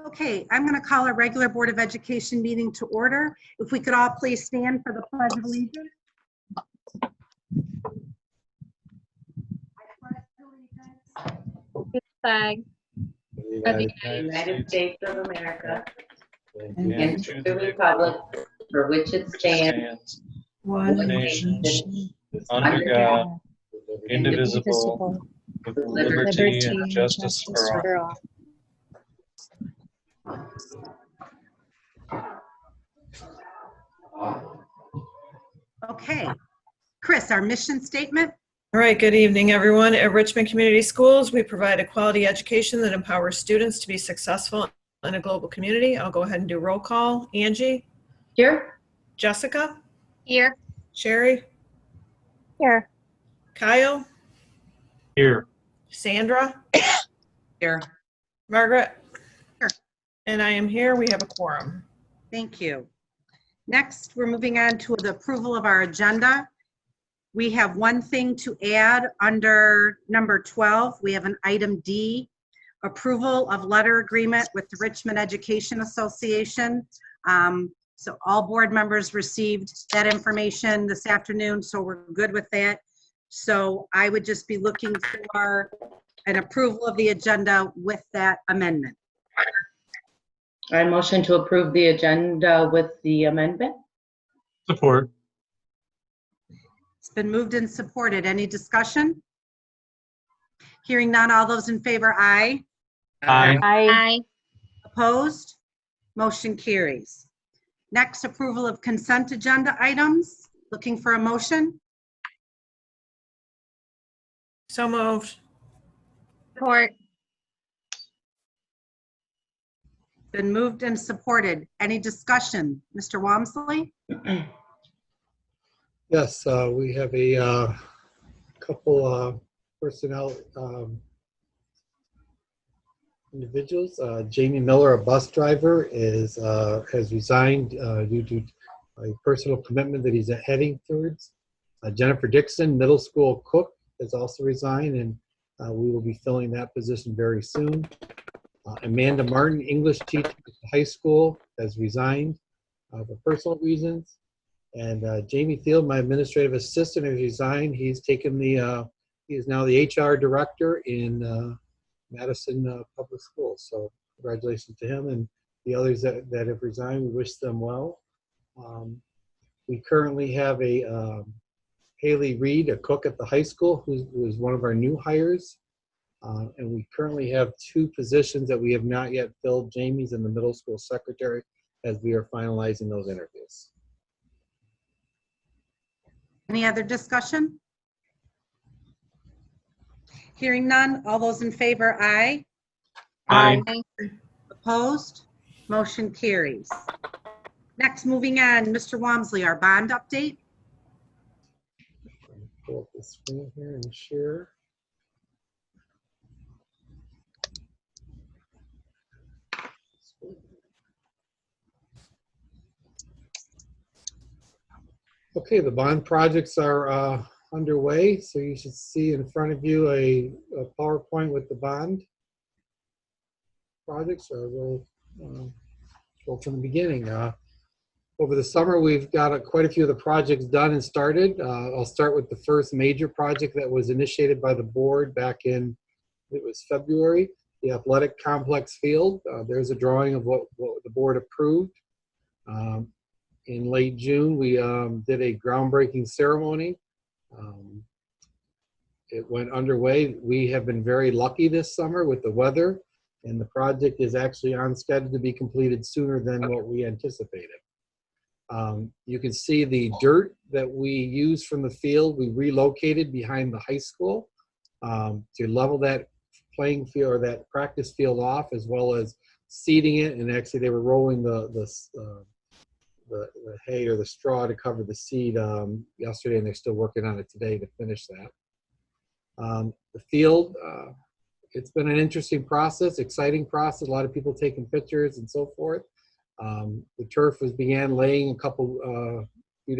Okay, I'm going to call a regular Board of Education meeting to order. If we could all please stand for the Pledge of Allegiance. Flag of the United States of America and to the republic for which it stands, one nation, nation, under God, indivisible, with with liberty and justice for all. Okay, Chris, our mission statement. All right, good evening, everyone. At Richmond Community Schools, we provide a quality education that empowers students to be successful in a global community. I'll go ahead and do roll call. Angie? Here. Jessica? Here. Sherry? Here. Kyle? Here. Sandra? Here. Margaret? Here. And I am here. We have a quorum. Thank you. Next, we're moving on to the approval of our agenda. We have one thing to add under number 12. We have an item D, approval of letter agreement with the Richmond Education Association. So all board members received that information this afternoon, so we're good with that. So I would just be looking for an approval of the agenda with that amendment. I motion to approve the agenda with the amendment. Support. It's been moved and supported. Any discussion? Hearing none, all those in favor, aye. Aye. Aye. Opposed? Motion carries. Next, approval of consent agenda items. Looking for a motion? So moved. Support. Been moved and supported. Any discussion? Mr. Walmsley? Yes, we have a couple personnel individuals. Jamie Miller, a bus driver, has resigned due to a personal commitment that he's heading towards. Jennifer Dixon, middle school cook, has also resigned, and we will be filling that position very soon. Amanda Martin, English teacher at the high school, has resigned for personal reasons. And Jamie Field, my administrative assistant, has resigned. He's taken the, he is now the HR director in Madison Public Schools. So congratulations to him and the others that have resigned. We wish them well. We currently have a Haley Reed, a cook at the high school, who is one of our new hires. And we currently have two positions that we have not yet filled. Jamie's in the middle school secretary, as we are finalizing those interviews. Any other discussion? Hearing none, all those in favor, aye. Aye. Opposed? Motion carries. Next, moving on, Mr. Walmsley, our bond update. Pull up the screen here and share. Okay, the bond projects are underway, so you should see in front of you a PowerPoint with the bond projects. So we'll go from the beginning. Over the summer, we've got quite a few of the projects done and started. I'll start with the first major project that was initiated by the board back in, it was February, the athletic complex field. There's a drawing of what the board approved. In late June, we did a groundbreaking ceremony. It went underway. We have been very lucky this summer with the weather, and the project is actually on schedule to be completed sooner than what we anticipated. You can see the dirt that we used from the field. We relocated behind the high school to level that playing field or that practice field off, as well as seeding it. And actually, they were rolling the hay or the straw to cover the seed yesterday, and they're still working on it today to finish that. The field, it's been an interesting process, exciting process, a lot of people taking pictures and so forth. The turf began laying a few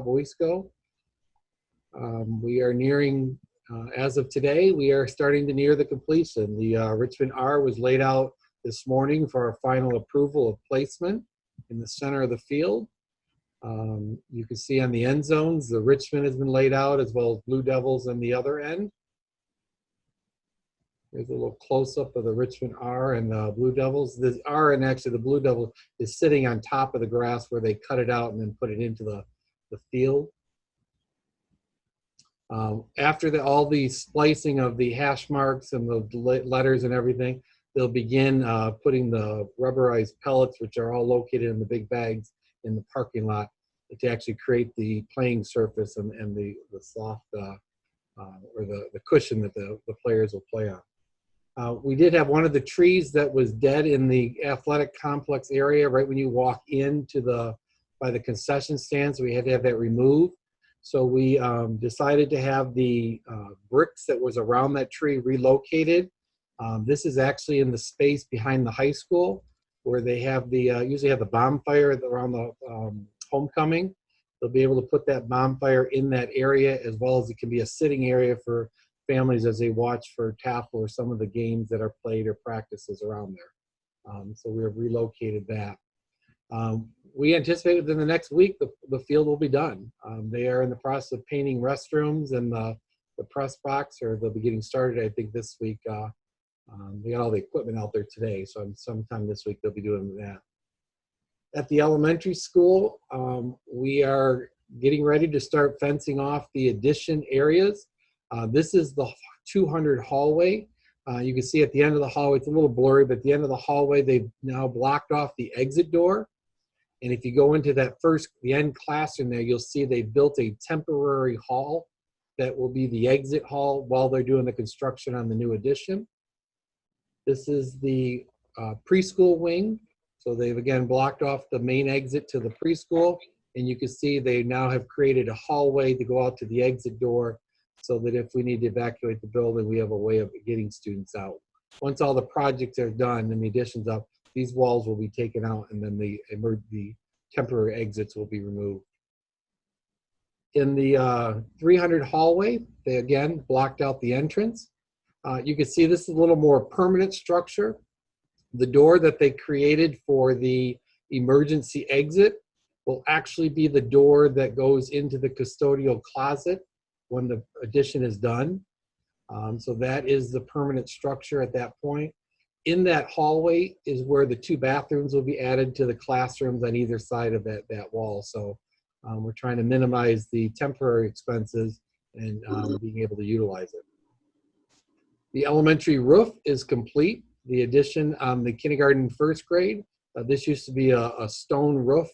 weeks ago. We are nearing, as of today, we are starting to near the completion. The Richmond R was laid out this morning for our final approval of placement in the center of the field. You can see on the end zones, the Richmond has been laid out as well as Blue Devils on the other end. There's a little close-up of the Richmond R and the Blue Devils. This R and actually the Blue Devil is sitting on top of the grass where they cut it out and then put it into the field. After all the splicing of the hash marks and the letters and everything, they'll begin putting the rubberized pellets, which are all located in the big bags in the parking lot, to actually create the playing surface and the soft or the cushion that the players will play on. We did have one of the trees that was dead in the athletic complex area right when you walk into by the concession stands. We had to have that removed. So we decided to have the bricks that was around that tree relocated. This is actually in the space behind the high school where they have usually have the bonfire around the homecoming. They'll be able to put that bonfire in that area, as well as it can be a sitting area for families as they watch for TAFL or some of the games that are played or practices around there. So we have relocated that. We anticipate within the next week the field will be done. They are in the process of painting restrooms and the press box, or they'll be getting started, I think, this week. They got all the equipment out there today, so sometime this week they'll be doing that. At the elementary school, we are getting ready to start fencing off the addition areas. This is the 200 hallway. You can see at the end of the hallway, it's a little blurry, but at the end of the hallway, they've now blocked off the exit door. And if you go into the end classroom there, you'll see they built a temporary hall that will be the exit hall while they're doing the construction on the new addition. This is the preschool wing. So they've again blocked off the main exit to the preschool. And you can see they now have created a hallway to go out to the exit door so that if we need to evacuate the building, we have a way of getting students out. Once all the projects are done and the additions up, these walls will be taken out and then the temporary exits will be removed. In the 300 hallway, they again blocked out the entrance. You can see this is a little more permanent structure. The door that they created for the emergency exit will actually be the door that goes into the custodial closet when the addition is done. So that is the permanent structure at that point. In that hallway is where the 2 bathrooms will be added to the classrooms on either side of that wall. So we're trying to minimize the temporary expenses and being able to utilize it. The elementary roof is complete. The addition on the kindergarten and first grade, this used to be a stone roof.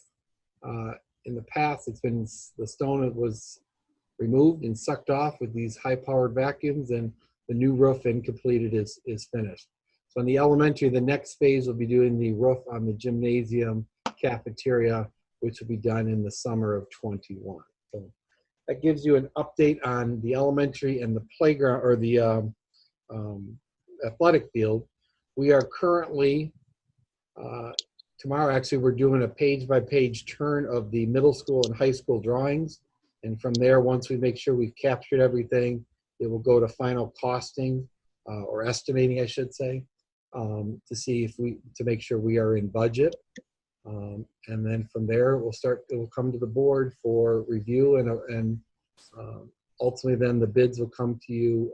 In the past, the stone was removed and sucked off with these high-powered vacuums, and the new roof and completed is finished. So in the elementary, the next phase will be doing the roof on the gymnasium cafeteria, which will be done in the summer of '21. So that gives you an update on the elementary and the playground, or the athletic field. We are currently, tomorrow actually, we're doing a page-by-page turn of the middle school and high school drawings. And from there, once we make sure we've captured everything, it will go to final costing, or estimating, I should say, to make sure we are in budget. And then from there, it will come to the board for review, and ultimately then the bids will come to you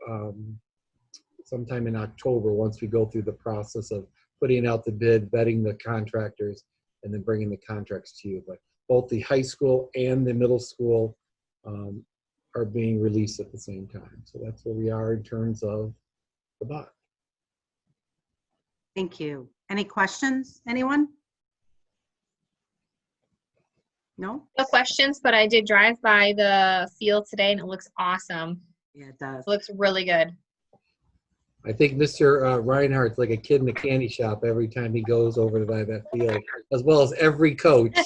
sometime in October once we go through the process of putting out the bid, vetting the contractors, and then bringing the contracts to you. But both the high school and the middle school are being released at the same time. So that's where we are in terms of the bond. Thank you. Any questions, anyone? No? No questions, but I did drive by the field today and it looks awesome. Yeah, it does. It looks really good. I think Mr. Reinhardt's like a kid in a candy shop every time he goes over to that field, as well as every coach.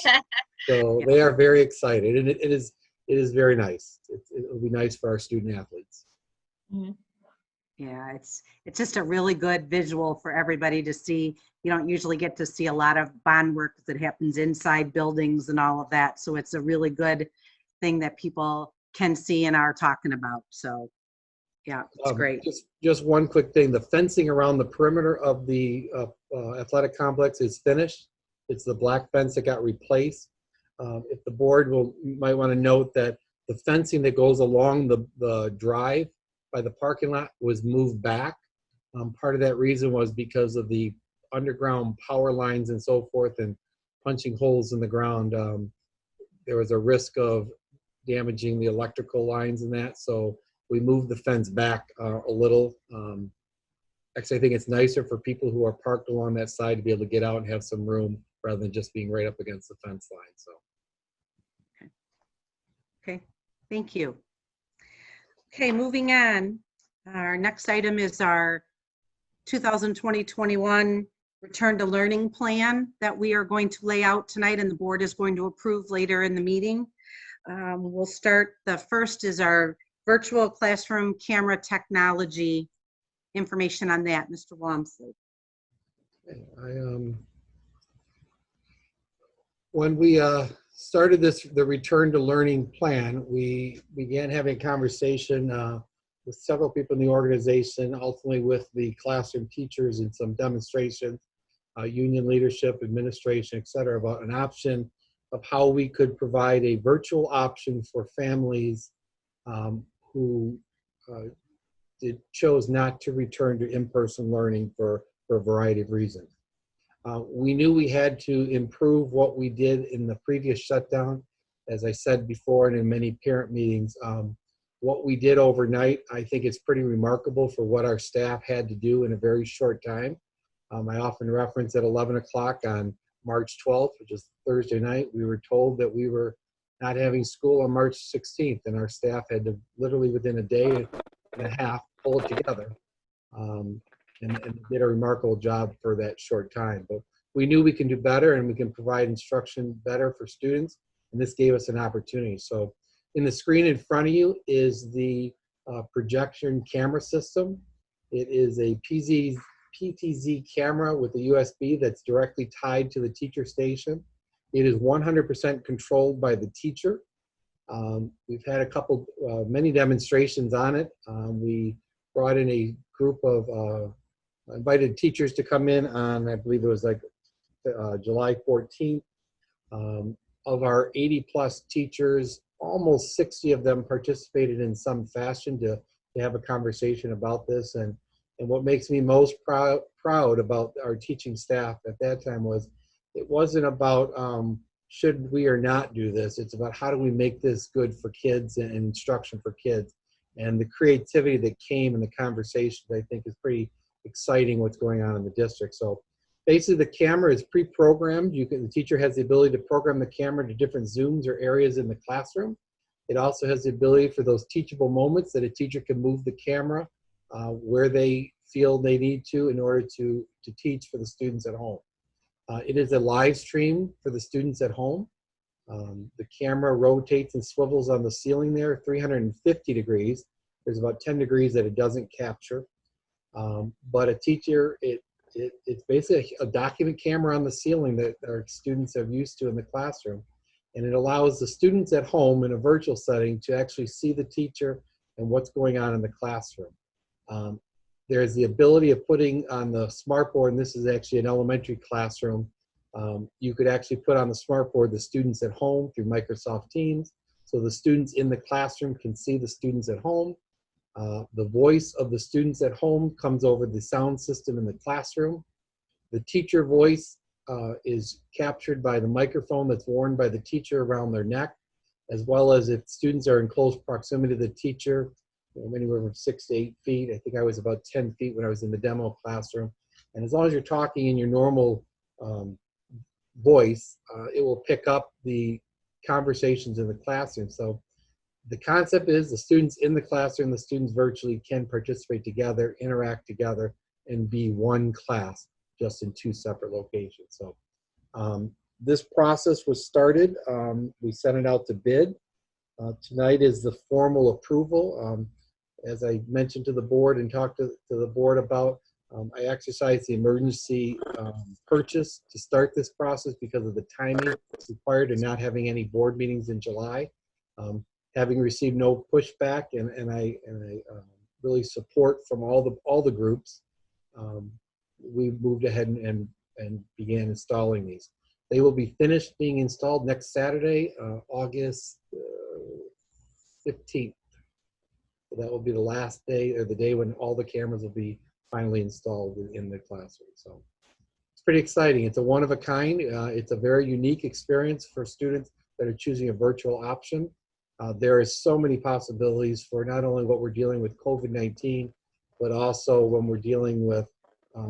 So they are very excited, and it is very nice. It'll be nice for our student athletes. Mhm. Yeah, it's just a really good visual for everybody to see. You don't usually get to see a lot of bond work that happens inside buildings and all of that. So it's a really good thing that people can see and are talking about. So Yeah, it's great. Just one quick thing. The fencing around the perimeter of the athletic complex is finished. It's the black fence that got replaced. If the board might want to note that the fencing that goes along the drive by the parking lot was moved back. Part of that reason was because of the underground power lines and so forth and punching holes in the ground. There was a risk of damaging the electrical lines and that, so we moved the fence back a little. Actually, I think it's nicer for people who are parked along that side to be able to get out and have some room rather than just being right up against the fence line. So. Okay, thank you. Okay, moving on. Our next item is our 2020-21 Return to Learning Plan that we are going to lay out tonight and the board is going to approve later in the meeting. We'll start, the first is our virtual classroom camera technology information on that, Mr. Walmsley. When we started the Return to Learning Plan, we began having a conversation with several people in the organization, ultimately with the classroom teachers and some demonstrations, union leadership, administration, et cetera, about an option of how we could provide a virtual option for families who chose not to return to in-person learning for a variety of reasons. We knew we had to improve what we did in the previous shutdown. As I said before and in many parent meetings, what we did overnight, I think it's pretty remarkable for what our staff had to do in a very short time. I often reference at 11 o'clock on March 12th, which is Thursday night, we were told that we were not having school on March 16th, and our staff had to literally within a day and a half pull it together. And did a remarkable job for that short time. But we knew we can do better and we can provide instruction better for students, and this gave us an opportunity. So in the screen in front of you is the projection camera system. It is a PTZ camera with a USB that's directly tied to the teacher station. It is 100% controlled by the teacher. We've had many demonstrations on it. We brought in a group of invited teachers to come in on, I believe it was like July 14th. Of our 80 plus teachers, almost 60 of them participated in some fashion to have a conversation about this. And what makes me most proud about our teaching staff at that time was it wasn't about should we or not do this. It's about how do we make this good for kids and instruction for kids. And the creativity that came in the conversation, I think, is pretty exciting what's going on in the district. So basically the camera is pre-programmed. The teacher has the ability to program the camera to different zooms or areas in the classroom. It also has the ability for those teachable moments that a teacher can move the camera where they feel they need to in order to teach for the students at home. It is a live stream for the students at home. The camera rotates and swivels on the ceiling there 350 degrees. There's about 10 degrees that it doesn't capture. But a teacher, it's basically a document camera on the ceiling that our students are used to in the classroom. And it allows the students at home in a virtual setting to actually see the teacher and what's going on in the classroom. There's the ability of putting on the smartboard, and this is actually an elementary classroom, you could actually put on the smartboard the students at home through Microsoft Teams. So the students in the classroom can see the students at home. The voice of the students at home comes over the sound system in the classroom. The teacher voice is captured by the microphone that's worn by the teacher around their neck, as well as if students are in close proximity to the teacher, anywhere from 6 to 8 feet. I think I was about 10 feet when I was in the demo classroom. And as long as you're talking in your normal voice, it will pick up the conversations in the classroom. So the concept is the students in the classroom, the students virtually can participate together, interact together, and be one class just in 2 separate locations. So this process was started. We sent it out to bid. Tonight is the formal approval. As I mentioned to the board and talked to the board about, I exercised the emergency purchase to start this process because of the timing required and not having any board meetings in July. Having received no pushback, and I really support from all the groups, we moved ahead and began installing these. They will be finished being installed next Saturday, August 15th. So that will be the last day, or the day when all the cameras will be finally installed in the classroom. So it's pretty exciting. It's a one of a kind. It's a very unique experience for students that are choosing a virtual option. There is so many possibilities for not only what we're dealing with COVID-19, but also when we're dealing with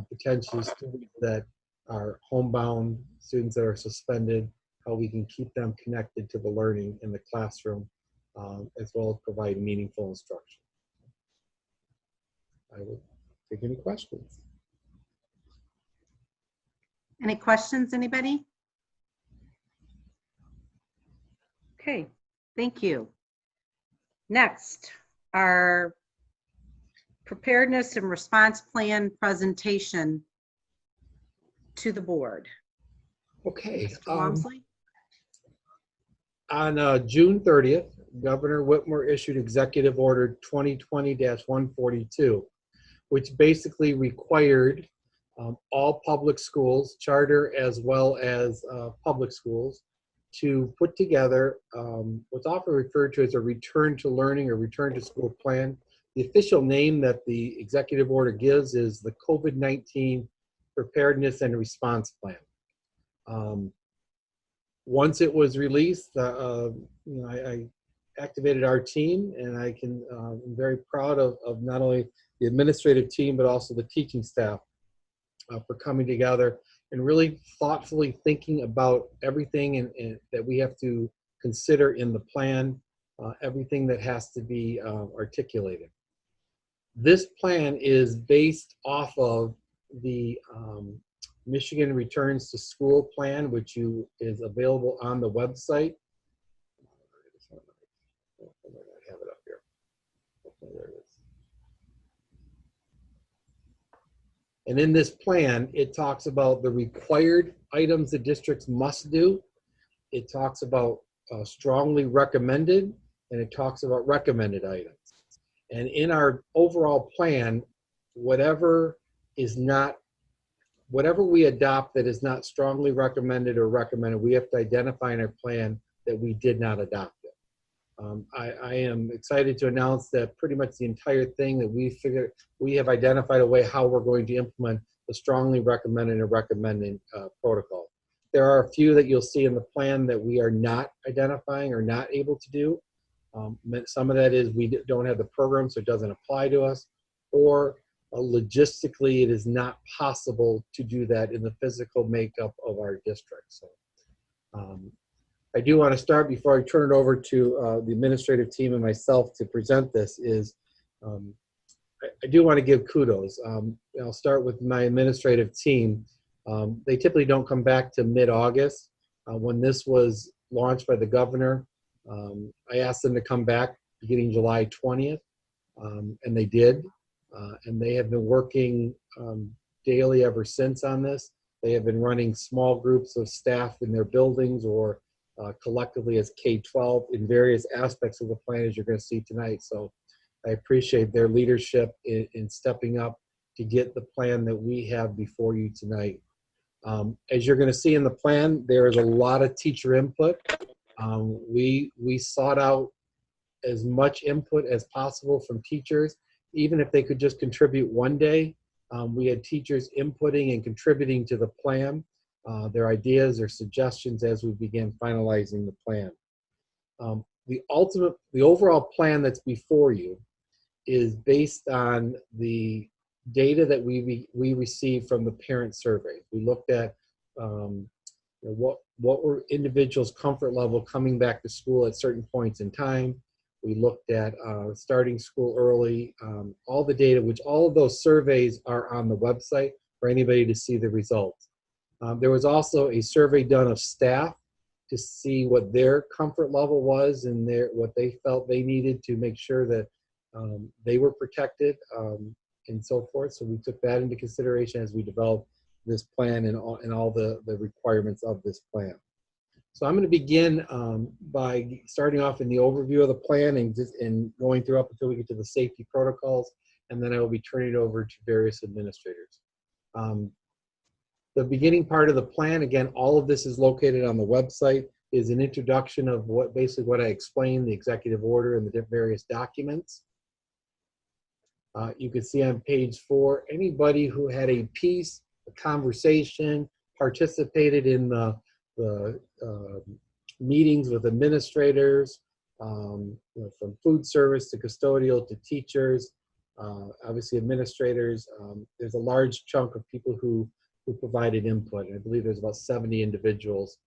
potentially students that are homebound, students that are suspended, how we can keep them connected to the learning in the classroom, as well as provide meaningful instruction. I will take any questions. Any questions, anybody? Okay, thank you. Next, our preparedness and response plan presentation to the board. Okay. Mr. Walmsley? On June 30th, Governor Whitmer issued Executive Order 2020-142, which basically required all public schools, charter as well as public schools, to put together what's often referred to as a return to learning or return to school plan. The official name that the executive order gives is the COVID-19 Preparedness and Response Plan. Once it was released, I activated our team, and I'm very proud of not only the administrative team, but also the teaching staff for coming together and really thoughtfully thinking about everything that we have to consider in the plan, everything that has to be articulated. This plan is based off of the Michigan Returns to School plan, which is available on the website. I have it up here. Okay, there it is. And in this plan, it talks about the required items the districts must do. It talks about strongly recommended, and it talks about recommended items. And in our overall plan, whatever we adopt that is not strongly recommended or recommended, we have to identify in our plan that we did not adopt it. I am excited to announce that pretty much the entire thing that we have identified a way how we're going to implement the strongly recommended and recommended protocol. There are a few that you'll see in the plan that we are not identifying or not able to do. Some of that is we don't have the program, so it doesn't apply to us, or logistically it is not possible to do that in the physical makeup of our district. So I do want to start, before I turn it over to the administrative team and myself to present this, I do want to give kudos. I'll start with my administrative team. They typically don't come back to mid-August. When this was launched by the governor, I asked them to come back beginning July 20th, and they did. And they have been working daily ever since on this. They have been running small groups of staff in their buildings or collectively as K-12 in various aspects of the plan, as you're going to see tonight. So I appreciate their leadership in stepping up to get the plan that we have before you tonight. As you're going to see in the plan, there is a lot of teacher input. We sought out as much input as possible from teachers, even if they could just contribute one day. We had teachers inputting and contributing to the plan, their ideas, their suggestions as we began finalizing the plan. The overall plan that's before you is based on the data that we received from the parent survey. We looked at what were individuals' comfort level coming back to school at certain points in time. We looked at starting school early, all the data, which all of those surveys are on the website for anybody to see the results. There was also a survey done of staff to see what their comfort level was and what they felt they needed to make sure that they were protected and so forth. So we took that into consideration as we developed this plan and all the requirements of this plan. So I'm going to begin by starting off in the overview of the plan and going through up until we get to the safety protocols. and then I will be turning it over to various administrators. The beginning part of the plan, again, all of this is located on the website, is an introduction of basically what I explained, the executive order and the various documents. You can see on page 4, anybody who had a piece, a conversation, participated in the meetings with administrators, you know, from food service to custodial to teachers, obviously administrators. There's a large chunk of people who provided input. I believe there's about 70 individuals.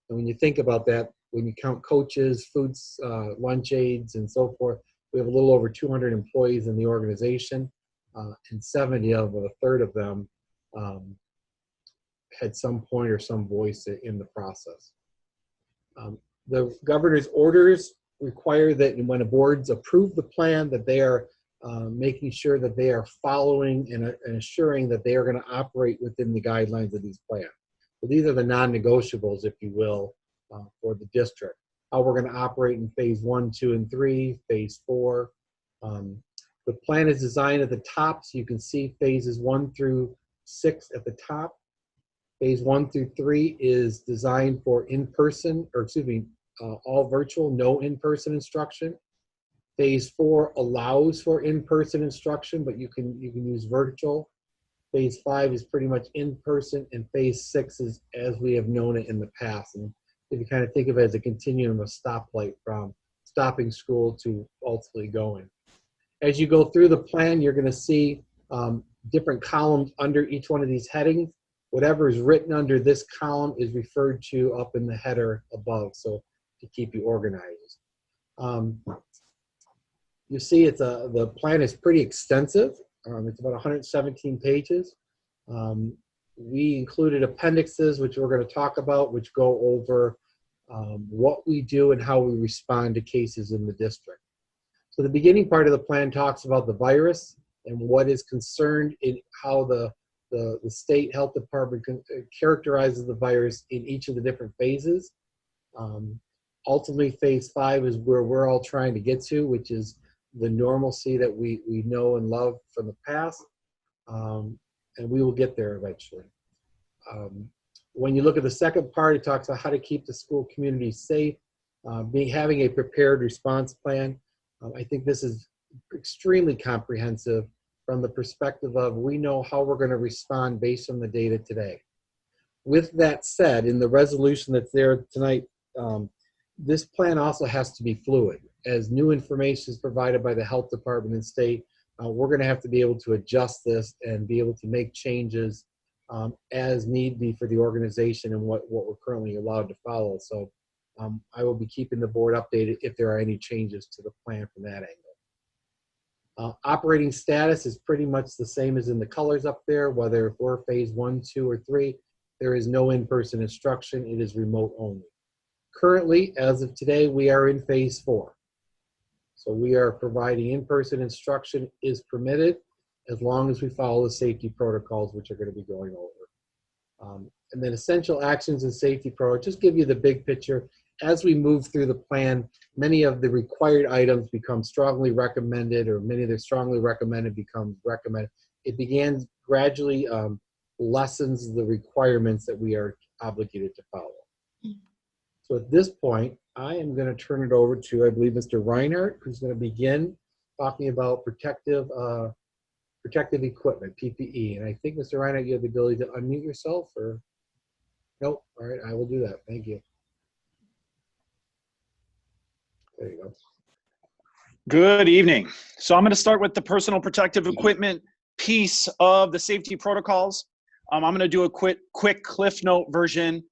And when you think about that, when you count coaches, foods, lunch aides, and so forth, we have a little over 200 employees in the organization, and 70 of them, a third of them, had some point or some voice in the process. The governor's orders require that when the boards approve the plan, that they are making sure that they are following and assuring that they are going to operate within the guidelines of these plans. So these are the non-negotiables, if you will, for the district. How we're going to operate in phase 1, 2, and 3, phase 4. The plan is designed at the top, so you can see phases 1 through 6 at the top. Phase 1 through 3 is designed for in-person, or excuse me, all virtual, no in-person instruction. Phase 4 allows for in-person instruction, but you can use virtual. Phase 5 is pretty much in-person, and phase 6 is as we have known it in the past. And if you kind of think of it as a continuum of stoplight from stopping school to ultimately going. As you go through the plan, you're going to see different columns under each one of these headings. Whatever is written under this column is referred to up in the header above, so to keep you organized. You see the plan is pretty extensive. It's about 117 pages. We included appendixes, which we're going to talk about, which go over what we do and how we respond to cases in the district. So the beginning part of the plan talks about the virus and what is concerned in how the state health department characterizes the virus in each of the different phases. Ultimately, phase 5 is where we're all trying to get to, which is the normalcy that we know and love from the past, and we will get there eventually. When you look at the second part, it talks about how to keep the school community safe, having a prepared response plan. I think this is extremely comprehensive from the perspective of we know how we're going to respond based on the data today. With that said, in the resolution that's there tonight, this plan also has to be fluid. As new information is provided by the health department and state, we're going to have to be able to adjust this and be able to make changes as need be for the organization and what we're currently allowed to follow. So I will be keeping the board updated if there are any changes to the plan from that angle. Operating status is pretty much the same as in the colors up there, whether if we're phase 1, 2, or 3, there is no in-person instruction, it is remote only. Currently, as of today, we are in phase 4. So we are providing in-person instruction is permitted as long as we follow the safety protocols, which are going to be going over. And then essential actions and safety protocols, just give you the big picture. As we move through the plan, many of the required items become strongly recommended, or many of the strongly recommended become recommended. It begins gradually lessens the requirements that we are obligated to follow. So at this point, I am going to turn it over to, I believe, Mr. Reinhardt, who's going to begin talking about protective equipment, PPE. And I think, Mr. Reinhardt, you have the ability to unmute yourself, or? Nope. All right, I will do that. Thank you. There you go. Good evening. So I'm going to start with the personal protective equipment piece of the safety protocols. I'm going to do a quick Cliff Note version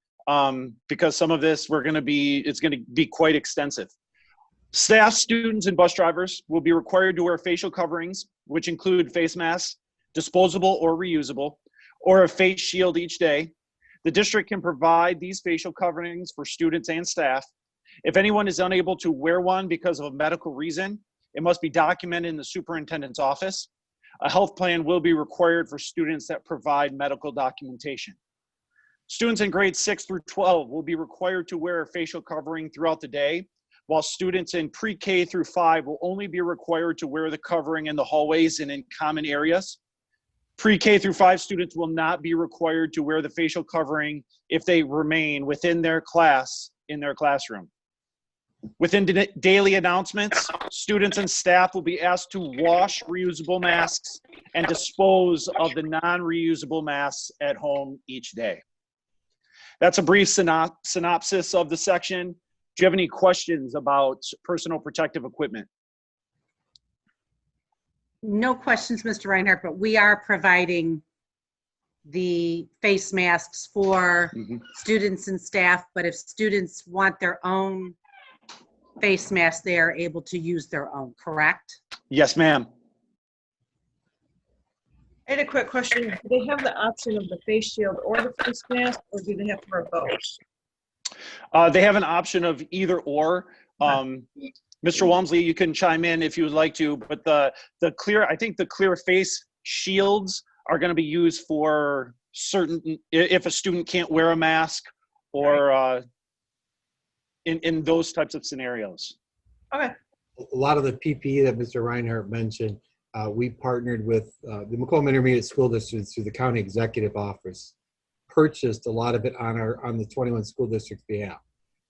because some of this it's going to be quite extensive. Staff, students, and bus drivers will be required to wear facial coverings, which include face masks, disposable or reusable, or a face shield each day. The district can provide these facial coverings for students and staff. If anyone is unable to wear one because of a medical reason, it must be documented in the superintendent's office. A health plan will be required for students that provide medical documentation. Students in grades 6 through 12 will be required to wear a facial covering throughout the day, while students in pre-K through 5 will only be required to wear the covering in the hallways and in common areas. Pre-K through 5 students will not be required to wear the facial covering if they remain within their class in their classroom. Within daily announcements, students and staff will be asked to wash reusable masks and dispose of the non-reusable masks at home each day. That's a brief synopsis of the section. Do you have any questions about personal protective equipment? No questions, Mr. Reinhardt, but we are providing the face masks for students and staff, but if students want their own face mask, they are able to use their own, correct? Yes, ma'am. I had a quick question. Do they have the option of the face shield or the face mask, or do they have to wear both? They have an option of either or. Mr. Walmsley, you can chime in if you would like to, but the clear, I think the clear face shields are going to be used for certain, if a student can't wear a mask or in those types of scenarios. Okay. A lot of the PPE that Mr. Reinhardt mentioned, we partnered with the Macomb Intermediate School District through the County Executive Office, purchased a lot of it on the 21 school districts' behalf.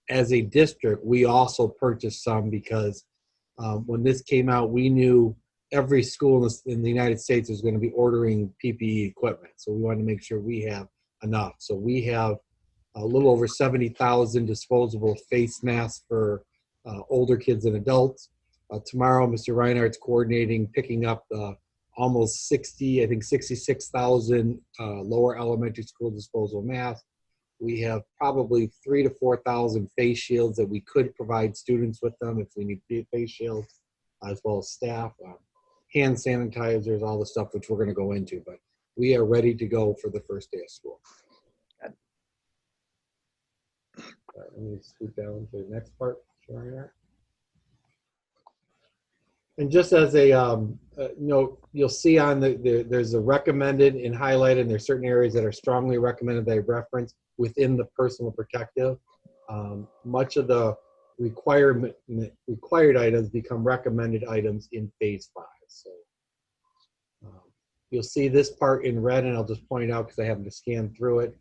As a district, we also purchased some because when this came out, we knew every school in the United States was going to be ordering PPE equipment. So we wanted to make sure we have enough. So we have a little over 70,000 disposable face masks for older kids and adults. Tomorrow, Mr. Reinhardt's coordinating picking up almost 60, I think 66,000 lower elementary school disposable masks. We have probably 3,000 to 4,000 face shields that we could provide students with them if we need face shields, as well as staff, hand sanitizers, all the stuff which we're going to go into. But we are ready to go for the first day of school. All right, let me scoot down to the next part. And just as a note, you'll see on there's a recommended and highlighted, and there's certain areas that are strongly recommended that I reference within the personal protective. Much of the required items become recommended items in phase 5. So you'll see this part in red, and I'll just point it out because I happen to scan through it.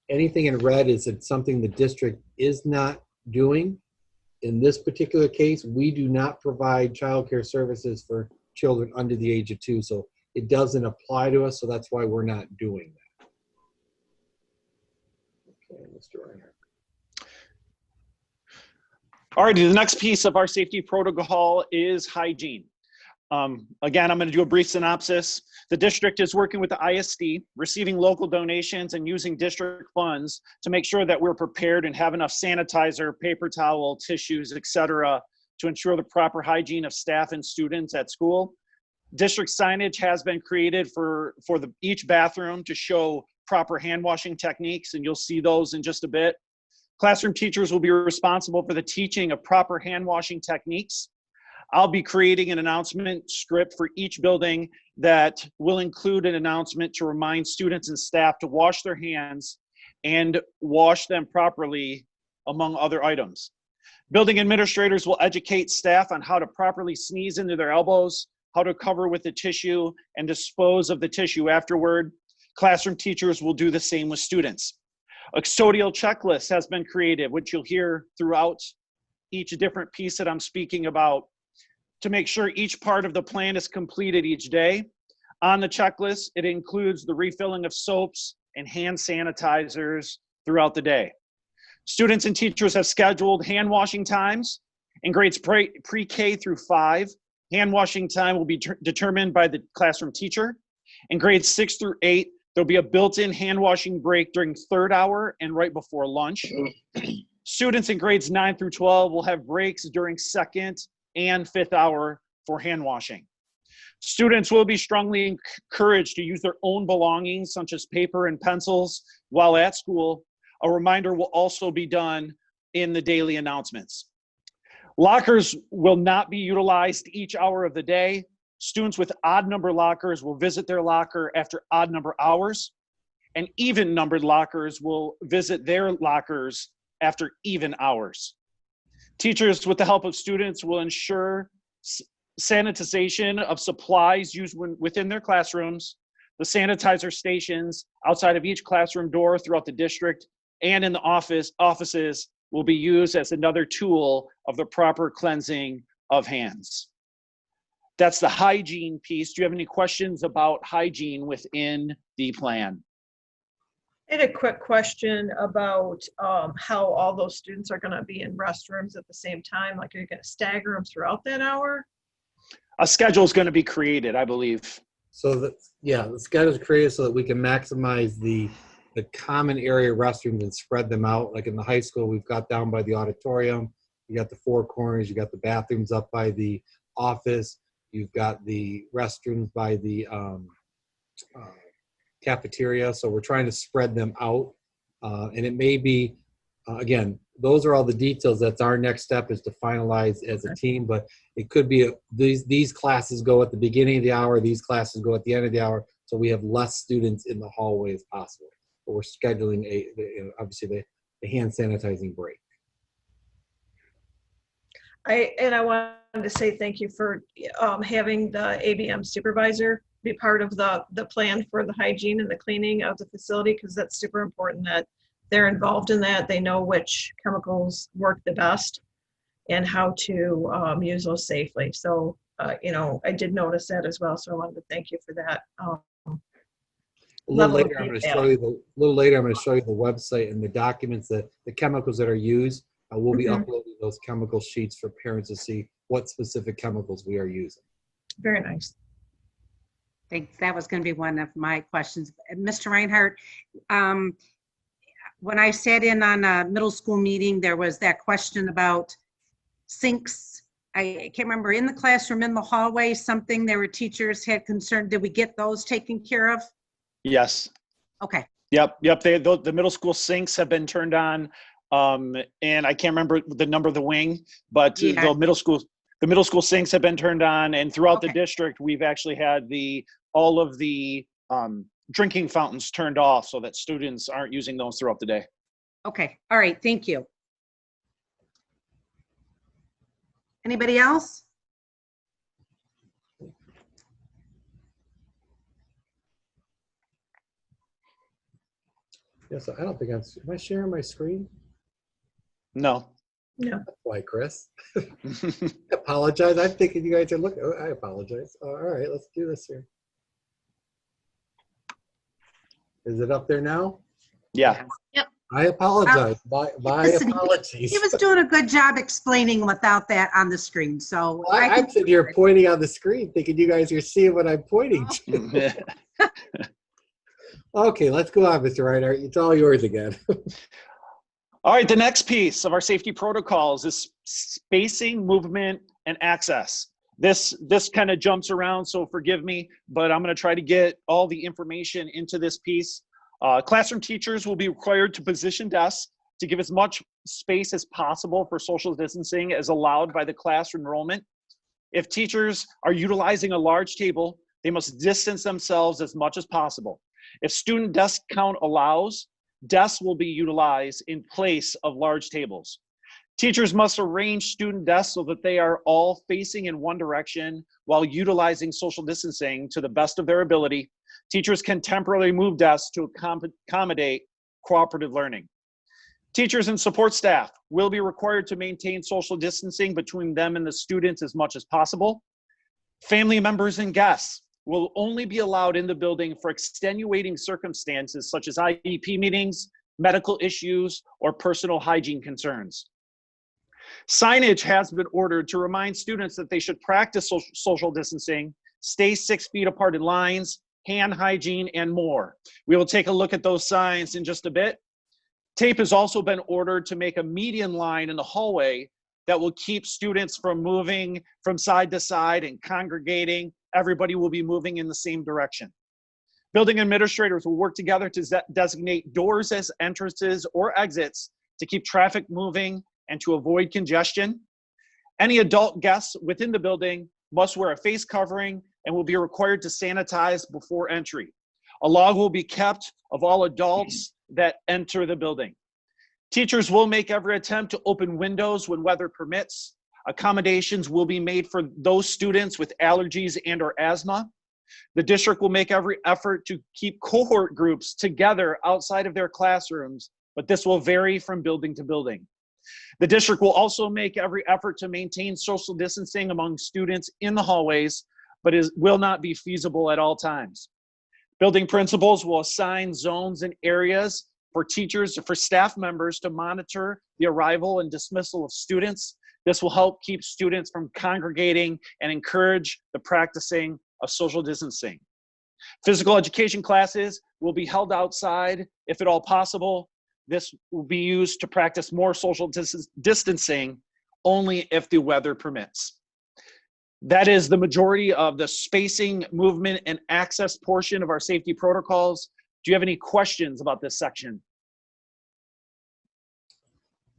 Anything in red is something the district is not doing. In this particular case, we do not provide childcare services for children under the age of 2, so it doesn't apply to us, so that's why we're not doing that. Okay, Mr. Reinhardt. All right, the next piece of our safety protocol is hygiene. Again, I'm going to do a brief synopsis. The district is working with the ISD, receiving local donations and using district funds to make sure that we're prepared and have enough sanitizer, paper towel, tissues, etc., to ensure the proper hygiene of staff and students at school. District signage has been created for each bathroom to show proper hand washing techniques, and you'll see those in just a bit. Classroom teachers will be responsible for the teaching of proper hand washing techniques. I'll be creating an announcement script for each building that will include an announcement to remind students and staff to wash their hands and wash them properly, among other items. Building administrators will educate staff on how to properly sneeze into their elbows, how to cover with the tissue, and dispose of the tissue afterward. Classroom teachers will do the same with students. A custodial checklist has been created, which you'll hear throughout each different piece that I'm speaking about, to make sure each part of the plan is completed each day. On the checklist, it includes the refilling of soaps and hand sanitizers throughout the day. Students and teachers have scheduled hand washing times. In grades pre-K through 5, hand washing time will be determined by the classroom teacher. In grades 6 through 8, there'll be a built-in hand washing break during 3rd hour and right before lunch. Students in grades 9 through 12 will have breaks during 2nd and 5th hour for hand washing. Students will be strongly encouraged to use their own belongings, such as paper and pencils, while at school. A reminder will also be done in the daily announcements. Lockers will not be utilized each hour of the day. Students with odd number lockers will visit their locker after odd number hours, and even numbered lockers will visit their lockers after even hours. Teachers, with the help of students, will ensure sanitization of supplies used within their classrooms, the sanitizer stations outside of each classroom door throughout the district, and in the offices will be used as another tool of the proper cleansing of hands. That's the hygiene piece. Do you have any questions about hygiene within the plan? I had a quick question about how all those students are going to be in restrooms at the same time. Like, are you going to stagger them throughout that hour? A schedule is going to be created, I believe. So the schedule is created so that we can maximize the common area restrooms and spread them out. Like in the high school, we've got down by the auditorium, you got the four corners, you got the bathrooms up by the office, you've got the restrooms by the cafeteria. So we're trying to spread them out. And it may be, again, those are all the details. That's our next step, is to finalize as a team, but it could be these classes go at the beginning of the hour, these classes go at the end of the hour, so we have less students in the hallway as possible. But we're scheduling obviously the hand sanitizing break. I wanted to say thank you for having the ABM supervisor be part of the plan for the hygiene and the cleaning of the facility, because that's super important that they're involved in that. They know which chemicals work the best and how to use those safely. So, I did notice that as well. So I wanted to thank you for that. A little later, I'm going to show you the website and the documents, that the chemicals that are used. We'll be uploading those chemical sheets for parents to see what specific chemicals we are using. Very nice. Thanks. That was going to be one of my questions. Mr. Reinhardt, when I sat in on a middle school meeting, there was that question about sinks. I can't remember, in the classroom, in the hallway, something there were teachers had concern. Did we get those taken care of? Yes. Okay. Yep. The middle school sinks have been turned on. And I can't remember the number of the wing, but Yeah. the middle school sinks have been turned on, and throughout the Okay. district, we've actually had all of the drinking fountains turned off so that students aren't using those throughout the day. Okay. All right. Thank you. Anybody else? Yes, I don't think am I sharing my screen? No. No. That's why, Chris. I apologize. I'm thinking you guys are looking. Oh, I apologize. All right, let's do this here. Is it up there now? Yeah. I apologize. My Listen, apologies. He was doing a good job explaining without that on the screen. So I'm sitting here pointing on the screen thinking you guys are seeing what I'm pointing to. Okay, let's go on, Mr. Reinhardt. It's all yours again. All right, the next piece of our safety protocols is spacing, movement, and access. This kind of jumps around, so forgive me, but I'm going to try to get all the information into this piece. Classroom teachers will be required to position desks to give as much space as possible for social distancing as allowed by the class enrollment. If teachers are utilizing a large table, they must distance themselves as much as possible. If student desk count allows, desks will be utilized in place of large tables. Teachers must arrange student desks so that they are all facing in one direction while utilizing social distancing to the best of their ability. Teachers can temporarily move desks to accommodate cooperative learning. Teachers and support staff will be required to maintain social distancing between them and the students as much as possible. Family members and guests will only be allowed in the building for extenuating circumstances such as IEP meetings, medical issues, or personal hygiene concerns. Signage has been ordered to remind students that they should practice social distancing, stay 6 feet apart in lines, hand hygiene, and more. We will take a look at those signs in just a bit. Tape has also been ordered to make a median line in the hallway that will keep students from moving from side to side and congregating. Everybody will be moving in the same direction. Building administrators will work together to designate doors as entrances or exits to keep traffic moving and to avoid congestion. Any adult guests within the building must wear a face covering and will be required to sanitize before entry. A log will be kept of all adults that enter the building. Teachers will make every attempt to open windows when weather permits. Accommodations will be made for those students with allergies and or asthma. The district will make every effort to keep cohort groups together outside of their classrooms, but this will vary from building to building. The district will also make every effort to maintain social distancing among students in the hallways, but will not be feasible at all times. Building principals will assign zones and areas for teachers, for staff members to monitor the arrival and dismissal of students. This will help keep students from congregating and encourage the practicing of social distancing. Physical education classes will be held outside if at all possible. This will be used to practice more social distancing only if the weather permits. That is the majority of the spacing, movement, and access portion of our safety protocols. Do you have any questions about this section?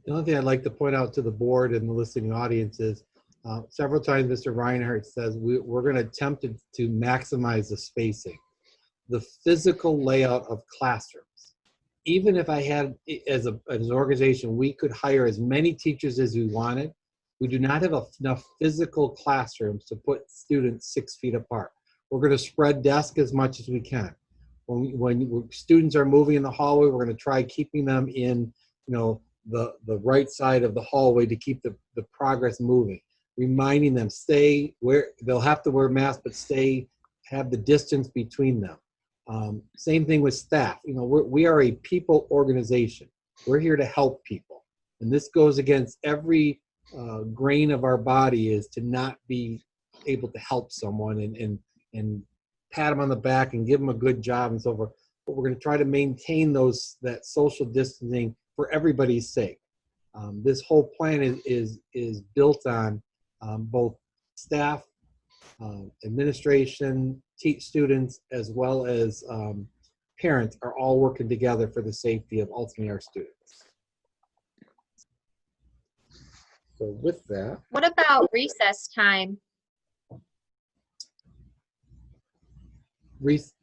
The only thing I'd like to point out to the board and the listening audience is several times Mr. Reinhardt says we're going to attempt to maximize the spacing. The physical layout of classrooms. Even if I had, as an organization, we could hire as many teachers as we wanted. We do not have enough physical classrooms to put students 6 feet apart. We're going to spread desks as much as we can. When students are moving in the hallway, we're going to try keeping them in, the right side of the hallway to keep the progress moving. Reminding them they'll have to wear masks, but have the distance between them. Same thing with staff. We are a people organization. We're here to help people. And this goes against every grain of our body is to not be able to help someone and pat them on the back and give them a good job and so forth. But we're going to try to maintain that social distancing for everybody's sake. This whole plan is built on both staff, administration, students, as well as parents are all working together for the safety of ultimately our students. So with that. What about recess time?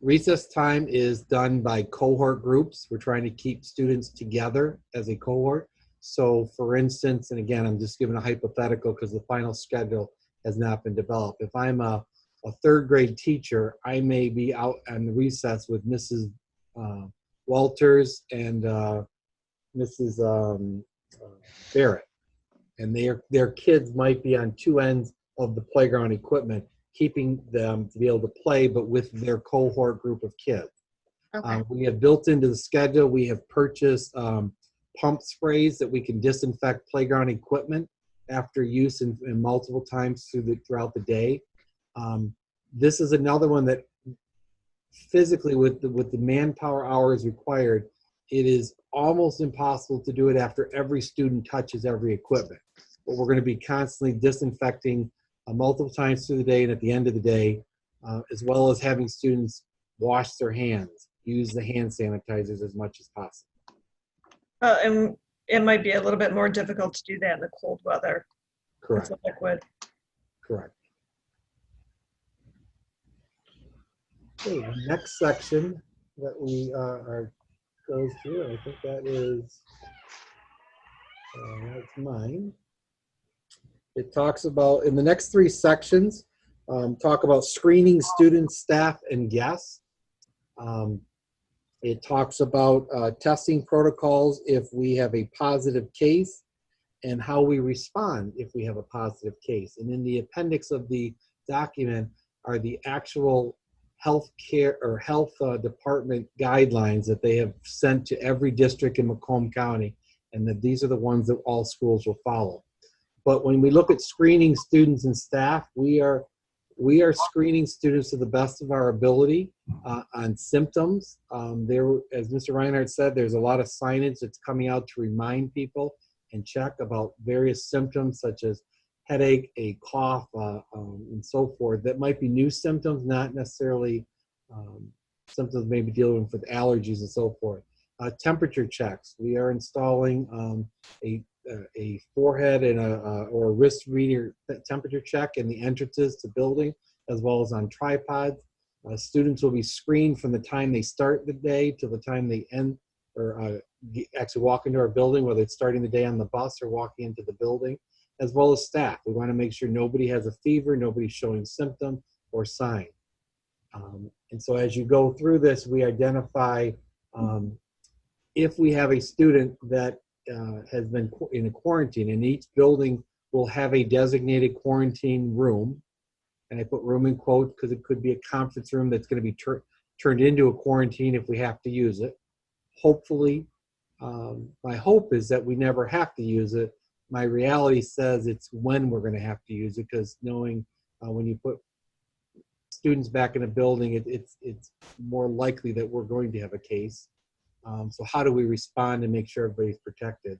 Recess time is done by cohort groups. We're trying to keep students together as a cohort. So for instance, and again, I'm just giving a hypothetical because the final schedule has not been developed. If I'm a third grade teacher, I may be out on the recess with Mrs. Walters and Mrs. Barrett. And their kids might be on two ends of the playground equipment, keeping them to be able to play, but with their cohort group of kids. Okay. We have built into the schedule, we have purchased pump sprays that we can disinfect playground equipment after use and multiple times throughout the day. This is another one that physically with the manpower hours required, it is almost impossible to do it after every student touches every equipment. But we're going to be constantly disinfecting multiple times through the day and at the end of the day, as well as having students wash their hands, use the hand sanitizers as much as possible. And it might be a little bit more difficult to do that in the cold weather. Correct. It's a liquid. Correct. Okay, the next section that we goes through, I think that is that's mine. It talks about, in the next three sections, talk about screening students, staff, and guests. It talks about testing protocols if we have a positive case and how we respond if we have a positive case. And in the appendix of the document are the actual health care or health department guidelines that they have sent to every district in Macomb County, and that these are the ones that all schools will follow. But when we look at screening students and staff, we are screening students to the best of our ability on symptoms. As Mr. Reinhardt said, there's a lot of signage that's coming out to remind people and check about various symptoms such as headache, a cough, and so forth. That might be new symptoms, not necessarily symptoms maybe dealing with allergies and so forth. Temperature checks. We are installing a forehead and or a wrist reader temperature check in the entrances to building, as well as on tripods. Students will be screened from the time they start the day to the time they end actually walk into our building, whether it's starting the day on the bus or walking into the building, as well as staff. We want to make sure nobody has a fever, nobody's showing symptom or sign. And so as you go through this, we identify if we have a student that has been in a quarantine, and each building will have a designated quarantine room. And I put room in quotes because it could be a conference room that's going to be turned into a quarantine if we have to use it. Hopefully, my hope is that we never have to use it. My reality says it's when we're going to have to use it, because knowing when you put students back in a building, it's more likely that we're going to have a case. So how do we respond and make sure everybody's protected?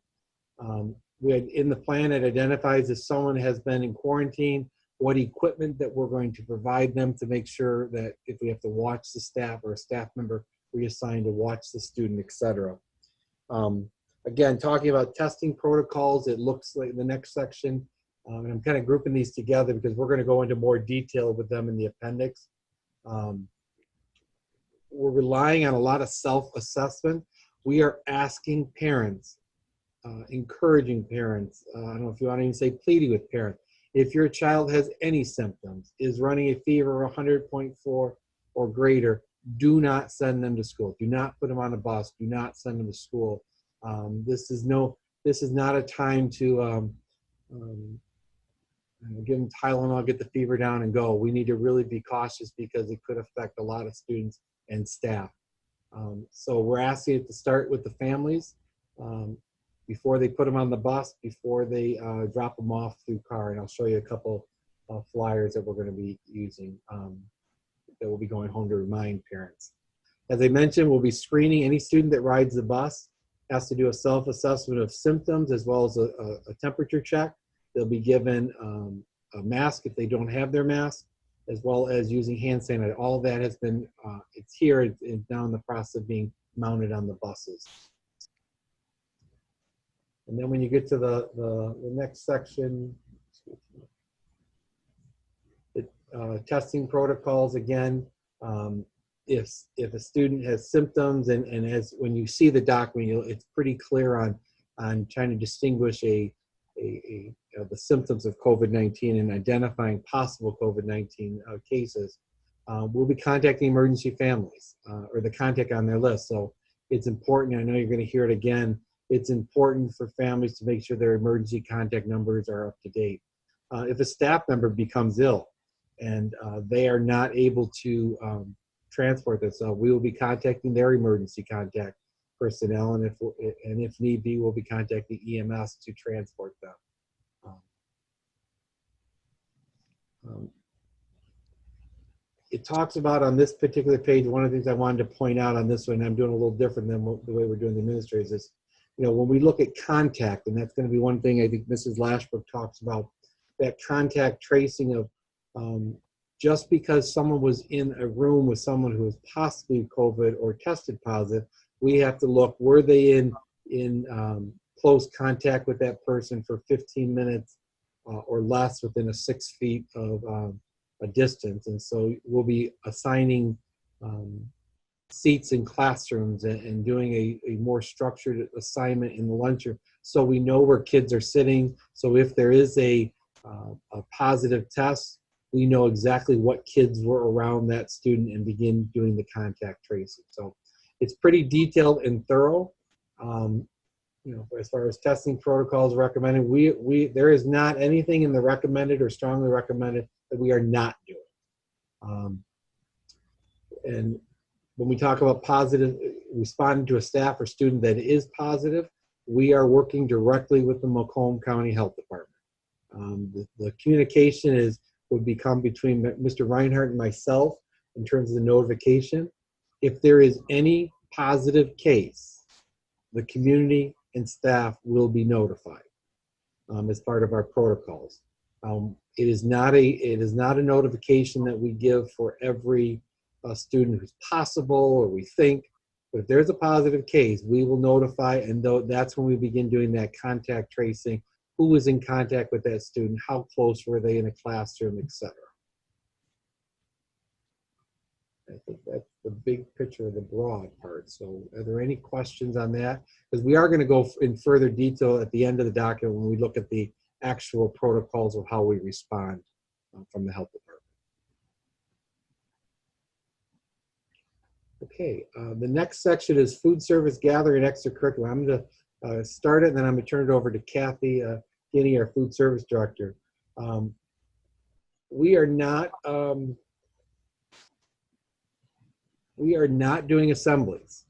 In the plan, it identifies if someone has been in quarantine, what equipment that we're going to provide them to make sure that if we have to watch the staff or a staff member reassigned to watch the student, etc. Again, talking about testing protocols, it looks like the next section, and I'm kind of grouping these together because we're going to go into more detail with them in the appendix. We're relying on a lot of self-assessment. We are asking parents, encouraging parents, I don't know if you want to even say pleading with parents, if your child has any symptoms, is running a fever 100.4 or greater, do not send them to school. Do not put them on a bus. Do not send them to school. This is not a time to give them Tylenol, get the fever down, and go. We need to really be cautious because it could affect a lot of students and staff. So we're asking it to start with the families before they put them on the bus, before they drop them off through car. And I'll show you a couple of flyers that we're going to be using that will be going home to remind parents. As I mentioned, we'll be screening any student that rides the bus, has to do a self-assessment of symptoms as well as a temperature check. They'll be given a mask if they don't have their mask, as well as using hand sanitizer. All of that has been, it's here, it's now in the process of being mounted on the buses. And then when you get to the next section, testing protocols again. If a student has symptoms and as when you see the document, it's pretty clear on trying to distinguish the symptoms of COVID-19 and identifying possible COVID-19 cases. We'll be contacting emergency families or the contact on their list. So it's important, I know you're going to hear it again, it's important for families to make sure their emergency contact numbers are up to date. If a staff member becomes ill and they are not able to transport this, we will be contacting their emergency contact personnel, and if need be, we'll be contacting EMS to transport them. It talks about on this particular page, one of the things I wanted to point out on this one, I'm doing a little different than the way we're doing the administrators, is, when we look at contact, and that's going to be one thing I think Mrs. Lashbrook talks about, that contact tracing of just because someone was in a room with someone who was possibly COVID or tested positive, we have to look, were they in close contact with that person for 15 minutes or less within a 6 feet of a distance. And so we'll be assigning seats in classrooms and doing a more structured assignment in the lunchroom so we know where kids are sitting. So if there is a positive test, we know exactly what kids were around that student and begin doing the contact tracing. So it's pretty detailed and thorough. As far as testing protocols recommended, there is not anything in the recommended or strongly recommended that we are not doing. And when we talk about positive, responding to a staff or student that is positive, we are working directly with the Macomb County Health Department. The communication would become between Mr. Reinhardt and myself in terms of the notification. If there is any positive case, the community and staff will be notified as part of our protocols. It is not a notification that we give for every student who's possible or we think, but if there's a positive case, we will notify, and that's when we begin doing that contact tracing. Who was in contact with that student? How close were they in a classroom, etc. I think that's the big picture of the broad part. So are there any questions on that? Because we are going to go in further detail at the end of the document when we look at the actual protocols of how we respond from the health department. Okay, the next section is food service gathering extracurricular. I'm going to start it and then I'm going to turn it over to Kathy Guinea, our food service director. We are not doing assemblies.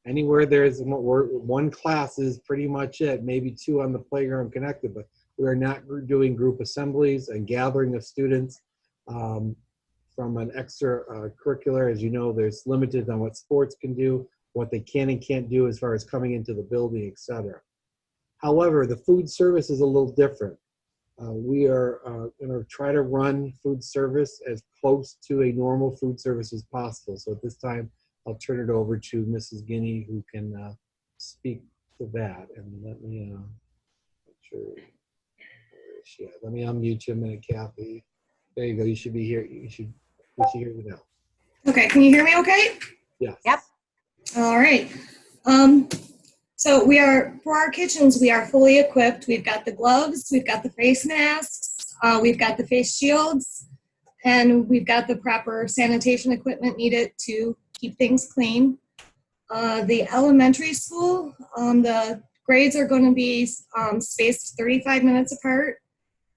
Anywhere there's one class is pretty much it, maybe two on the playground connected, but we are not doing group assemblies and gathering of students from an extracurricular. As you know, there's limited on what sports can do, what they can and can't do as far as coming into the building, etc. However, the food service is a little different. We are going to try to run food service as close to a normal food service as possible. So at this time, I'll turn it over to Mrs. Guinea, who can speak to that. And let me make sure. Where is she at? Let me unmute you a minute, Kathy. There you go. You should be here. We should hear you now. Okay, can you hear me okay? Yes. Yep. All right. So for our kitchens, we are fully equipped. We've got the gloves, we've got the face masks, we've got the face shields, and we've got the proper sanitation equipment needed to keep things clean. The elementary school, the grades are going to be spaced 35 minutes apart,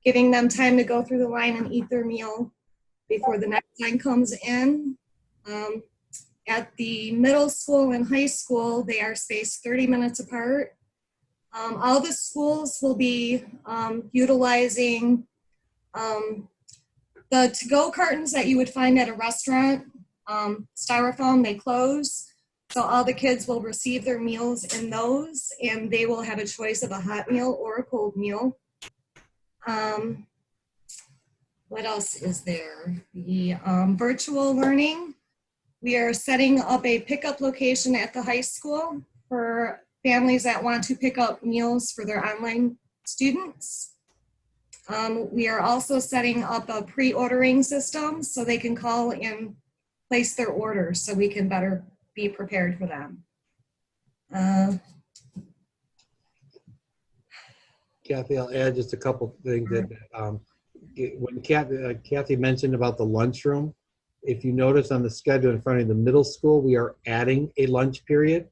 giving them time to go through the line and eat their meal before the next line comes in. At the middle school and high school, they are spaced 30 minutes apart. All the schools will be utilizing the to-go cartons that you would find at a restaurant, styrofoam, they close. So all the kids will receive their meals in those, and they will have a choice of a hot meal or a cold meal. What else is there? The virtual learning. We are setting up a pickup location at the high school for families that want to pick up meals for their online students. We are also setting up a pre-ordering system so they can call and place their orders so we can better be prepared for them. Kathy, I'll add just a couple things that when Kathy mentioned about the lunchroom, if you notice on the schedule in front of the middle school, we are adding a lunch period.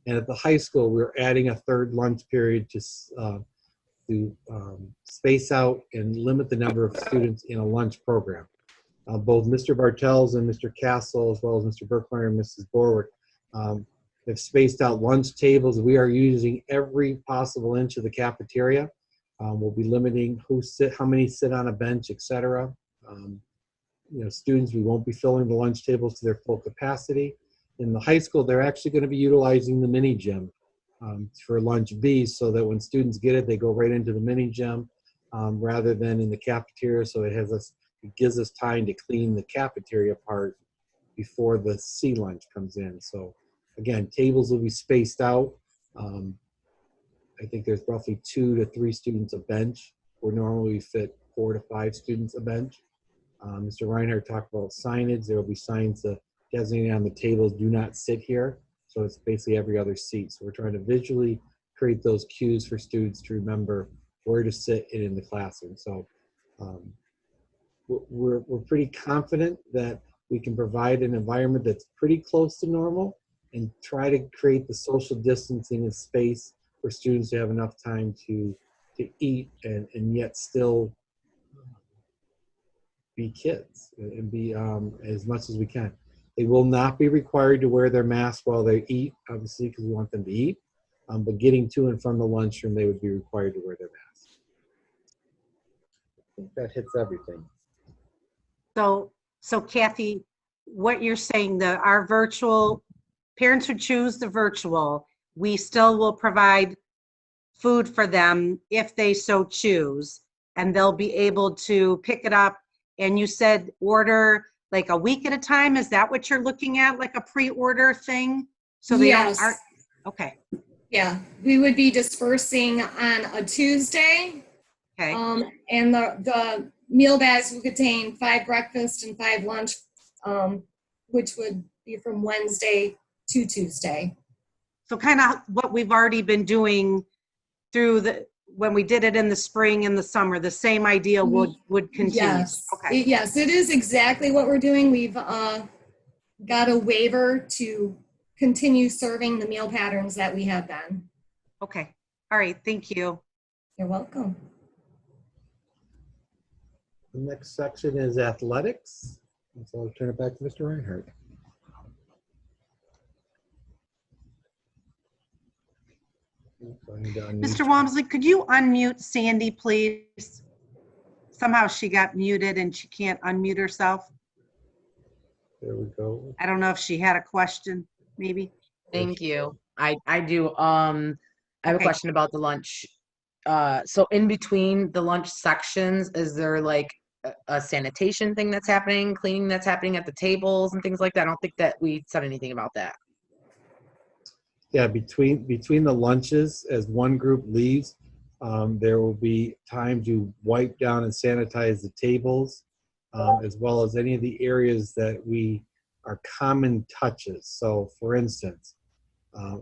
And at the high school, we're adding a third lunch period to space out and limit the number of students in a lunch program. Both Mr. Bartels and Mr. Castle, as well as Mr. Berkmeyer and Mrs. Borwick, have spaced out lunch tables. We are using every possible inch of the cafeteria. We'll be limiting how many sit on a bench, etc. Students, we won't be filling the lunch tables to their full capacity. In the high school, they're actually going to be utilizing the mini gym for lunch B, so that when students get it, they go right into the mini gym rather than in the cafeteria. So it gives us time to clean the cafeteria part before the C lunch comes in. So again, tables will be spaced out. I think there's roughly 2 to 3 students a bench, where normally we fit 4 to 5 students a bench. Mr. Reinhardt talked about signage. There will be signs designated on the tables, do not sit here. So it's basically every other seat. So we're trying to visually create those cues for students to remember where to sit in the classroom. So we're pretty confident that we can provide an environment that's pretty close to normal and try to create the social distancing and space for students to have enough time to eat and yet still be kids and be as much as we can. They will not be required to wear their masks while they eat, obviously, because we want them to eat. But getting to and from the lunchroom, they would be required to wear their masks. I think that hits everything. So Kathy, what you're saying, our virtual, parents who choose the virtual, we still will provide food for them if they so choose, and they'll be able to pick it up. And you said order like a week at a time. Is that what you're looking at, like a pre-order thing? So they Yes. aren't, okay. Yeah, we would be dispersing on a Tuesday. Okay. And the meal bags will contain 5 breakfast and 5 lunch which would be from Wednesday to Tuesday. So kind of what we've already been doing through when we did it in the spring and the summer, the same idea would continue. Yes. Okay. Yes, it is exactly what we're doing. We've got a waiver to continue serving the meal patterns that we have been. Okay. All right. Thank you. You're welcome. The next section is athletics. And so I'll turn it back to Mr. Reinhardt. Mr. Walmsley, could you unmute Sandy, please? Somehow she got muted and she can't unmute herself. There we go. I don't know if she had a question, maybe. Thank you. I do. I have Okay. a question about the lunch. So in between the lunch sections, is there like a sanitation thing that's happening, cleaning that's happening at the tables and things like that? I don't think that we said anything about that. Yeah, between the lunches, as one group leaves, there will be time to wipe down and sanitize the tables, as well as any of the areas that are common touches. So, for instance,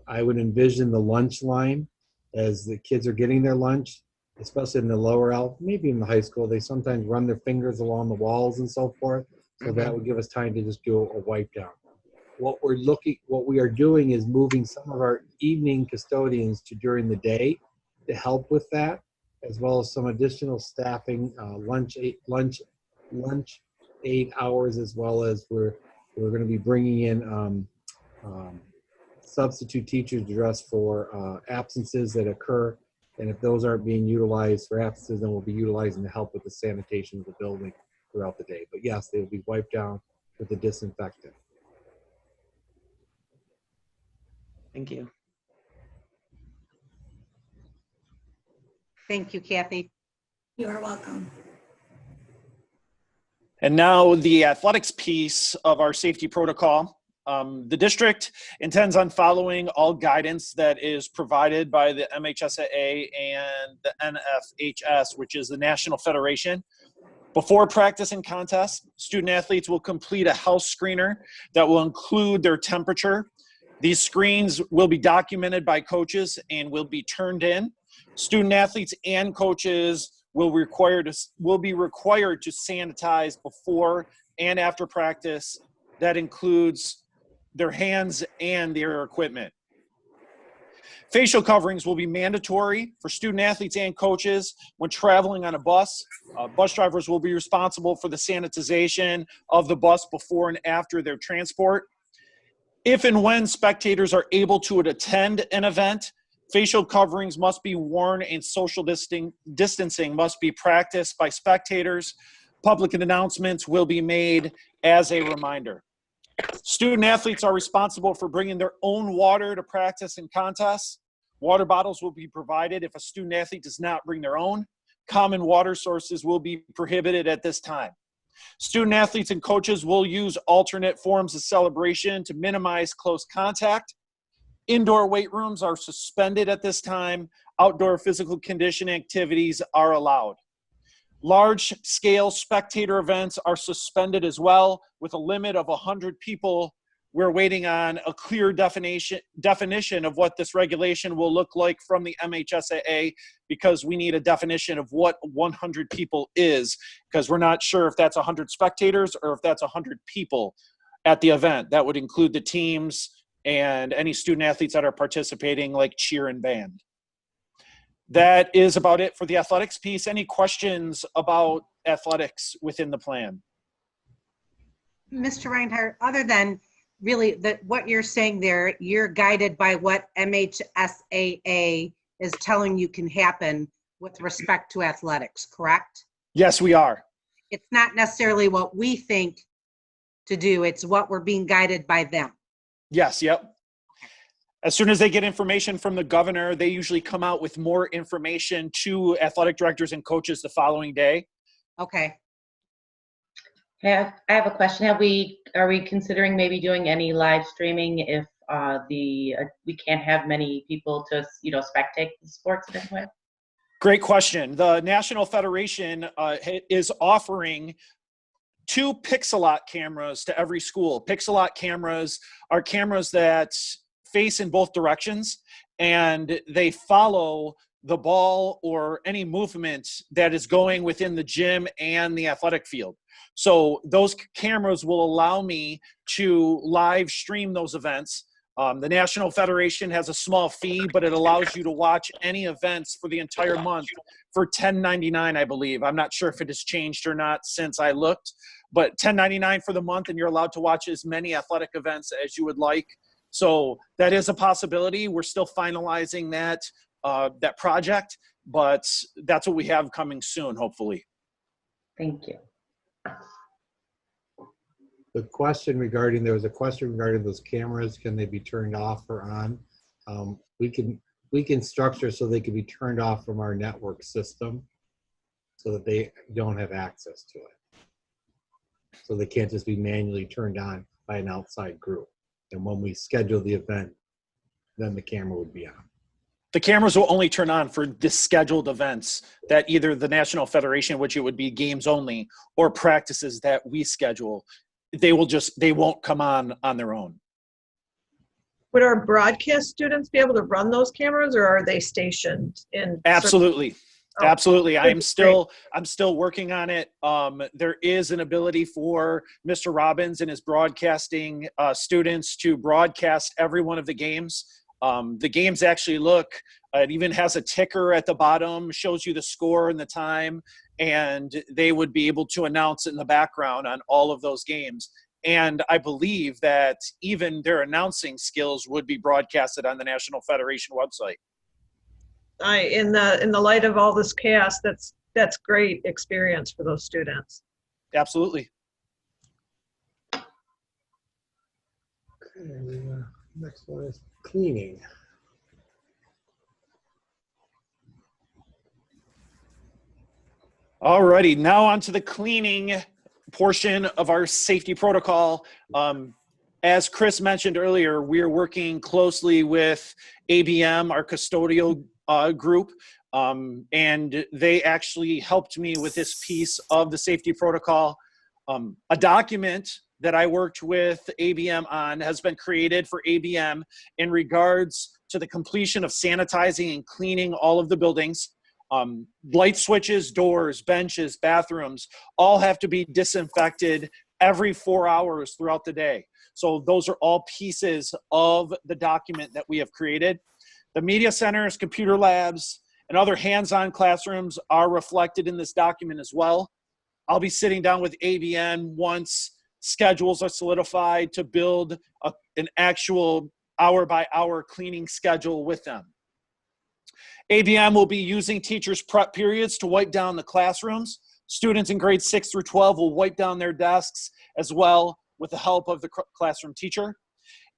I would envision the lunch line as the kids are getting their lunch, especially in the lower maybe in the high school, they sometimes run their fingers along the walls and so forth. So that would give us time to just do a wipe down. What we are doing is moving some of our evening custodians to during the day to help with that, as well as some additional staffing, lunch 8 hours, as well as we're going to be bringing in substitute teachers to address for absences that occur. And if those aren't being utilized for absences, then we'll be utilizing to help with the sanitation of the building throughout the day. But yes, they will be wiped down with the disinfectant. Thank you. Thank you, Kathy. You are welcome. And now the athletics piece of our safety protocol. The district intends on following all guidance that is provided by the MHSAA and the NFHS, which is the National Federation. Before practice and contest, student athletes will complete a health screener that will include their temperature. These screens will be documented by coaches and will be turned in. Student athletes and coaches will be required to sanitize before and after practice. That includes their hands and their equipment. Facial coverings will be mandatory for student athletes and coaches when traveling on a bus. Bus drivers will be responsible for the sanitization of the bus before and after their transport. If and when spectators are able to attend an event, facial coverings must be worn and social distancing must be practiced by spectators. Public announcements will be made as a reminder. Student athletes are responsible for bringing their own water to practice and contests. Water bottles will be provided if a student athlete does not bring their own. Common water sources will be prohibited at this time. Student athletes and coaches will use alternate forms of celebration to minimize close contact. Indoor weight rooms are suspended at this time. Outdoor physical conditioning activities are allowed. Large-scale spectator events are suspended as well, with a limit of 100 people. We're waiting on a clear definition of what this regulation will look like from the MHSAA, because we need a definition of what 100 people is, because we're not sure if that's 100 spectators or if that's 100 people at the event. That would include the teams and any student athletes that are participating, like cheer and band. That is about it for the athletics piece. Any questions about athletics within the plan? Mr. Reinhardt, other than really what you're saying there, you're guided by what MHSAA is telling you can happen with respect to athletics, correct? Yes, we are. It's not necessarily what we think to do, it's what we're being guided by them. Yes, yep. As soon as they get information from the governor, they usually come out with more information to athletic directors and coaches the following day. Okay. I have a question. Are we considering maybe doing any live streaming if we can't have many people to spectate the sports in any way? Great question. The National Federation is offering 2 Pixelot cameras to every school. Pixelot cameras are cameras that face in both directions, and they follow the ball or any movement that is going within the gym and the athletic field. So those cameras will allow me to live stream those events. The National Federation has a small fee, but it allows you to watch any events for the entire month for $10.99, I believe. I'm not sure if it has changed or not since I looked, but $10.99 for the month, and you're allowed to watch as many athletic events as you would like. So that is a possibility. We're still finalizing that project, but that's what we have coming soon, hopefully. Thank you. There was a question regarding those cameras. Can they be turned off or on? We can structure so they can be turned off from our network system so that they don't have access to it. So they can't just be manually turned on by an outside group. And when we schedule the event, then the camera would be on. The cameras will only turn on for the scheduled events that either the National Federation, which it would be games only, or practices that we schedule. They won't come on their own. Would our broadcast students be able to run those cameras, or are they stationed in? Absolutely. Oh, Absolutely. I'm great. still working on it. There is an ability for Mr. Robbins and his broadcasting students to broadcast every one of the games. The games actually it even has a ticker at the bottom, shows you the score and the time, and they would be able to announce it in the background on all of those games. And I believe that even their announcing skills would be broadcasted on the National Federation website. In the light of all this chaos, that's great experience for those students. Absolutely. Okay, next one is cleaning. Alrighty, now on to the cleaning portion of our safety protocol. As Chris mentioned earlier, we're working closely with ABM, our custodial group, and they actually helped me with this piece of the safety protocol. A document that I worked with ABM on has been created for ABM in regards to the completion of sanitizing and cleaning all of the buildings. Light switches, doors, benches, bathrooms, all have to be disinfected every 4 hours throughout the day. So those are all pieces of the document that we have created. The media centers, computer labs, and other hands-on classrooms are reflected in this document as well. I'll be sitting down with ABM once schedules are solidified to build an actual hour-by-hour cleaning schedule with them. ABM will be using teachers' prep periods to wipe down the classrooms. Students in grades 6 through 12 will wipe down their desks as well with the help of the classroom teacher.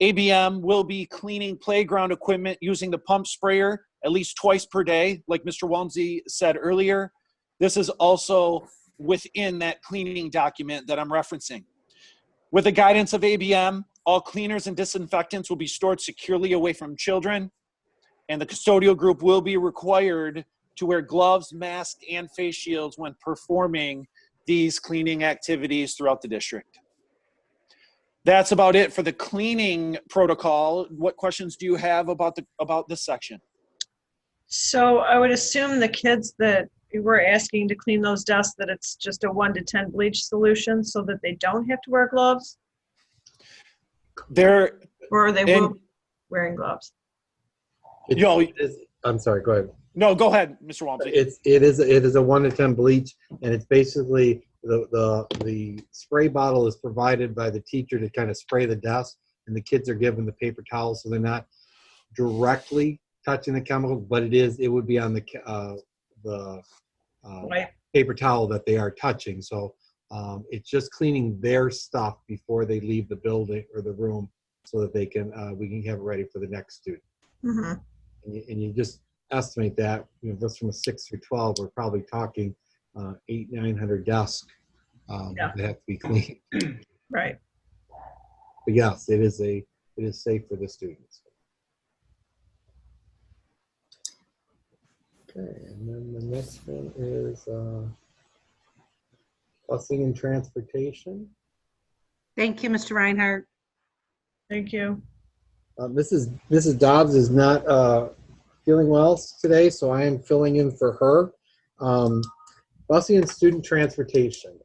ABM will be cleaning playground equipment using the pump sprayer at least twice per day, like Mr. Walmsley said earlier. This is also within that cleaning document that I'm referencing. With the guidance of ABM, all cleaners and disinfectants will be stored securely away from children, and the custodial group will be required to wear gloves, masks, and face shields when performing these cleaning activities throughout the district. That's about it for the cleaning protocol. What questions do you have about this section? So I would assume the kids that we're asking to clean those desks, that it's just a 1 to 10 bleach solution so that they don't have to wear gloves? Or they will be wearing gloves? I'm sorry, go ahead. No, go ahead, Mr. Walmsley. It is a 1 to 10 bleach, and it's basically the spray bottle is provided by the teacher to kind of spray the desk, and the kids are given the paper towels, so they're not directly touching the chemical, but it would be on the paper towel that they are touching. So it's just cleaning their stuff before they leave the building or the room, so that they can we can have it ready for the next student. Mm-hmm. And you just estimate that, just from a 6 through 12, we're probably talking 800-900 desks that have to be cleaned. Right. But yes, it is safe for the students. Okay, and then the next one is Busing and transportation. Thank you, Mr. Reinhardt. Thank you. Mrs. Dobbs is not feeling well today, so I am filling in for her. Busing and student transportation.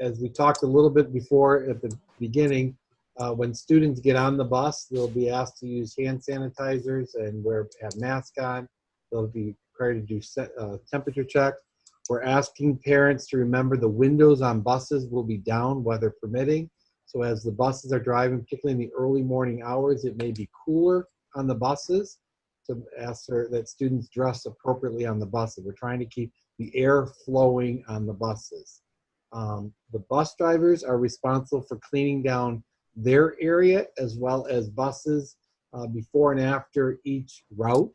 As we talked a little bit before at the beginning, when students get on the bus, they'll be asked to use hand sanitizers and have masks on. They'll be required to do temperature checks. We're asking parents to remember the windows on buses will be down, weather permitting. So as the buses are driving, particularly in the early morning hours, it may be cooler on the buses. To ask that students dress appropriately on the buses. We're trying to keep the air flowing on the buses. The bus drivers are responsible for cleaning down their area as well as buses before and after each route.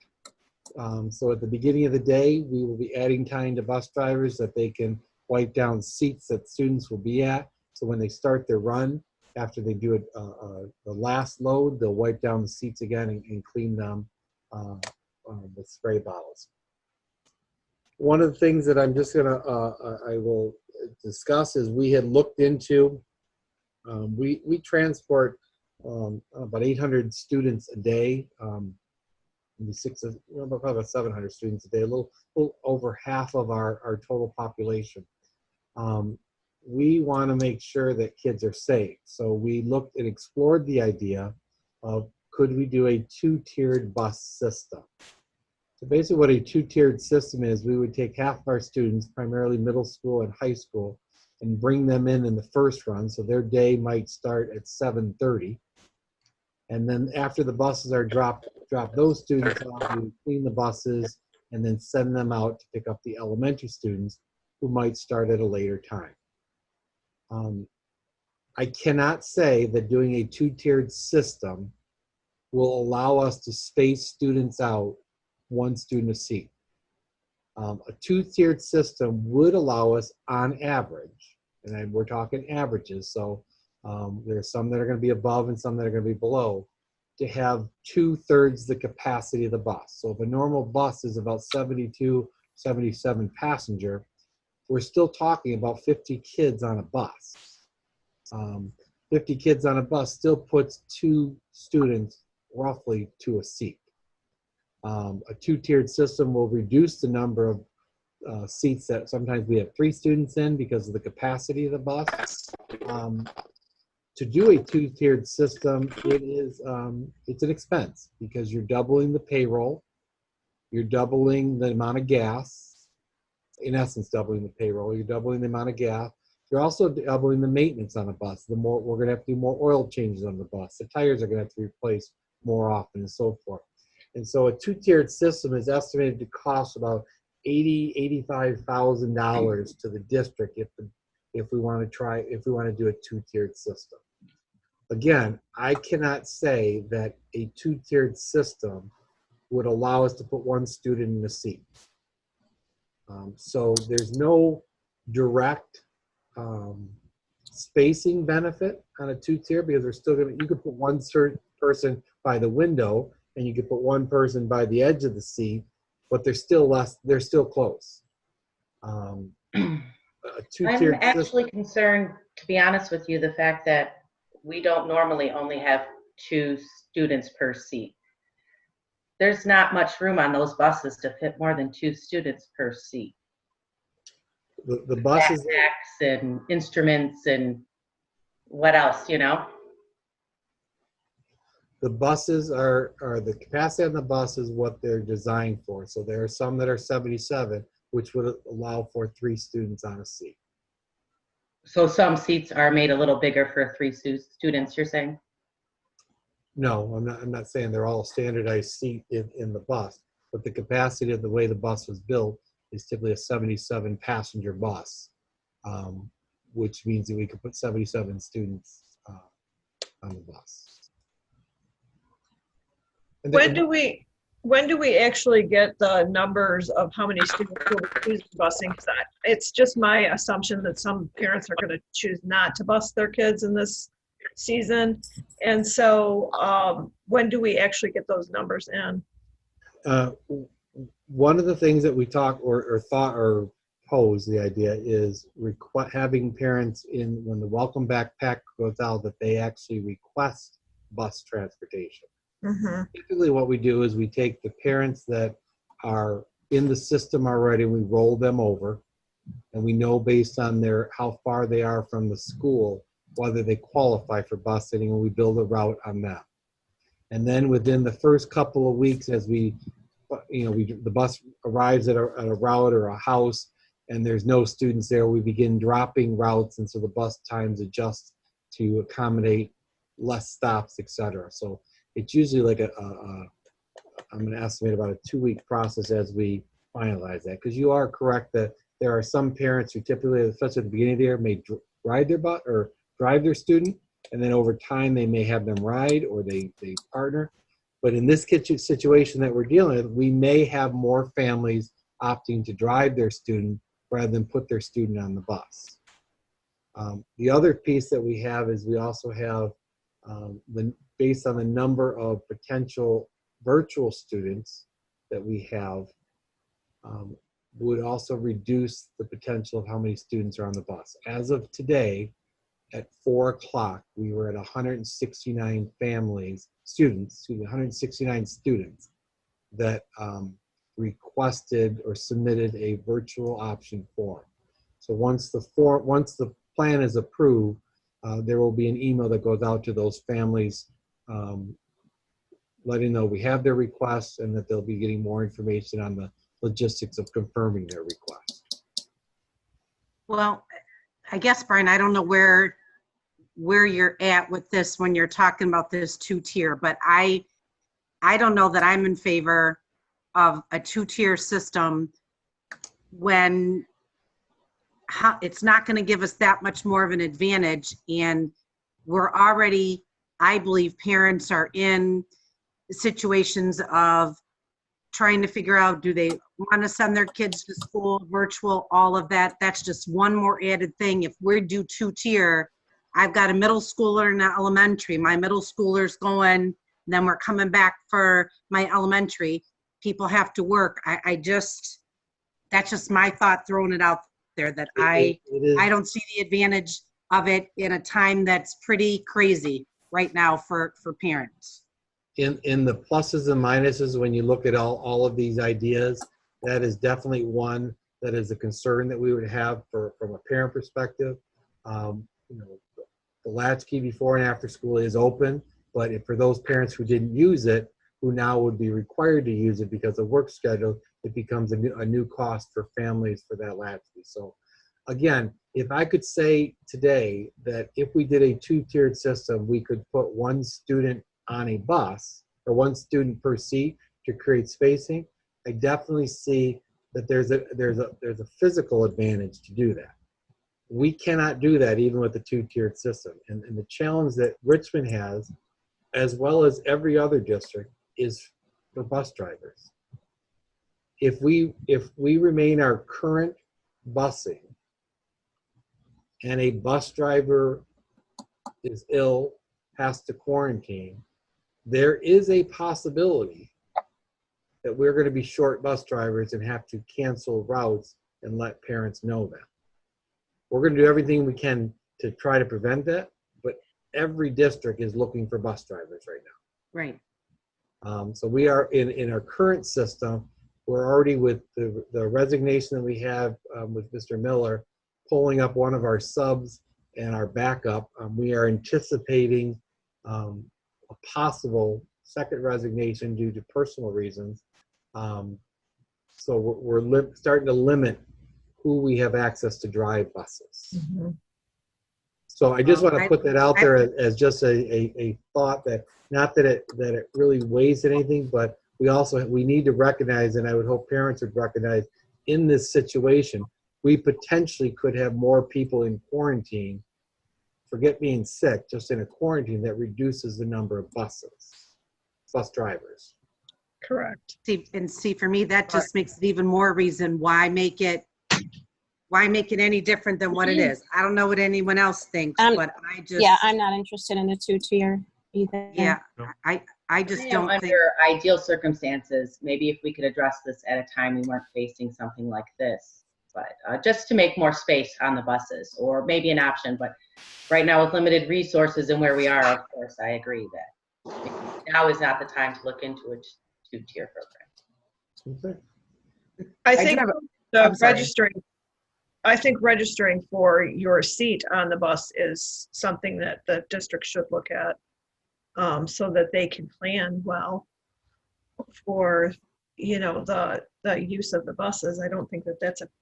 So at the beginning of the day, we will be adding time to bus drivers that they can wipe down seats that students will be at. So when they start their run, after they do the last load, they'll wipe down the seats again and clean them with spray bottles. One of the things that I'm just gonna, I will discuss is we had looked into, we transport about 800 students a day, about 700 students a day, a little over half of our total population. We want to make sure that kids are safe. So we looked and explored the idea of could we do a two-tiered bus system. So basically what a two-tiered system is, we would take half of our students, primarily middle school and high school, and bring them in the first run. So their day might start at 7:30. And then after the buses are dropped, drop those students off, we clean the buses, and then send them out to pick up the elementary students who might start at a later time. I cannot say that doing a two-tiered system will allow us to space students out one student a seat. A two-tiered system would allow us on average, and we're talking averages, so there's some that are going to be above and some that are going to be below, to have 2/3 the capacity of the bus. So if a normal bus is about 72, 77 passenger, we're still talking about 50 kids on a bus. 50 kids on a bus still puts 2 students roughly to a seat. A two-tiered system will reduce the number of seats that sometimes we have 3 students in because of the capacity of the bus. To do a two-tiered system, it's an expense because you're doubling the payroll, you're doubling the amount of gas, in essence doubling the payroll, you're doubling the amount of gas, you're also doubling the maintenance on a bus. We're going to have to do more oil changes on the bus, the tires are going to have to be replaced more often and so forth. And so a two-tiered system is estimated to cost about $85,000 to the district if we want to do a two-tiered system. Again, I cannot say that a two-tiered system would allow us to put 1 student in a seat. So there's no direct spacing benefit on a two-tier because they're still going to, you could put 1 person by the window and you could put 1 person by the edge of the seat, but they're still close. I'm actually concerned, to be honest with you, the fact that we don't normally only have 2 students per seat. There's not much room on those buses to fit more than 2 students per seat. The buses, backpacks and instruments and what else, you know? the buses are the capacity on the bus is what they're designed for. So there are some that are 77, which would allow for 3 students on a seat. So some seats are made a little bigger for 3 students, you're saying? No, I'm not saying they're all standardized seat in the bus, but the capacity of the way the bus was built is typically a 77 passenger bus, which means that we could put 77 students on the bus. And When do we actually get the numbers of how many students will choose busing? Because it's just my assumption that some parents are going to choose not to bus their kids in this season. And so when do we actually get those numbers in? One of the things that we talked or thought or propose, the idea is having parents in, when the welcome backpack goes out, that they actually request bus transportation. Typically what we do is we take the parents that are in the system already, we roll them over, and we know based on how far they are from the school, whether they qualify for bus sitting, and we build a route on them. And then within the first couple of weeks, as the bus arrives at a route or a house, and there's no students there, we begin dropping routes, and so the bus times adjust to accommodate less stops, etc. So it's usually like I'm going to estimate about a 2-week process as we finalize that. Because you are correct that there are some parents who typically, especially at the beginning of the year, may ride their bus or drive their student, and then over time they may have them ride or they partner. But in this situation that we're dealing with, we may have more families opting to drive their student rather than put their student on the bus. The other piece that we have is we also have, based on the number of potential virtual students that we have, would also reduce the potential of how many students are on the bus. As of today, at 4 o'clock, we were at 169 169 students that requested or submitted a virtual option form. So once the plan is approved, there will be an email that goes out to those families letting know we have their requests and that they'll be getting more information on the logistics of confirming their request. Well, I guess, Brian, I don't know where you're at with this when you're talking about this 2-tier, but I don't know that I'm in favor of a 2-tier system when it's not going to give us that much more of an advantage. And we're already, I believe parents are in situations of trying to figure out, do they want to send their kids to school, virtual, all of that. That's just one more added thing. If we do 2-tier, I've got a middle schooler and an elementary. My middle schooler's going, then we're coming back for my elementary. People have to work. That's just my thought, throwing it out there, that I don't see the advantage of it in a time that's pretty crazy right now for parents. In the pluses and minuses, when you look at all of these ideas, that is definitely one that is a concern that we would have from a parent perspective. The latchkey before and after school is open, but for those parents who didn't use it, who now would be required to use it because of work schedule, it becomes a new cost for families for that latchkey. So again, if I could say today that if we did a 2-tiered system, we could put one student on a bus or one student per seat to create spacing, I definitely see that there's a physical advantage to do that. We cannot do that even with the 2-tiered system. And the challenge that Richmond has, as well as every other district, is for bus drivers. If we remain our current busing and a bus driver is ill, has to quarantine, there is a possibility that we're going to be short bus drivers and have to cancel routes and let parents know that. We're going to do everything we can to try to prevent that, but every district is looking for bus drivers right now. Right. So we are in our current system, we're already with the resignation that we have with Mr. Miller, pulling up one of our subs and our backup. We are anticipating a possible second resignation due to personal reasons. So we're starting to limit who we have access to drive buses. Mm-hmm. So I just want to put that out there as just a thought, that not that it really weighs in anything, but we need to recognize, and I would hope parents would recognize, in this situation, we potentially could have more people in quarantine. Forget being sick, just in a quarantine, that reduces the number of bus drivers. Correct. See, for me, that just makes it even more reason why make it any different than what it is. I don't know what anyone else thinks, but I just... Yeah, I'm not interested in the 2-tier either. Yeah, I just don't think... Under ideal circumstances, maybe if we could address this at a time we weren't facing something like this. but just to make more space on the buses, or maybe an option. But right now, with limited resources and where we are, of course, I agree that now is not the time to look into a two-tier program. Okay. I did think have the I'm sorry. registering for your seat on the bus is something that the district should look at, so that they can plan well for, the use of the buses. I don't think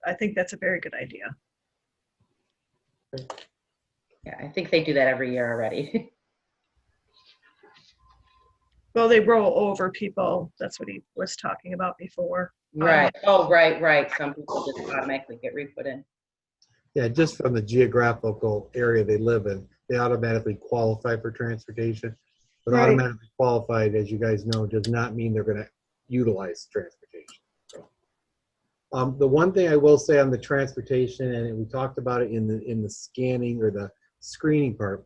I think that's a very good idea. Yeah, I think they do that every year already. Well, they roll over people. That's what he was talking about before. Right. Oh, right. Some people just automatically get re-put in. Yeah, just from the geographical area they live in, they automatically qualify for transportation. But Right. automatically qualified, as you guys know, does not mean they're going to utilize transportation. So, the one thing I will say on the transportation, and we talked about it in the scanning or the screening part,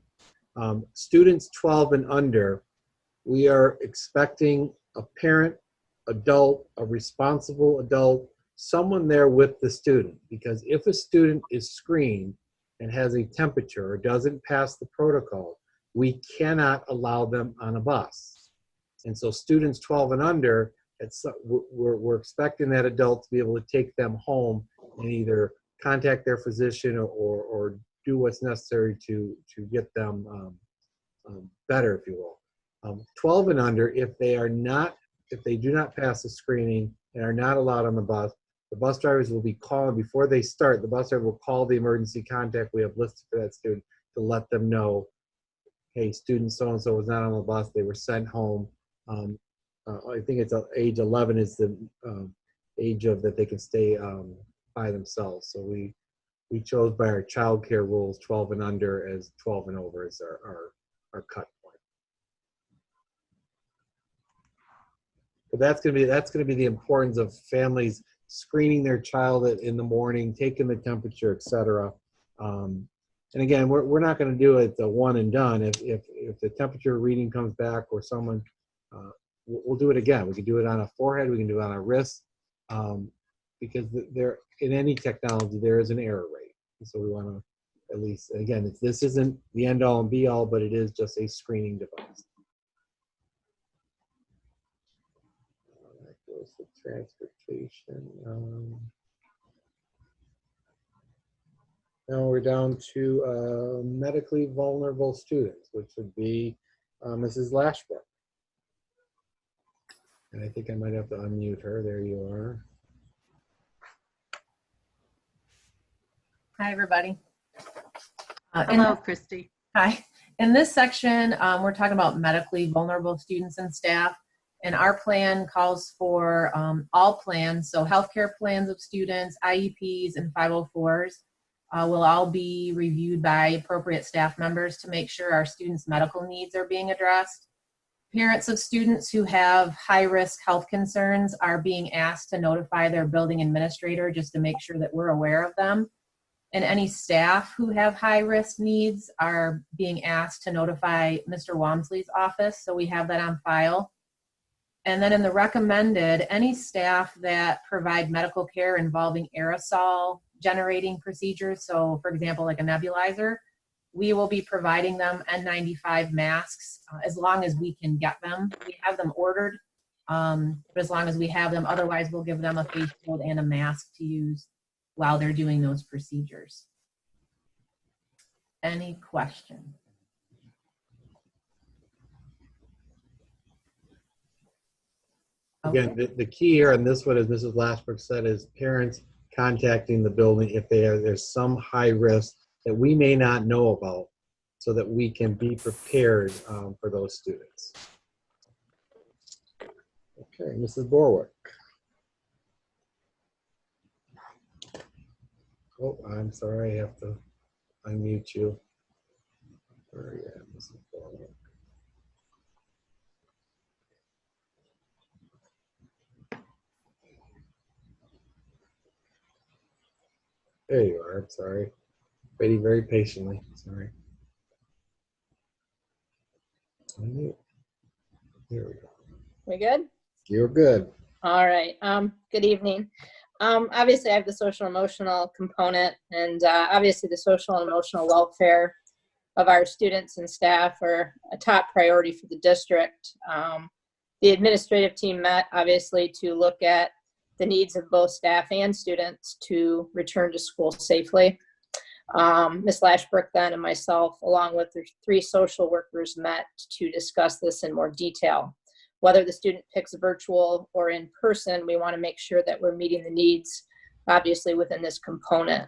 students 12 and under, we are expecting a parent, adult, a responsible adult, someone there with the student, because if a student is screened and has a temperature or doesn't pass the protocol, we cannot allow them on a bus. And so students 12 and under, we're expecting that adult to be able to take them home and either contact their physician or do what's necessary to get them better, if you will. 12 and under, if they do not pass the screening and are not allowed on the bus drivers will be calling before they start. The bus driver will call the emergency contact we have listed for that student to let them know, hey, student so-and-so was not on the bus. They were sent home. I think it's age 11 is the age of that they can stay by themselves. So we chose by our child care rules 12 and under as 12 and over as our cut point. But that's gonna be the importance of families screening their child in the morning, taking the temperature, etc. And again, we're not going to do it the one and done. If the temperature reading comes back or someone, we'll do it again. We can do it on a forehead. We can do it on a wrist, because there in any technology there is an error rate. And so we want to at least, again, this isn't the end all and be all, but it is just a screening device. That goes to transportation. Now we're down to medically vulnerable students, which would be Mrs. Lashbrook. And I think I might have to unmute her. There you are. Hi, everybody. Hello, Christy. Hi. In this section, we're talking about medically vulnerable students and staff. And our plan calls for all plans, so healthcare plans of students, IEPs, and 504s will all be reviewed by appropriate staff members to make sure our students' medical needs are being addressed. Parents of students who have high-risk health concerns are being asked to notify their building administrator just to make sure that we're aware of them. And any staff who have high-risk needs are being asked to notify Mr. Walmsley's office, so we have that on file. And then in the recommended, any staff that provide medical care involving aerosol generating procedures, so for example, like a nebulizer, we will be providing them N95 masks as long as we can get them. We have them ordered, but as long as we have them, otherwise we'll give them a face shield and a mask to use while they're doing those procedures. Any questions? Again, the key here on this one, as Mrs. Lashbrook said, is parents contacting the building if there's some high risk that we may not know about, so that we can be prepared for those students. Okay, Mrs. Borwick. Oh, I'm sorry, I have to unmute you. Where are you at, Mrs. Borwick? There you are. I'm sorry. Waiting very patiently. Sorry. Unmute. There we go. We good? You're good. All right. Good evening. Obviously, I have the social emotional component, and obviously the social and emotional welfare of our students and staff are a top priority for the district. The administrative team met, obviously, to look at the needs of both staff and students to return to school safely. Ms. Lashbrook then and myself, along with the 3 social workers, met to discuss this in more detail. Whether the student picks virtual or in person, we want to make sure that we're meeting the needs, obviously, within this component.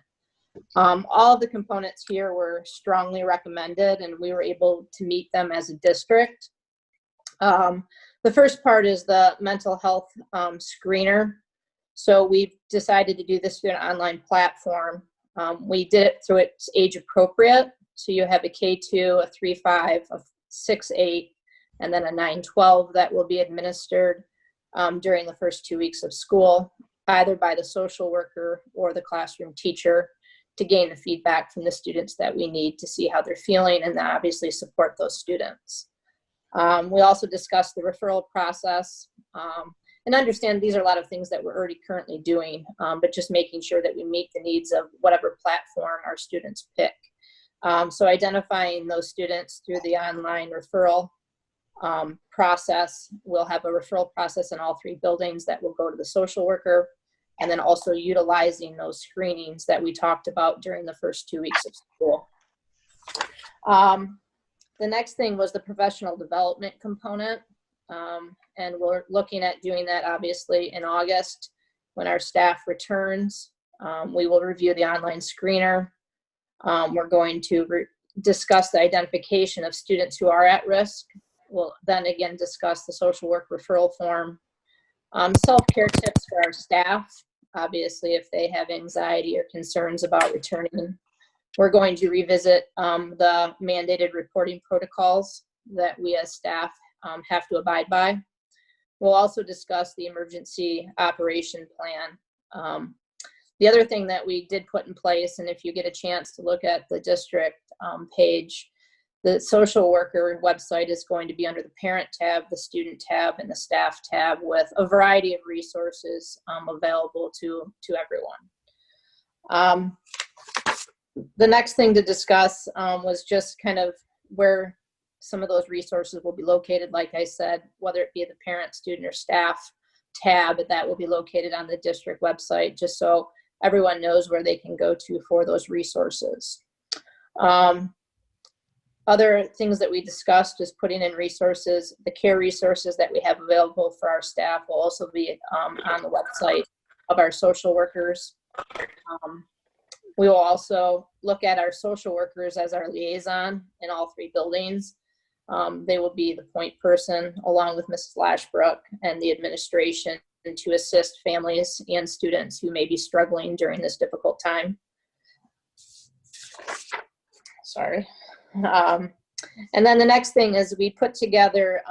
All of the components here were strongly recommended, and we were able to meet them as a district. The first part is the mental health screener. So we've decided to do this through an online platform. We did it through its age appropriate. So you have a K2, a 3-5, a 6-8, and then a 9-12 that will be administered during the first 2 weeks of school, either by the social worker or the classroom teacher, to gain the feedback from the students that we need to see how they're feeling and then obviously support those students. We also discussed the referral process and understand these are a lot of things that we're already currently doing, but just making sure that we meet the needs of whatever platform our students pick. So identifying those students through the online referral process. We'll have a referral process in all 3 buildings that will go to the social worker, and then also utilizing those screenings that we talked about during the first 2 weeks of school. The next thing was the professional development component, and we're looking at doing that obviously in August when our staff returns. We will review the online screener. We're going to discuss the identification of students who are at risk. We'll then again discuss the social work referral form. Self-care tips for our staff, obviously if they have anxiety or concerns about returning. We're going to revisit the mandated reporting protocols that we as staff have to abide by. We'll also discuss the emergency operation plan. The other thing that we did put in place, and if you get a chance to look at the district page, the social worker website is going to be under the parent tab, the student tab, and the staff tab with a variety of resources available to everyone. The next thing to discuss was just kind of where some of those resources will be located. Like I said, whether it be the parent, student, or staff tab, that will be located on the district website, just so everyone knows where they can go to for those resources. Other things that we discussed is putting in resources. The care resources that we have available for our staff will also be on the website of our social workers. We will also look at our social workers as our liaison in all 3 buildings. They will be the point person along with Mrs. Lashbrook and the administration to assist families and students who may be struggling during this difficult time. Sorry. And then the next thing is we put together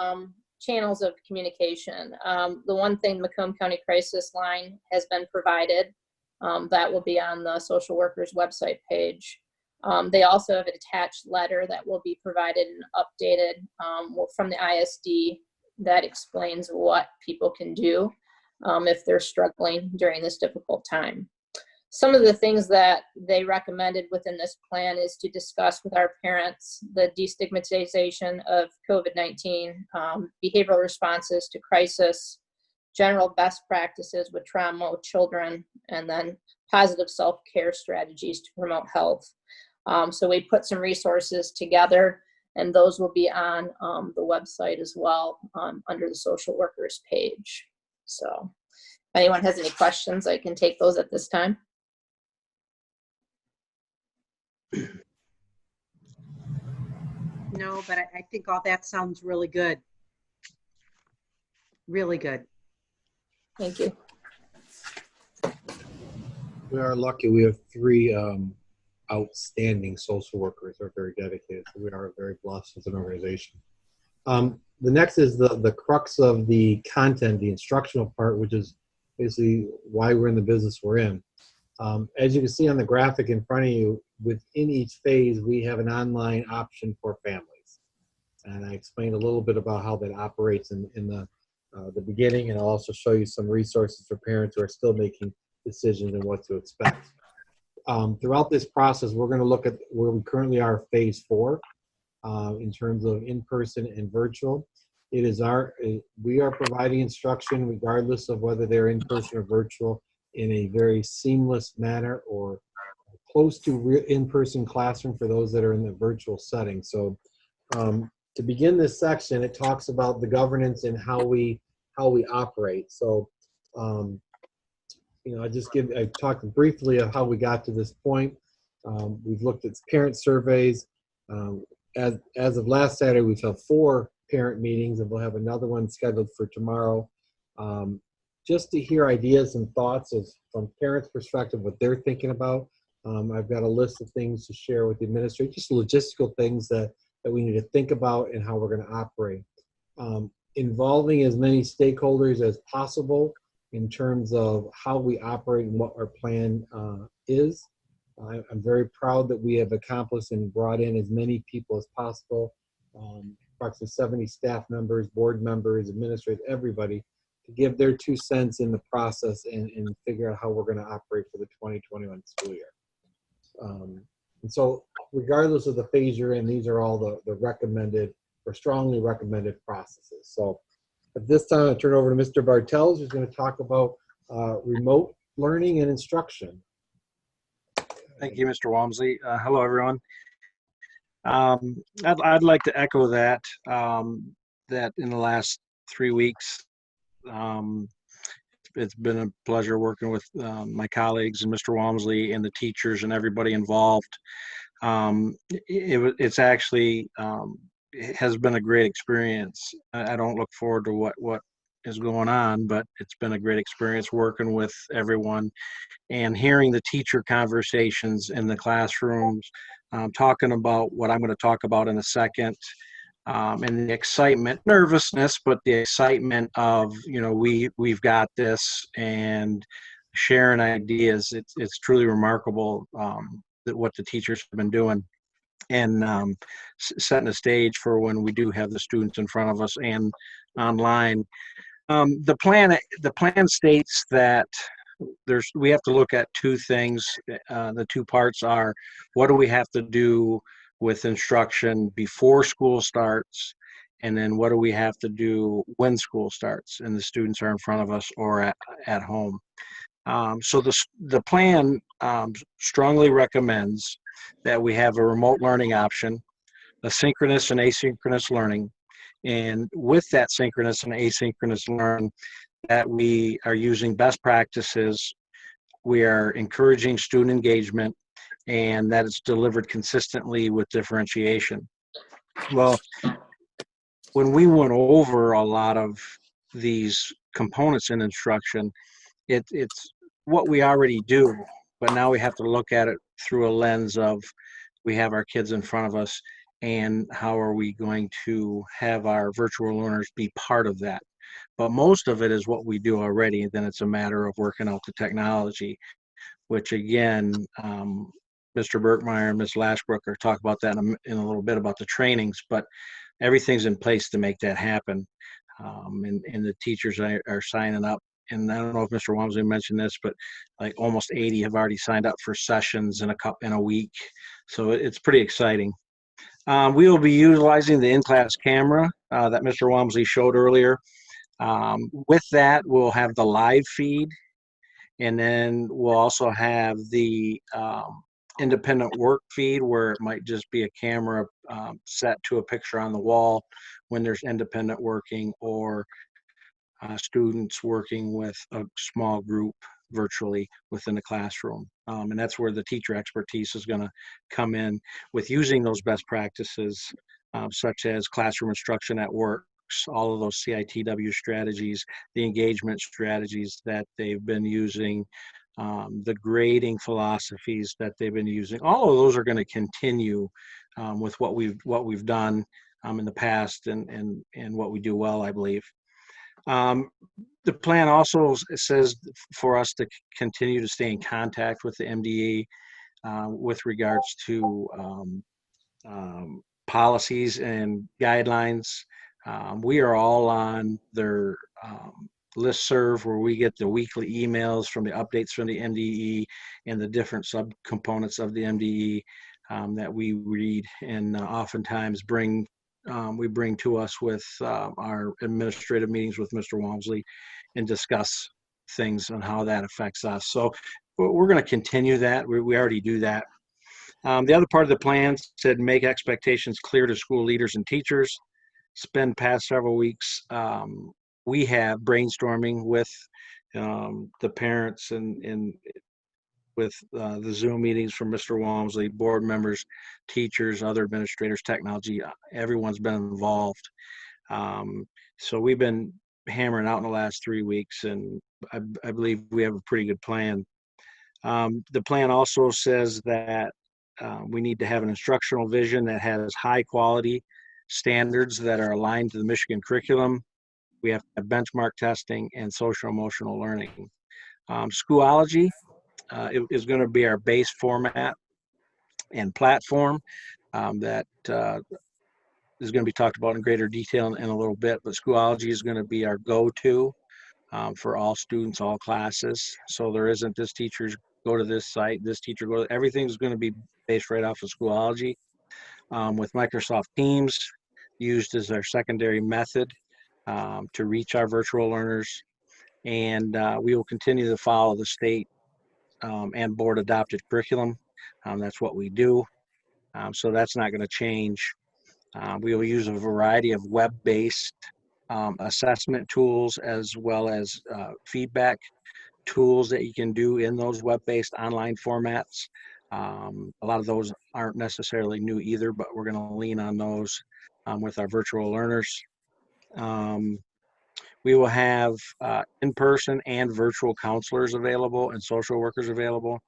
channels of communication. The one thing, Macomb County Crisis Line has been provided. That will be on the social workers website page. They also have an attached letter that will be provided and updated from the ISD that explains what people can do if they're struggling during this difficult time. Some of the things that they recommended within this plan is to discuss with our parents the destigmatization of COVID-19, behavioral responses to crisis, general best practices with trauma with children, and then positive self-care strategies to promote health. So we put some resources together, and those will be on the website as well under the social workers page. So if anyone has any questions, I can take those at this time. No, but I think all that sounds really good. Really good. Thank you. We are lucky. We have 3 outstanding social workers who are very dedicated. So we are very blessed as an organization. The next is the crux of the content, the instructional part, which is basically why we're in the business we're in. As you can see on the graphic in front of you, within each phase, we have an online option for families. And I explained a little bit about how that operates in the beginning, and I'll also show you some resources for parents who are still making decisions and what to expect. Throughout this process, we're going to look at where we currently are, phase 4, in terms of in-person and virtual. We are providing instruction regardless of whether they're in-person or virtual in a very seamless manner or close to in-person classroom for those that are in the virtual setting. So to begin this section, it talks about the governance and how we operate. So I talked briefly of how we got to this point. We've looked at parent surveys. As of last Saturday, we've held 4 parent meetings, and we'll have another one scheduled for tomorrow, just to hear ideas and thoughts from parents' perspective, what they're thinking about. I've got a list of things to share with the administrator, just logistical things that we need to think about and how we're going to operate. Involving as many stakeholders as possible in terms of how we operate and what our plan is. I'm very proud that we have accomplished and brought in as many people as possible, approximately 70 staff members, board members, administrators, everybody, to give their 2 cents in the process and figure out how we're going to operate for the 2021 school year. And so regardless of the phase you're in, these are all the recommended or strongly recommended processes. So at this time, I turn over to Mr. Bartels, who's going to talk about remote learning and instruction. Thank you, Mr. Walmsley. Hello, everyone. I'd like to echo that, that in the last 3 weeks, it's been a pleasure working with my colleagues and Mr. Walmsley and the teachers and everybody involved. It's actually, it has been a great experience. I don't look forward to what is going on, but it's been a great experience working with everyone and hearing the teacher conversations in the classrooms, talking about what I'm going to talk about in a second, and the excitement, nervousness, but the excitement of, we've got this, and sharing ideas. It's truly remarkable that what the teachers have been doing, and setting the stage for when we do have the students in front of us and online. The plan states that we have to look at 2 things. The 2 parts are, what do we have to do with instruction before school starts, and then what do we have to do when school starts and the students are in front of us or at home. So the plan strongly recommends that we have a remote learning option, a synchronous and asynchronous learning, and with that synchronous and asynchronous learning, that we are using best practices, we are encouraging student engagement, and that it's delivered consistently with differentiation. Well, when we went over a lot of these components in instruction, it's what we already do, but now we have to look at it through a lens of, we have our kids in front of us, and how are we going to have our virtual learners be part of that. But most of it is what we do already, and then it's a matter of working out the technology, which again, Mr. Berkmeyer and Ms. Lashbrook are talk about that in a little bit about the trainings, but everything's in place to make that happen. And the teachers are signing up. And I don't know if Mr. Walmsley mentioned this, but like almost 80 have already signed up for sessions in a week. So it's pretty exciting. We will be utilizing the in-class camera that Mr. Walmsley showed earlier. With that, we'll have the live feed, and then we'll also have the independent work feed, where it might just be a camera set to a picture on the wall when there's independent working, or students working with a small group virtually within the classroom. And that's where the teacher expertise is going to come in with using those best practices, such as classroom instruction at work, all of those CITW strategies, the engagement strategies that they've been using, the grading philosophies that they've been using. All of those are going to continue with what we've done in the past, and what we do well, I believe. The plan also says for us to continue to stay in contact with the MDE with regards to policies and guidelines. We are all on their listserv where we get the weekly emails from the updates from the MDE and the different subcomponents of the MDE that we read and oftentimes we bring to us with our administrative meetings with Mr. Walmsley and discuss things on how that affects us. So we're going to continue that. We already do that. The other part of the plan said make expectations clear to school leaders and teachers. Spend past several weeks we have brainstorming with the parents and with the Zoom meetings from Mr. Walmsley, board members, teachers, other administrators, technology. Everyone's been involved. So we've been hammering out in the last 3 weeks, and I believe we have a pretty good plan. The plan also says that we need to have an instructional vision that has high quality standards that are aligned to the Michigan curriculum. We have to have benchmark testing and social emotional learning. Schoology is going to be our base format and platform that is going to be talked about in greater detail in a little bit, but Schoology is going to be our go-to for all students, all classes. So there isn't this teachers go to this site, this teacher go to, everything's going to be based right off of Schoology with Microsoft Teams used as our secondary method to reach our virtual learners. And we will continue to follow the state and board adopted curriculum. That's what we do. So that's not going to change. We will use a variety of web-based assessment tools as well as feedback tools that you can do in those web-based online formats. A lot of those aren't necessarily new either, but we're going to lean on those with our virtual learners. We will have in-person and virtual counselors available and social workers available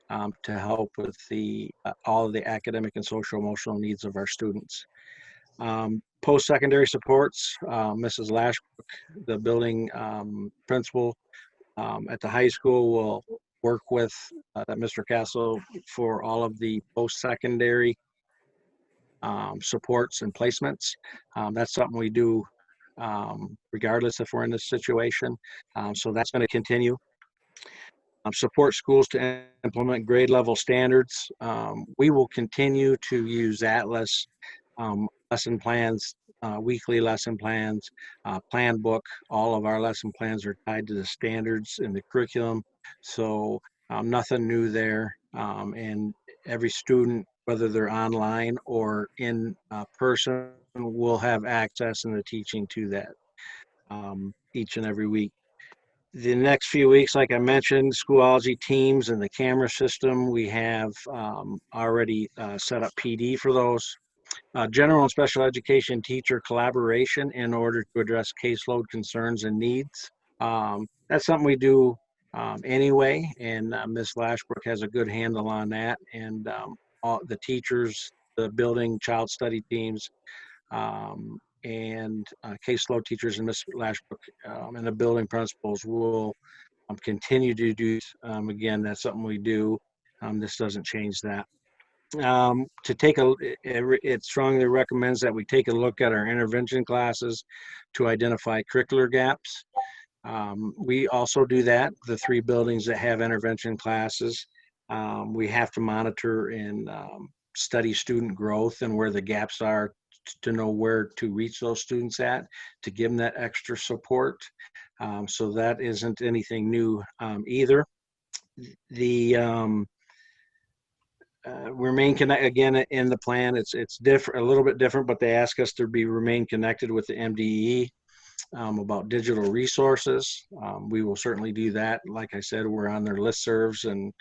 to help with all of the academic and social emotional needs of our students. Post-secondary supports, Mrs. Lashbrook, the building principal at the high school, will work with Mr. Castle for all of the post-secondary supports and placements. That's something we do regardless if we're in this situation. So that's going to continue. Support schools to implement grade level standards. We will continue to use Atlas lesson plans, weekly lesson plans, plan book. All of our lesson plans are tied to the standards in the curriculum. So nothing new there. And every student, whether they're online or in person, will have access in the teaching to that each and every week. The next few weeks, like I mentioned, Schoology teams and the camera system, we have already set up PD for those. General and special education teacher collaboration in order to address caseload concerns and needs. That's something we do anyway, and Ms. Lashbrook has a good handle on that. And all the teachers, the building child study teams, and caseload teachers and Ms. Lashbrook and the building principals will continue to do. Again, that's something we do. This doesn't change that. It strongly recommends that we take a look at our intervention classes to identify curricular gaps. We also do that. The 3 buildings that have intervention classes, we have to monitor and study student growth and where the gaps are to know where to reach those students at, to give them that extra support. So that isn't anything new either. The remain connected, again, in the plan, it's different, a little bit different, but they ask us to remain connected with the MDE about digital resources. We will certainly do that. Like I said, we're on their listservs, and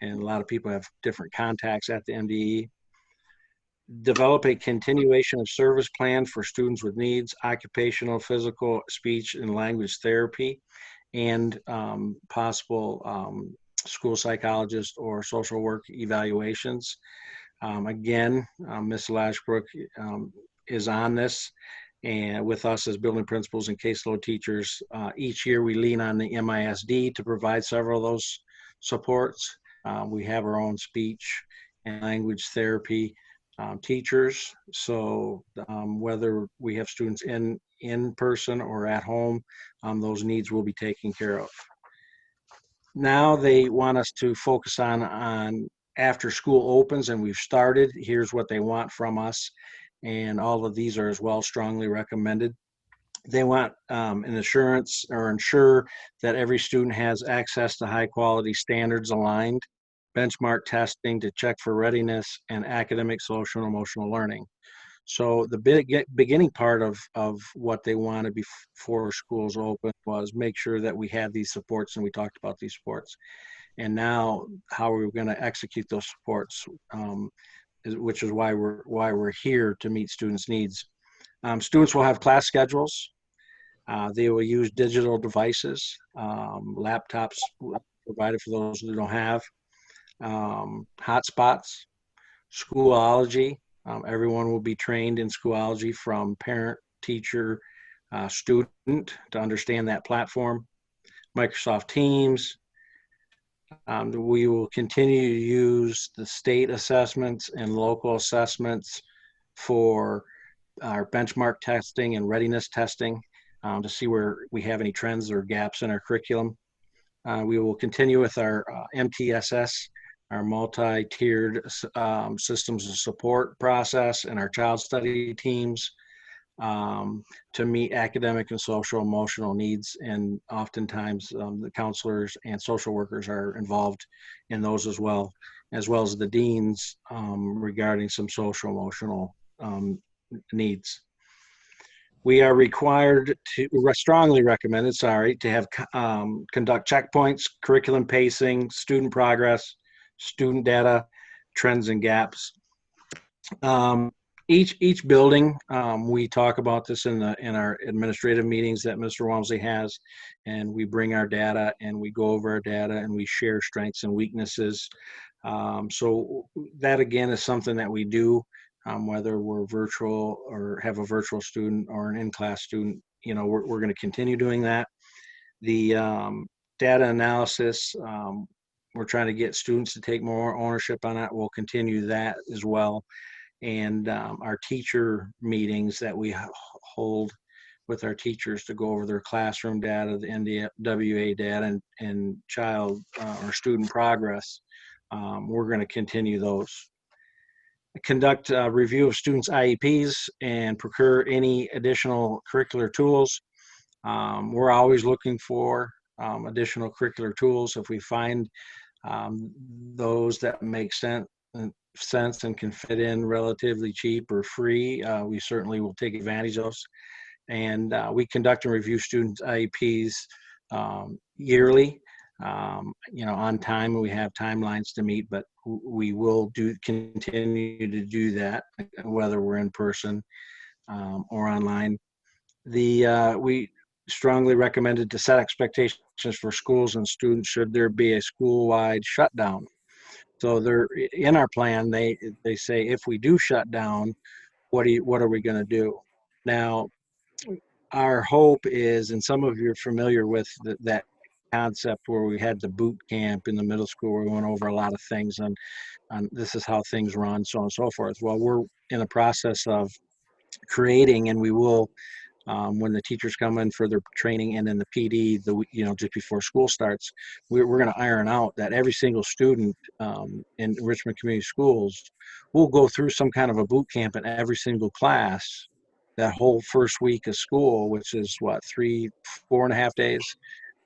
a lot of people have different contacts at the MDE. Develop a continuation of service plan for students with needs, occupational, physical, speech, and language therapy, and possible school psychologist or social work evaluations. Again, Ms. Lashbrook is on this, and with us as building principals and caseload teachers. Each year we lean on the MISD to provide several of those supports. We have our own speech and language therapy teachers. So whether we have students in person or at home, those needs will be taken care of. Now they want us to focus on after school opens, and we've started. Here's what they want from us, and all of these are as well strongly recommended. They want an assurance or ensure that every student has access to high quality standards aligned, benchmark testing to check for readiness, and academic, social, and emotional learning. So the beginning part of what they wanted before schools open was make sure that we had these supports, and we talked about these supports. And now how are we going to execute those supports, which is why we're here to meet students' needs. Students will have class schedules. They will use digital devices, laptops provided for those who don't have, hotspots, Schoolology. Everyone will be trained in Schoolology from parent, teacher, student to understand that platform. Microsoft Teams. We will continue to use the state assessments and local assessments for our benchmark testing and readiness testing to see where we have any trends or gaps in our curriculum. We will continue with our MTSS, our multi-tiered systems of support process, and our child study teams to meet academic and social emotional needs. And oftentimes the counselors and social workers are involved in those as well as the deans regarding some social emotional needs. We are required to, strongly recommended, to have conduct checkpoints, curriculum pacing, student progress, student data, trends and gaps. Each building, we talk about this in our administrative meetings that Mr. Walmsley has, and we bring our data and we go over our data and we share strengths and weaknesses. So that again is something that we do, whether we're virtual or have a virtual student or an in-class student. We're going to continue doing that. The data analysis, we're trying to get students to take more ownership on that. We'll continue that as well. And our teacher meetings that we hold with our teachers to go over their classroom data, the NWA data, and child or student progress, we're going to continue those. Conduct a review of students' IEPs and procure any additional curricular tools. We're always looking for additional curricular tools. If we find those that make sense and can fit in relatively cheap or free, we certainly will take advantage of those. And we conduct and review students' IEPs yearly, on time, and we have timelines to meet, but we will continue to do that, whether we're in person or online. We strongly recommended to set expectations for schools and students should there be a school-wide shutdown. So they're in our plan. They say if we do shut down, what are we going to do? Now, our hope is, and some of you are familiar with that concept where we had the boot camp in the middle school where we went over a lot of things on this is how things run, so on and so forth. Well, we're in the process of creating, and we will, when the teachers come in for their training and then the PD, just before school starts, we're going to iron out that every single student in Richmond Community Schools will go through some kind of a boot camp in every single class that whole first week of school, which is what, 4.5 days,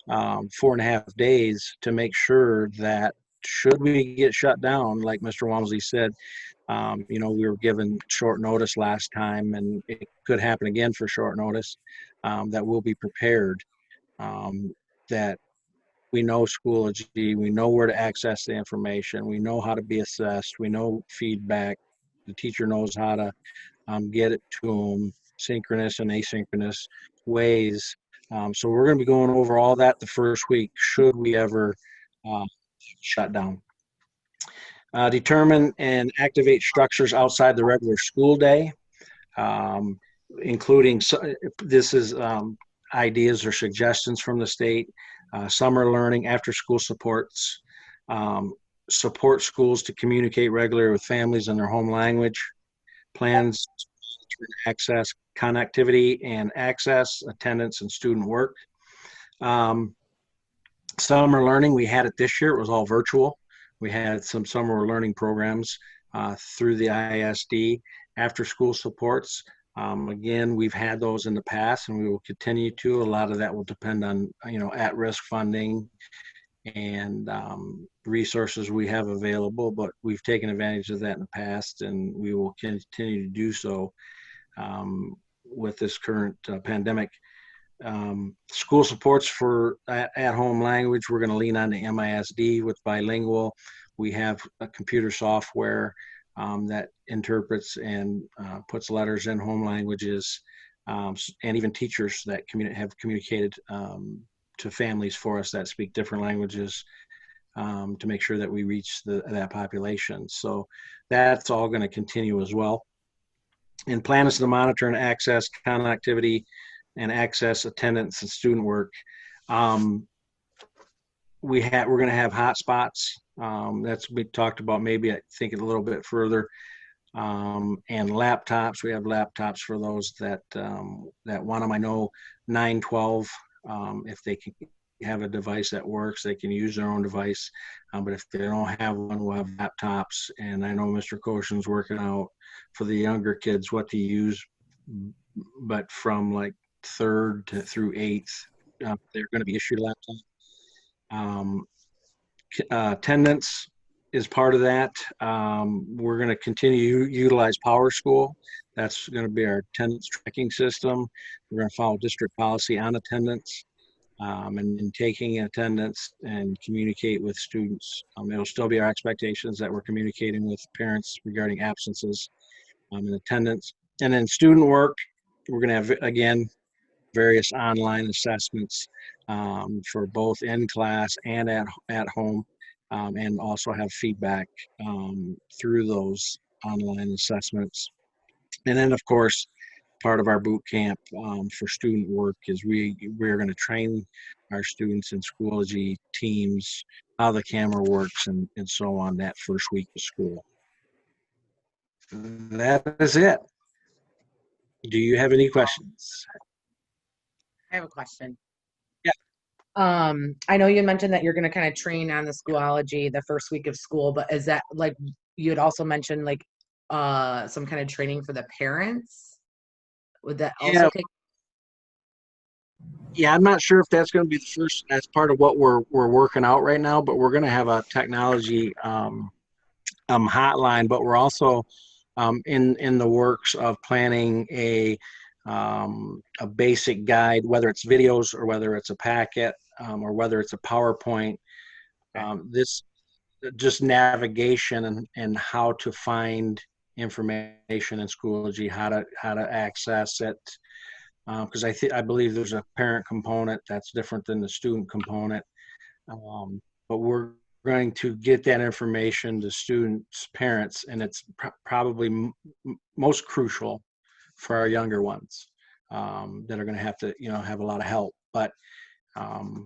4.5 days, to make sure that should we get shut down, like Mr. Walmsley said, we were given short notice last time, and it could happen again for short notice, that we'll be prepared, that we know Schoology, we know where to access the information, we know how to be assessed, we know feedback, the teacher knows how to get it to them, synchronous and asynchronous ways. So we're going to be going over all that the first week, should we ever shut down. Determine and activate structures outside the regular school day, including, this is ideas or suggestions from the state, summer learning, after school supports, support schools to communicate regularly with families in their home language, plans, access, connectivity, and access, attendance, and student work. Summer learning, we had it this year. It was all virtual. We had some summer learning programs through the ISD. After school supports, again, we've had those in the past and we will continue to. A lot of that will depend on, at-risk funding and resources we have available, but we've taken advantage of that in the past and we will continue to do so with this current pandemic. School supports for at-home language, we're going to lean on the MISD with bilingual. We have a computer software that interprets and puts letters in home languages, and even teachers that have communicated to families for us that speak different languages to make sure that we reach that population. So that's all going to continue as well. And plan is to monitor and access connectivity and access, attendance, and student work. We're going to have hotspots. That's we talked about. Maybe I think a little bit further. And laptops. We have laptops for those that want them. I know 912. If they can have a device that works, they can use their own device. But if they don't have one, we'll have laptops. And I know Mr. Koshin's working out for the younger kids what to use. But from like 3rd through 8th, they're going to be issued a laptop. Attendance is part of that. We're going to continue to utilize PowerSchool. That's going to be our attendance tracking system. We're going to follow district policy on attendance and taking attendance and communicate with students. It'll still be our expectations that we're communicating with parents regarding absences and attendance. And then student work, we're going to have, again, various online assessments for both in class and at home, and also have feedback through those online assessments. And then, of course, part of our boot camp for student work is we're going to train our students in Schoology teams, how the camera works, and so on that first week of school. That is it. Do you have any questions? I have a question. Yeah. I know you mentioned that you're going to kind of train on the Schoology the first week of school, but is that like you had also mentioned like some kind of training for the parents? Would that also take? Yeah, I'm not sure if that's going to be the first. That's part of what we're working out right now. But we're going to have a technology hotline. But we're also in the works of planning a basic guide, whether it's videos or whether it's a packet or whether it's a PowerPoint. This just navigation and how to find information in Schoology, how to access it. Because I believe there's a parent component that's different than the student component. But we're going to get that information to students, parents, and it's probably most crucial for our younger ones that are going to have to, have a lot of help. But, as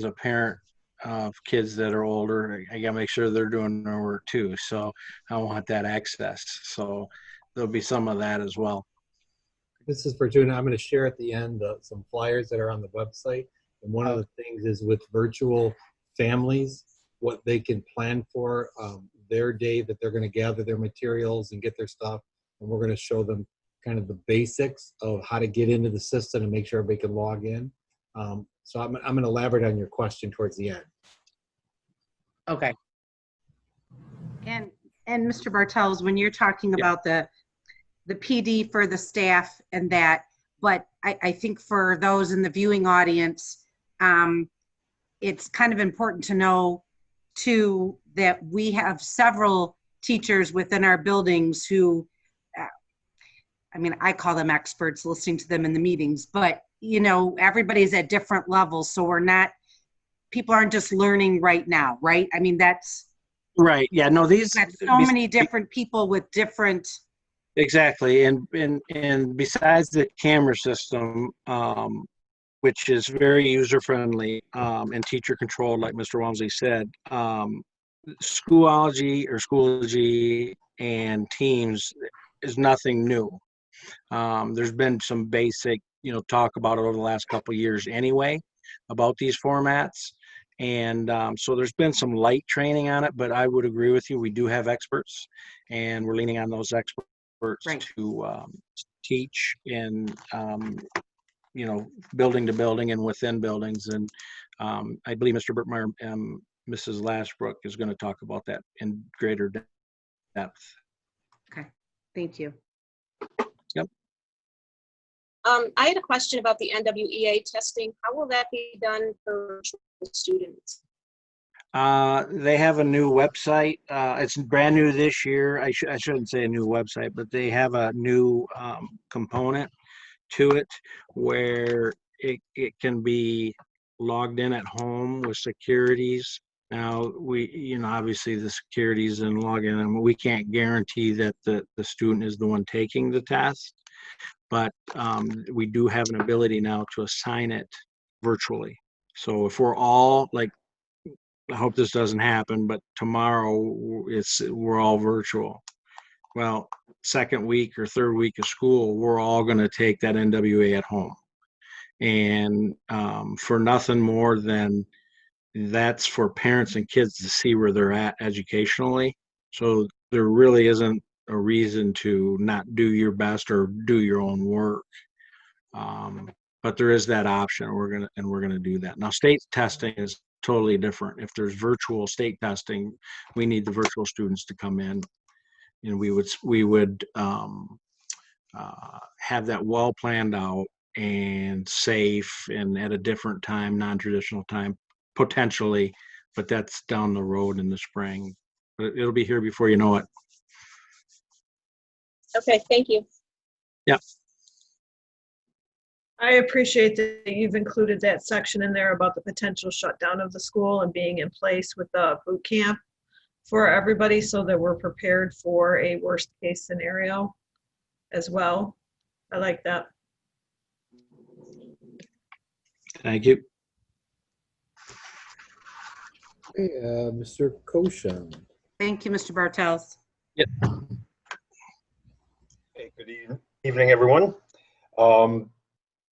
a parent of kids that are older, I got to make sure they're doing their work too. So I want that access. So there'll be some of that as well. This is for June. I'm going to share at the end some flyers that are on the website. And one of the things is with virtual families, what they can plan for their day that they're going to gather their materials and get their stuff. And we're going to show them kind of the basics of how to get into the system and make sure everybody can log in. So I'm going to elaborate on your question towards the end. Okay. And Mr. Bartels, when you're talking about the PD for the staff and that, but I think for those in the viewing audience, it's kind of important to know too that we have several teachers within our buildings who, I call them experts, listening to them in the meetings, but everybody's at different levels. So people aren't just learning right now, right? that's right. Yeah, no, these got so many different people with different. Exactly. And besides the camera system, which is very user-friendly and teacher-controlled, like Mr. Walmsley said, Schoology and teams is nothing new. There's been some basic, talk about it over the last couple of years anyway, about these formats. And so there's been some light training on it, but I would agree with you. We do have experts, and we're leaning on those experts to teach in, building to building and within buildings. And I believe Mr. Burtmeyer and Mrs. Lashbrook is going to talk about that in greater depth. Okay, thank you. Yep. I had a question about the NWEA testing. How will that be done for students? They have a new website. It's brand new this year. I shouldn't say a new website, but they have a new component to it where it can be logged in at home with securities. Now, obviously the securities and login, and we can't guarantee that the student is the one taking the test, but we do have an ability now to assign it virtually. So if we're all, like, I hope this doesn't happen, but tomorrow we're all virtual. Well, second week or third week of school, we're all going to take that NWA at home. And for nothing more than that's for parents and kids to see where they're at educationally. So there really isn't a reason to not do your best or do your own work. But there is that option. We're gonna do that. Now, state testing is totally different. If there's virtual state testing, we need the virtual students to come in, and we would have that well planned out and safe and at a different time, non-traditional time, potentially, but that's down the road in the spring. But it'll be here before you know it. Okay, thank you. Yeah. I appreciate that you've included that section in there about the potential shutdown of the school and being in place with the boot camp for everybody so that we're prepared for a worst case scenario as well. I like that. Thank you. Okay, Mr. Koshan. Thank you, Mr. Bartels. Yep. Hey, good evening, everyone. I'm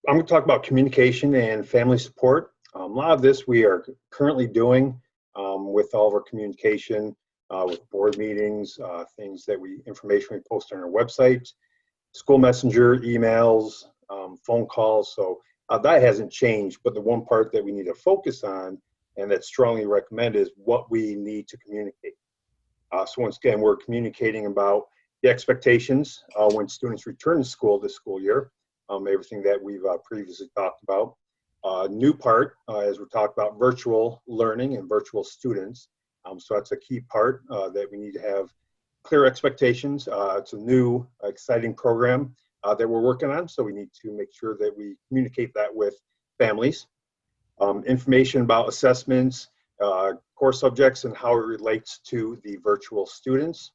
going to talk about communication and family support. A lot of this we are currently doing with all of our communication, with board meetings, information we post on our website, school messenger, emails, phone calls. So that hasn't changed, but the one part that we need to focus on and that's strongly recommended is what we need to communicate. So once again, we're communicating about the expectations when students return to school this school year, everything that we've previously talked about. New part, as we're talking about virtual learning and virtual students. So that's a key part that we need to have clear expectations. It's a new, exciting program that we're working on, so we need to make sure that we communicate that with families. Information about assessments, core subjects, and how it relates to the virtual students.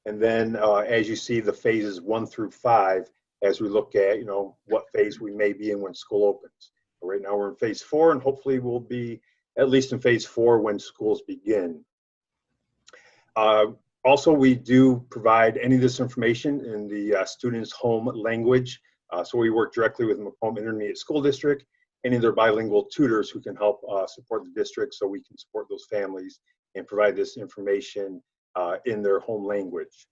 And then as you see the phases 1 through 5, as we look at, what phase we may be in when school opens. Right now we're in phase 4, and hopefully we'll be at least in phase 4 when schools begin. Also, we do provide any of this information in the students' home language. So we work directly with Macomb Intermediate School District, any of their bilingual tutors who can help support the district so we can support those families and provide this information in their home language.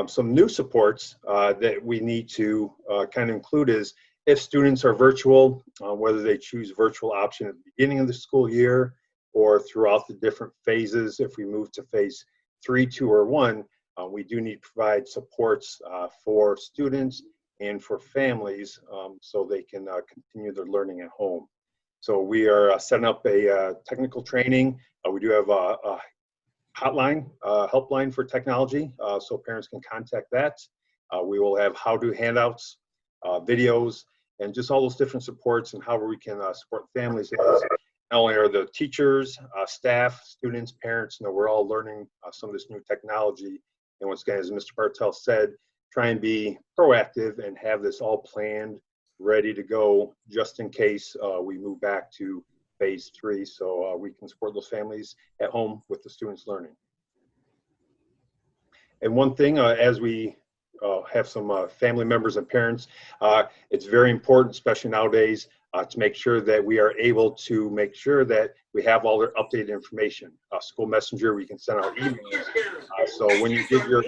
Some new supports that we need to kind of include is if students are virtual, whether they choose virtual option at the beginning of the school year or throughout the different phases. If we move to phase 3, 2, or 1, we do need to provide supports for students and for families so they can continue their learning at home. So we are setting up a technical training. We do have a hotline, helpline for technology, so parents can contact that. We will have how-to handouts, videos, and just all those different supports and how we can support families. As not only are the teachers, staff, students, parents, we're all learning some of this new technology. And once again, as Mr. Bartel said, try and be proactive and have this all planned, ready to go, just in case we move back to phase 3, so we can support those families at home with the students learning. And one thing, as we have some family members and parents, it's very important, especially nowadays, to make sure that we are able to make sure that we have all their updated information. School Messenger, we can send out emails. So when you get your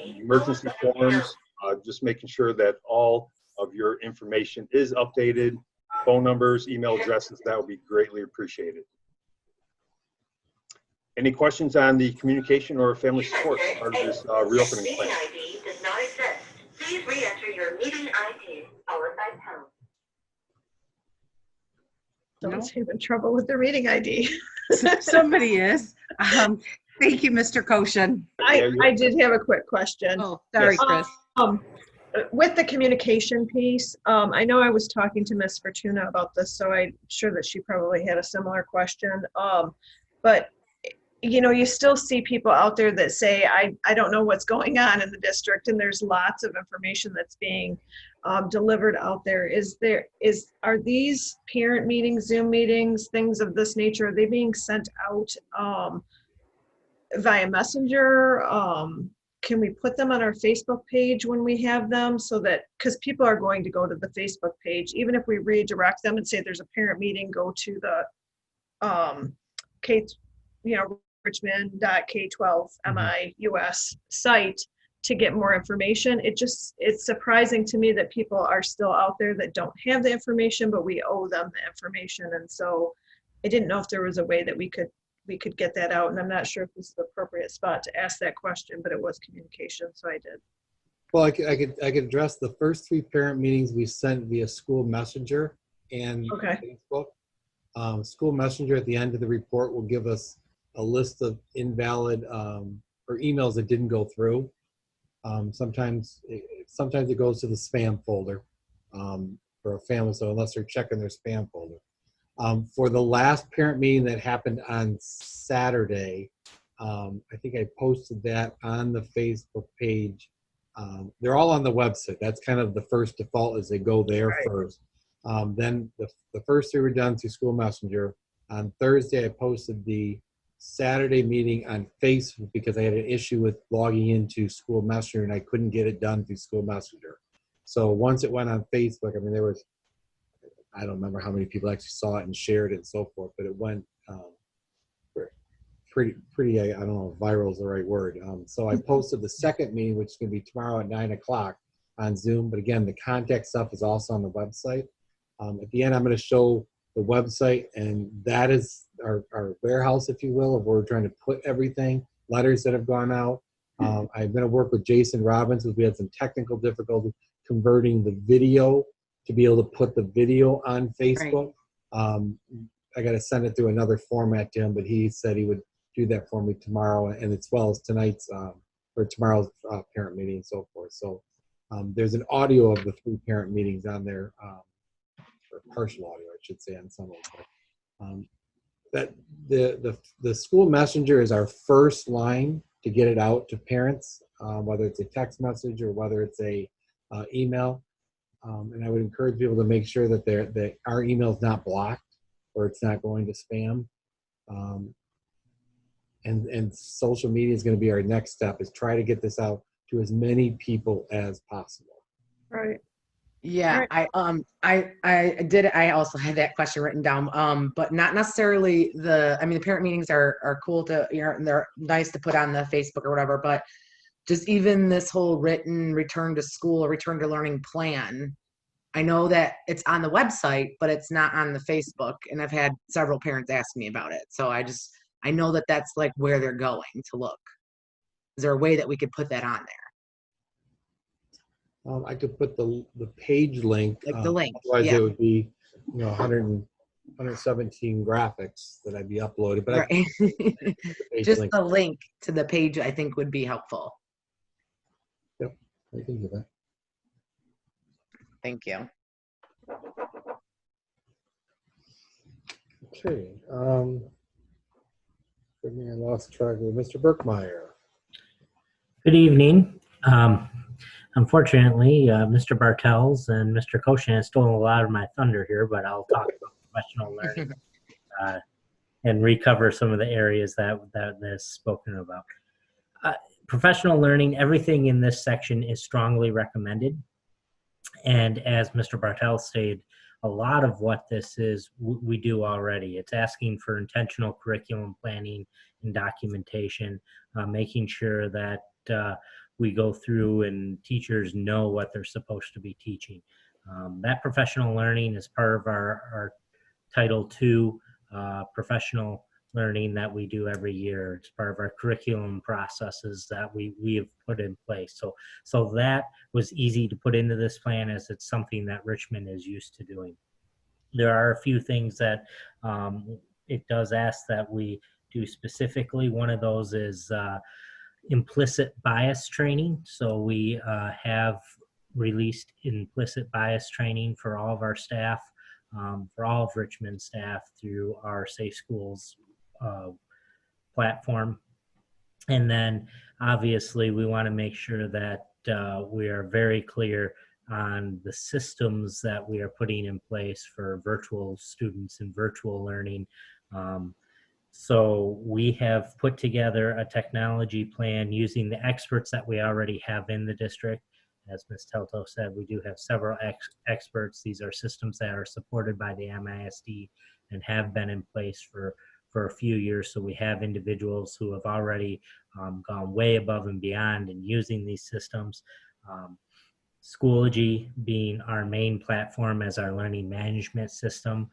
emergency forms, just making sure that all of your information is updated, phone numbers, email addresses, that would be greatly appreciated. Any questions on the communication or family support part of this reopening plan? ID does not exist. Please re-enter your meeting ID followed by pound. Someone's having trouble with their meeting ID. Somebody is. Thank you, Mr. Koshin. I did have a quick question. Oh, sorry, Chris. With the communication piece, I know I was talking to Miss Fortuna about this, so I'm sure that she probably had a similar question. But you know, you still see people out there that say, I don't know what's going on in the district, and there's lots of information that's being delivered out there. Are these parent meetings, Zoom meetings, things of this nature, are they being sent out via Messenger? Can we put them on our Facebook page when we have them, so that, because people are going to go to the Facebook page, even if we redirect them and say there's a parent meeting, go to the Richmond.K12MIUS site to get more information. It's surprising to me that people are still out there that don't have the information, but we owe them the information. And so I didn't know if there was a way that we could get that out. And I'm not sure if this is the appropriate spot to ask that question, but it was communication, so I did. Well, I could address the first 3 parent meetings we sent via School Messenger and Facebook. School Messenger at the end of the report will give us a list of invalid or emails that didn't go through. Sometimes it goes to the spam folder for a family, so unless they're checking their spam folder. For the last parent meeting that happened on Saturday, I think I posted that on the Facebook page. They're all on the website. That's kind of the first default, is they go there first. Then the first 3 were done through School Messenger. On Thursday, I posted the Saturday meeting on Facebook because I had an issue with logging into School Messenger and I couldn't get it done through School Messenger. So once it went on Facebook, I mean, there was, I don't remember how many people actually saw it and shared it and so forth, but it went pretty, I don't know if viral is the right word. So I posted the second meeting, which is going to be tomorrow at 9 o'clock on Zoom. But again, the contact stuff is also on the website. At the end, I'm going to show the website, and that is our warehouse, if you will, of where we're trying to put everything, letters that have gone out. I'm going to work with Jason Robbins because we had some technical difficulty converting the video to be able to put the video on Facebook. I got to send it through another format to him, but he said he would do that for me tomorrow, and as well as tonight's or tomorrow's parent meeting and so forth. So there's an audio of the 3 parent meetings on there, or partial audio, I should say, on some of them. That the School Messenger is our first line to get it out to parents, whether it's a text message or whether it's a email. And I would encourage people to make sure that our email is not blocked or it's not going to spam. And social media is going to be our next step, is try to get this out to as many people as possible. Right. Yeah, I also had that question written down, but not necessarily the parent meetings are cool to, and they're nice to put on the Facebook or whatever, but just even this whole written return to school or return to learning plan, I know that it's on the website, but it's not on the Facebook, and I've had several parents ask me about it. So I know that that's like where they're going to look. Is there a way that we could put that on there? I could put the page link. Like the link. Otherwise, it would be 117 graphics that I'd be uploading. But just the link to the page, I think, would be helpful. Yep, I can do that. Thank you. Okay. I lost track of Mr. Berkmeyer. Good evening. Unfortunately, Mr. Bartels and Mr. Koshin has stolen a lot of my thunder here, but I'll talk about professional learning and recover some of the areas that is spoken about. professional learning, everything in this section is strongly recommended. And as Mr. Bartel stated, a lot of what this is, we do already. It's asking for intentional curriculum planning and documentation, making sure that we go through and teachers know what they're supposed to be teaching. That professional learning is part of our Title II professional learning that we do every year. It's part of our curriculum processes that we have put in place. So that was easy to put into this plan, as it's something that Richmond is used to doing. There are a few things that it does ask that we do specifically. One of those is implicit bias training. So we have released implicit bias training for all of our staff, for all of Richmond staff through our Safe Schools platform. And then obviously we want to make sure that we are very clear on the systems that we are putting in place for virtual students and virtual learning. So we have put together a technology plan using the experts that we already have in the district. As Ms. Telto said, we do have several experts. These are systems that are supported by the MISD and have been in place for a few years. So we have individuals who have already gone way above and beyond in using these systems. Schoology being our main platform as our learning management system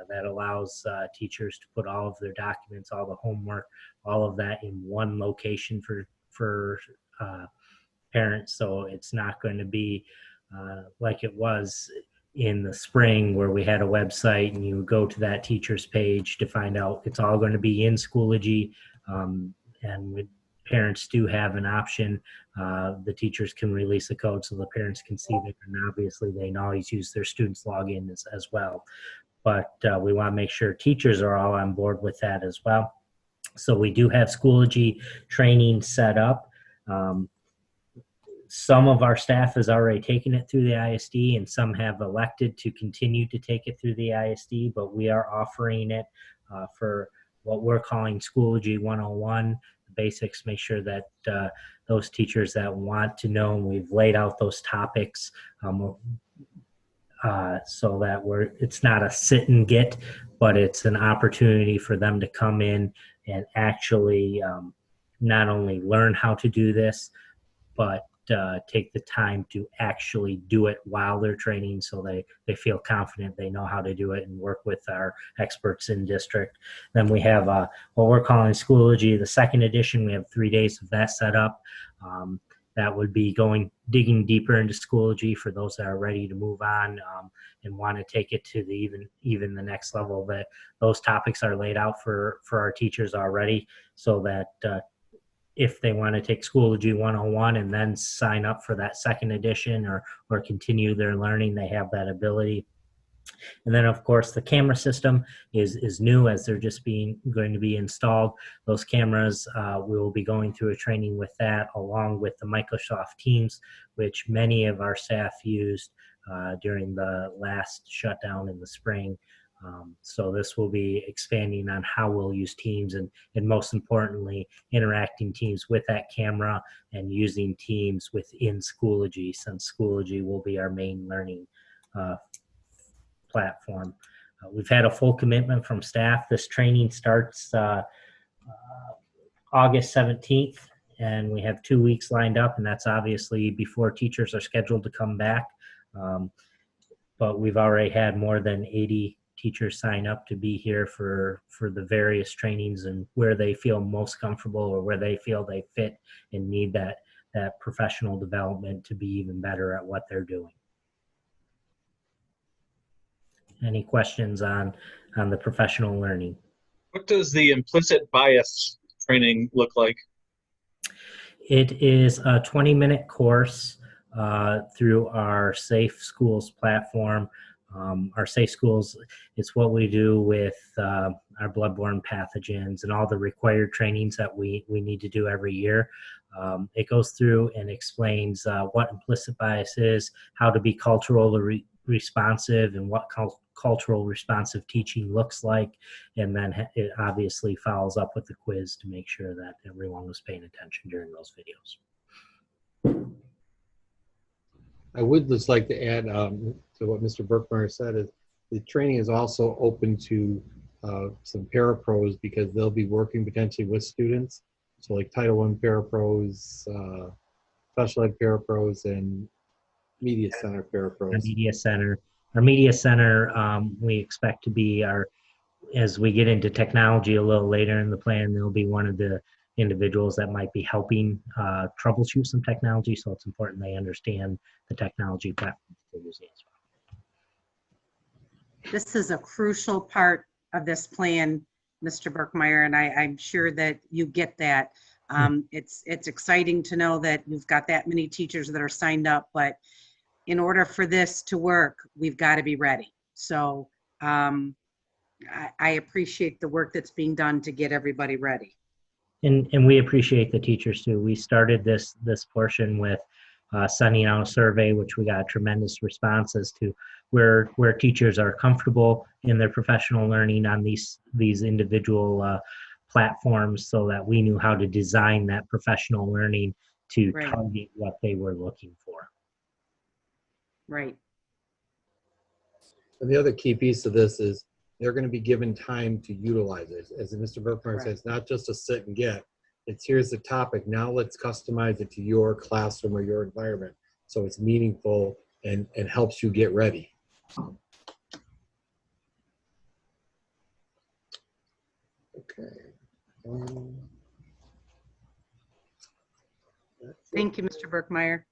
that allows teachers to put all of their documents, all the homework, all of that in one location for parents. So it's not going to be like it was in the spring where we had a website and you would go to that teacher's page to find out. It's all going to be in Schoology, and parents do have an option. The teachers can release a code so the parents can see it, and obviously they can always use their students' login as well. But we want to make sure teachers are all on board with that as well. So we do have Schoology training set up. Some of our staff has already taken it through the ISD, and some have elected to continue to take it through the ISD, but we are offering it for what we're calling Schoology 101, the basics. Make sure that those teachers that want to know, and we've laid out those topics so that it's not a sit and get, but it's an opportunity for them to come in and actually not only learn how to do this, but take the time to actually do it while they're training, so they feel confident they know how to do it and work with our experts in district. Then we have what we're calling Schoology, the second edition. We have 3 days of that set up. That would be digging deeper into Schoology for those that are ready to move on and want to take it to the even the next level. That those topics are laid out for our teachers already, so that if they want to take Schoology 101 and then sign up for that second edition or continue their learning, they have that ability. And then, of course, the camera system is new, as they're just going to be installed. Those cameras, we will be going through a training with that, along with the Microsoft Teams, which many of our staff used during the last shutdown in the spring. So this will be expanding on how we'll use Teams and most importantly, interacting Teams with that camera and using Teams within Schoology, since Schoology will be our main learning platform. We've had a full commitment from staff. This training starts August 17th, and we have 2 weeks lined up, and that's obviously before teachers are scheduled to come back. But we've already had more than 80 teachers sign up to be here for the various trainings and where they feel most comfortable or where they feel they fit and need that professional development to be even better at what they're doing. Any questions on the professional learning? What does the implicit bias training look like? It is a 20-minute course through our Safe Schools platform. Our Safe Schools, it's what we do with our bloodborne pathogens and all the required trainings that we need to do every year. It goes through and explains what implicit bias is, how to be culturally responsive, and what cultural responsive teaching looks like, and then it obviously follows up with the quiz to make sure that everyone was paying attention during those videos. I would just like to add to what Mr. Berkmeyer said is the training is also open to some parapros because they'll be working potentially with students. So like Title I parapros, special ed parapros, and Media Center parapros. Our media center, we expect to be as we get into technology a little later in the plan, there'll be one of the individuals that might be helping troubleshoot some technology. So it's important they understand the technology platforms they're using as well. This is a crucial part of this plan, Mr. Berkmeyer, and I'm sure that you get that. It's exciting to know that you've got that many teachers that are signed up, but in order for this to work, we've got to be ready. So I appreciate the work that's being done to get everybody ready. And we appreciate the teachers too. We started this portion with sending out a survey, which we got tremendous responses to, where teachers are comfortable in their professional learning on these individual platforms, so that we knew how to design that professional learning to target what they were looking for. Right. And the other key piece of this is they're going to be given time to utilize it. As Mr. Berkmeyer says, not just a sit and get. It's here's the topic. Now let's customize it to your classroom or your environment so it's meaningful and helps you get ready. Okay. Thank you, Mr. Berkmeyer.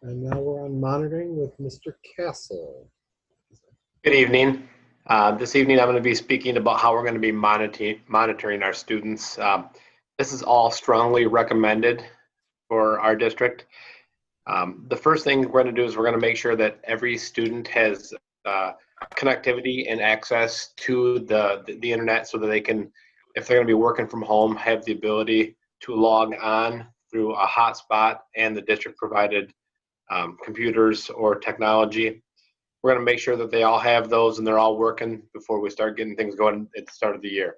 And now we're on monitoring with Mr. Castle. Good evening. This evening I'm going to be speaking about how we're going to be monitoring our students. This is all strongly recommended for our district. The first thing we're going to do is we're going to make sure that every student has connectivity and access to the internet, so that they can, if they're going to be working from home, have the ability to log on through a hotspot and the district provided computers or technology. We're going to make sure that they all have those and they're all working before we start getting things going at the start of the year.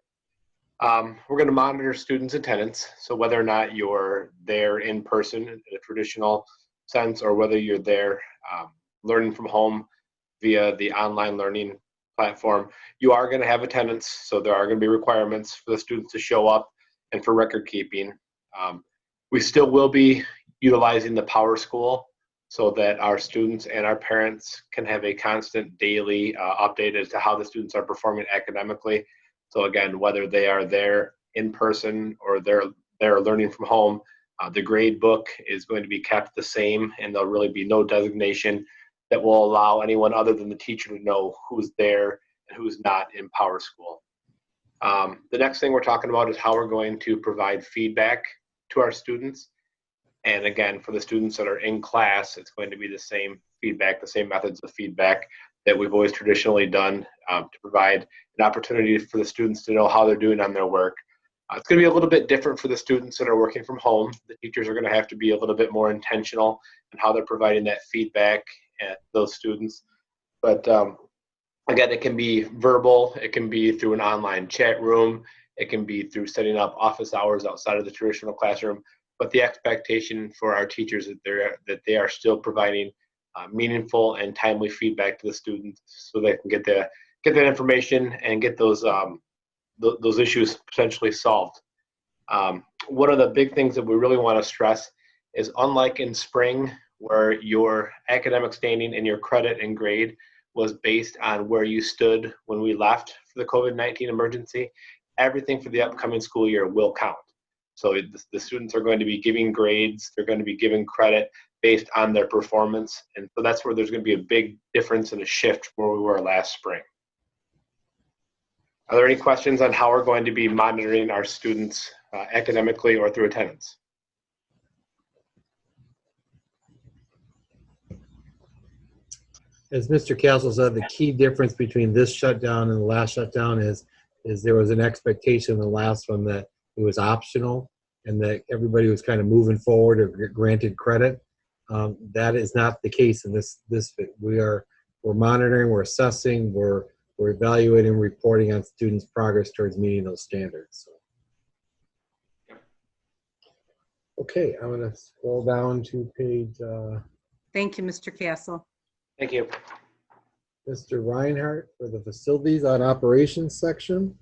We're going to monitor students' attendance, so whether or not you're there in person in a traditional sense, or whether you're there learning from home via the online learning platform, you are going to have attendance, so there are going to be requirements for the students to show up and for record keeping. We still will be utilizing the Power School, so that our students and our parents can have a constant daily update as to how the students are performing academically. So again, whether they are there in person or they're learning from home, the grade book is going to be kept the same, and there'll really be no designation that will allow anyone other than the teacher to know who's there and who's not in Power School. The next thing we're talking about is how we're going to provide feedback to our students. And again, for the students that are in class, it's going to be the same feedback, the same methods of feedback that we've always traditionally done to provide an opportunity for the students to know how they're doing on their work. It's going to be a little bit different for the students that are working from home. The teachers are going to have to be a little bit more intentional in how they're providing that feedback at those students. But again, it can be verbal, it can be through an online chat room, it can be through setting up office hours outside of the traditional classroom. But the expectation for our teachers is that they are still providing meaningful and timely feedback to the students, so they can get that information and get those issues potentially solved. One of the big things that we really want to stress is, unlike in spring, where your academic standing and your credit and grade was based on where you stood when we left for the COVID-19 emergency, everything for the upcoming school year will count. So the students are going to be giving grades, they're going to be giving credit based on their performance. And so that's where there's going to be a big difference and a shift from where we were last spring. Are there any questions on how we're going to be monitoring our students academically or through attendance? As Mr. Castle said, the key difference between this shutdown and the last shutdown is there was an expectation in the last one that it was optional and that everybody was kind of moving forward or granted credit. That is not the case in this. We're monitoring, we're assessing, we're evaluating, reporting on students' progress towards meeting those standards. So. Okay, I'm going to scroll down to page. Thank you, Mr. Castle. Thank you. Mr. Reinhardt for the facilities on operations section.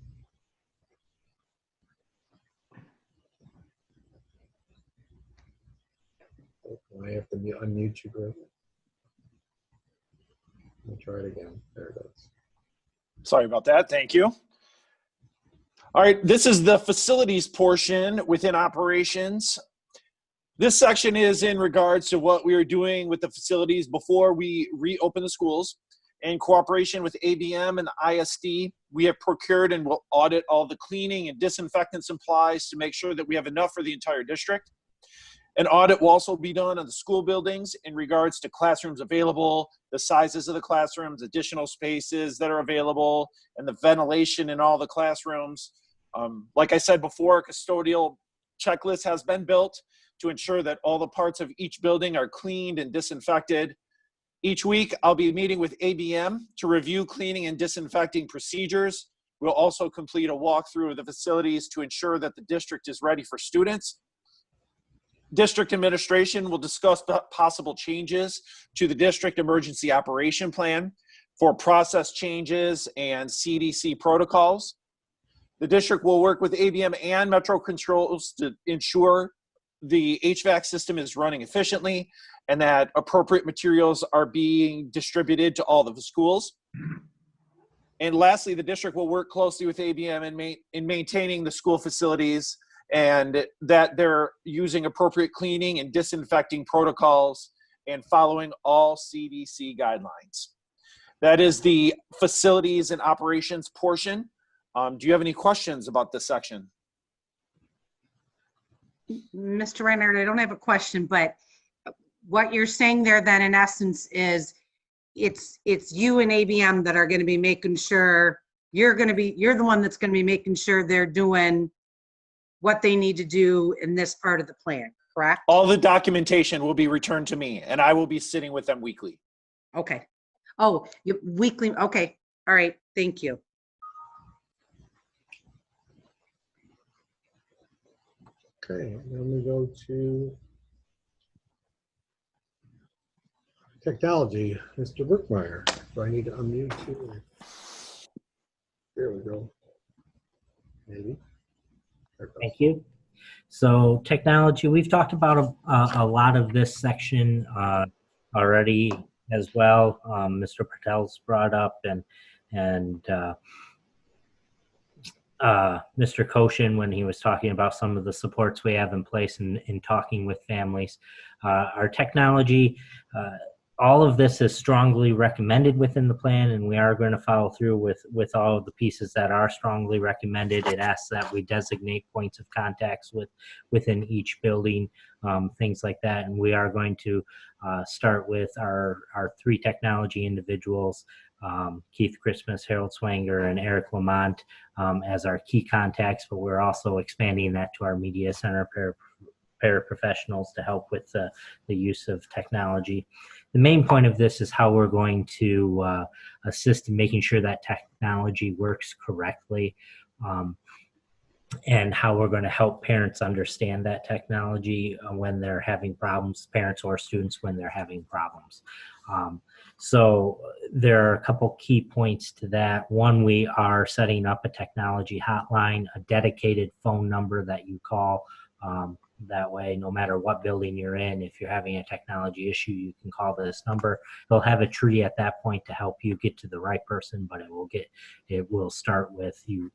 I have to unmute you, Greg. Let me try it again. There it goes. Sorry about that. Thank you. All right, this is the facilities portion within operations. This section is in regards to what we are doing with the facilities before we reopen the schools. In cooperation with ABM and the ISD, we have procured and will audit all the cleaning and disinfectant supplies to make sure that we have enough for the entire district. An audit will also be done on the school buildings in regards to classrooms available, the sizes of the classrooms, additional spaces that are available, and the ventilation in all the classrooms. Like I said before, a custodial checklist has been built to ensure that all the parts of each building are cleaned and disinfected. Each week, I'll be meeting with ABM to review cleaning and disinfecting procedures. We'll also complete a walkthrough of the facilities to ensure that the district is ready for students. District administration will discuss possible changes to the district emergency operation plan for process changes and CDC protocols. The district will work with ABM and Metro Controls to ensure the HVAC system is running efficiently and that appropriate materials are being distributed to all of the schools. And lastly, the district will work closely with ABM in maintaining the school facilities and that they're using appropriate cleaning and disinfecting protocols and following all CDC guidelines. That is the facilities and operations portion. Do you have any questions about this section? Mr. Reinhardt, I don't have a question, but what you're saying there then in essence is it's you and ABM that are going to be making sure you're the one that's going to be making sure they're doing what they need to do in this part of the plan, correct? All the documentation will be returned to me and I will be sitting with them weekly. Okay. Oh, weekly. Okay. All right. Thank you. Okay, then we go to technology. Mr. Brookmeyer, do I need to unmute you? There we go. Maybe. Thank you. So technology, we've talked about a lot of this section already as well. Mr. Patel's brought up and Mr. Koshin when he was talking about some of the supports we have in place in talking with families. Our technology, all of this is strongly recommended within the plan, and we are going to follow through with all of the pieces that are strongly recommended. It asks that we designate points of contacts within each building, things like that. And we are going to start with our 3 technology individuals, Keith Christmas, Harold Swanger, and Eric Lamont as our key contacts, but we're also expanding that to our media center paraprofessionals to help with the use of technology. The main point of this is how we're going to assist in making sure that technology works correctly, and how we're going to help parents understand that technology when they're having problems, parents or students when they're having problems. So there are a couple key points to that. One, we are setting up a technology hotline, a dedicated phone number that you call. That way, no matter what building you're in, if you're having a technology issue, you can call this number. They'll have a tree at that point to help you get to the right person, but it will start with you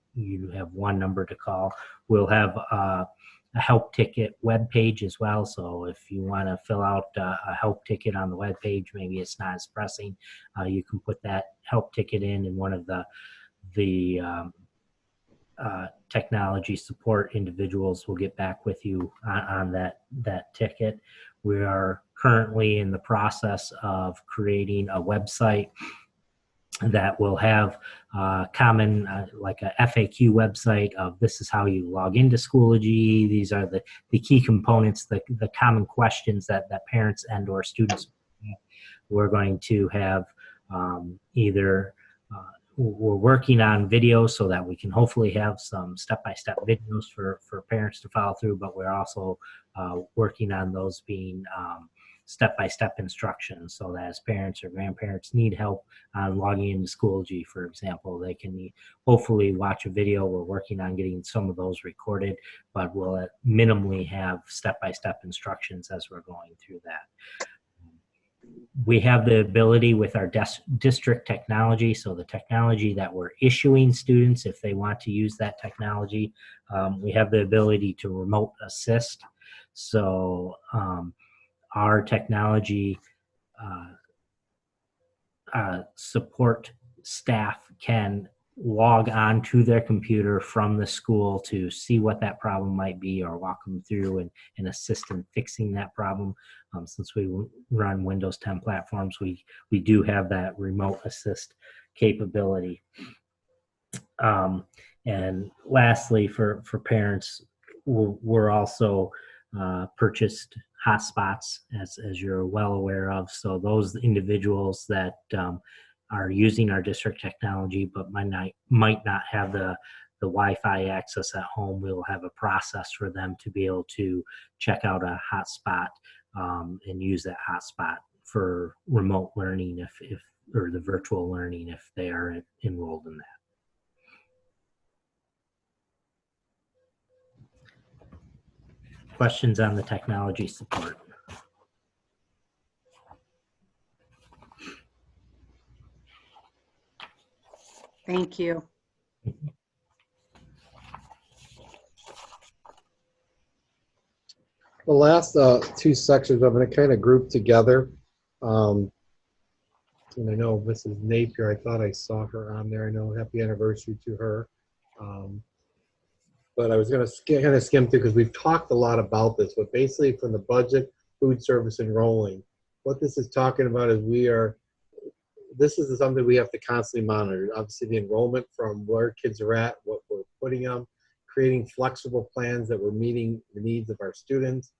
have one number to call. We'll have a help ticket web page as well. So if you want to fill out a help ticket on the web page, maybe it's not as pressing, you can put that help ticket in, and one of the technology support individuals will get back with you on that ticket. We are currently in the process of creating a website that will have common, like a FAQ website of this is how you log into Schoology. These are the key components, the common questions that parents and or students have. We're going to have either we're working on videos so that we can hopefully have some step-by-step videos for parents to follow through, but we're also working on those being step-by-step instructions, so that as parents or grandparents need help on logging into Schoology, for example, they can hopefully watch a video. We're working on getting some of those recorded, but we'll minimally have step-by-step instructions as we're going through that. We have the ability with our district technology, so the technology that we're issuing students, if they want to use that technology, we have the ability to remote assist. So our technology support staff can log on to their computer from the school to see what that problem might be, or walk them through and assist in fixing that problem. Since we run Windows 10 platforms, we do have that remote assist capability. And lastly, for parents, we're also purchased hotspots, as you're well aware of. So those individuals that are using our district technology but might not have the Wi-Fi access at home, we'll have a process for them to be able to check out a hotspot and use that hotspot for remote learning or the virtual learning if they are enrolled in that. Questions on the technology support? Thank you. The last two sections I'm going to kind of group together. And I know Mrs. Napier, I thought I saw her on there. I know happy anniversary to her. But I was going to kind of skim through because we've talked a lot about this, but basically from the budget, food service, enrolling, what this is talking about is this is something we have to constantly monitor. Obviously the enrollment from where kids are at, what we're putting them, creating flexible plans that we're meeting the needs of our students.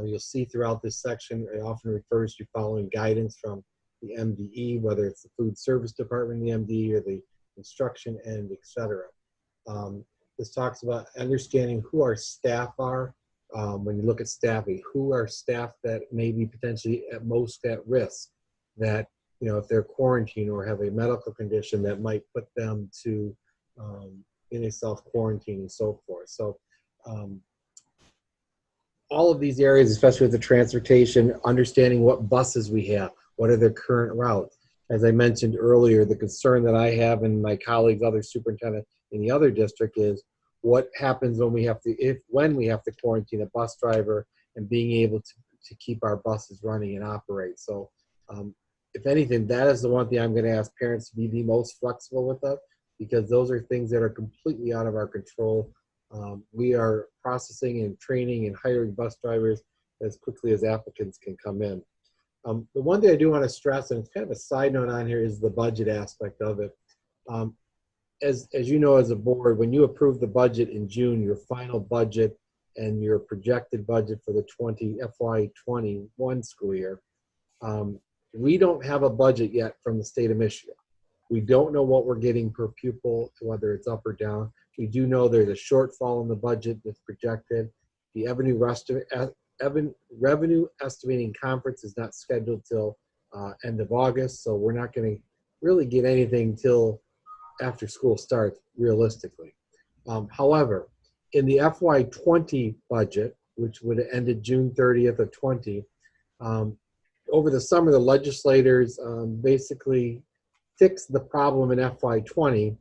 You'll see throughout this section, it often refers to following guidance from the MDE, whether it's the food service department, the MDE, or the instruction end, etc. This talks about understanding who our staff are. When you look at staffing, who are staff that may be potentially at most at risk, that if they're quarantined or have a medical condition that might put them to in a self-quarantine and so forth. So all of these areas, especially with the transportation, understanding what buses we have, what are their current routes. As I mentioned earlier, the concern that I have and my colleagues, other superintendents in the other district, is what happens when we have to quarantine a bus driver, and being able to keep our buses running and operate. So if anything, that is the one thing I'm going to ask parents to be the most flexible with us, because those are things that are completely out of our control. We are processing and training and hiring bus drivers as quickly as applicants can come in. The one thing I do want to stress, and it's kind of a side note on here, is the budget aspect of it. As you know, as a board, when you approve the budget in June, your final budget and your projected budget for the FY21 school year, we don't have a budget yet from the state of Michigan. We don't know what we're getting per pupil, whether it's up or down. We do know there's a shortfall in the budget that's projected. The revenue estimating conference is not scheduled till end of August, so we're not going to really get anything till after school starts, realistically. However, in the FY20 budget, which would have ended June 30th of 20, over the summer, the legislators basically fixed the problem in FY20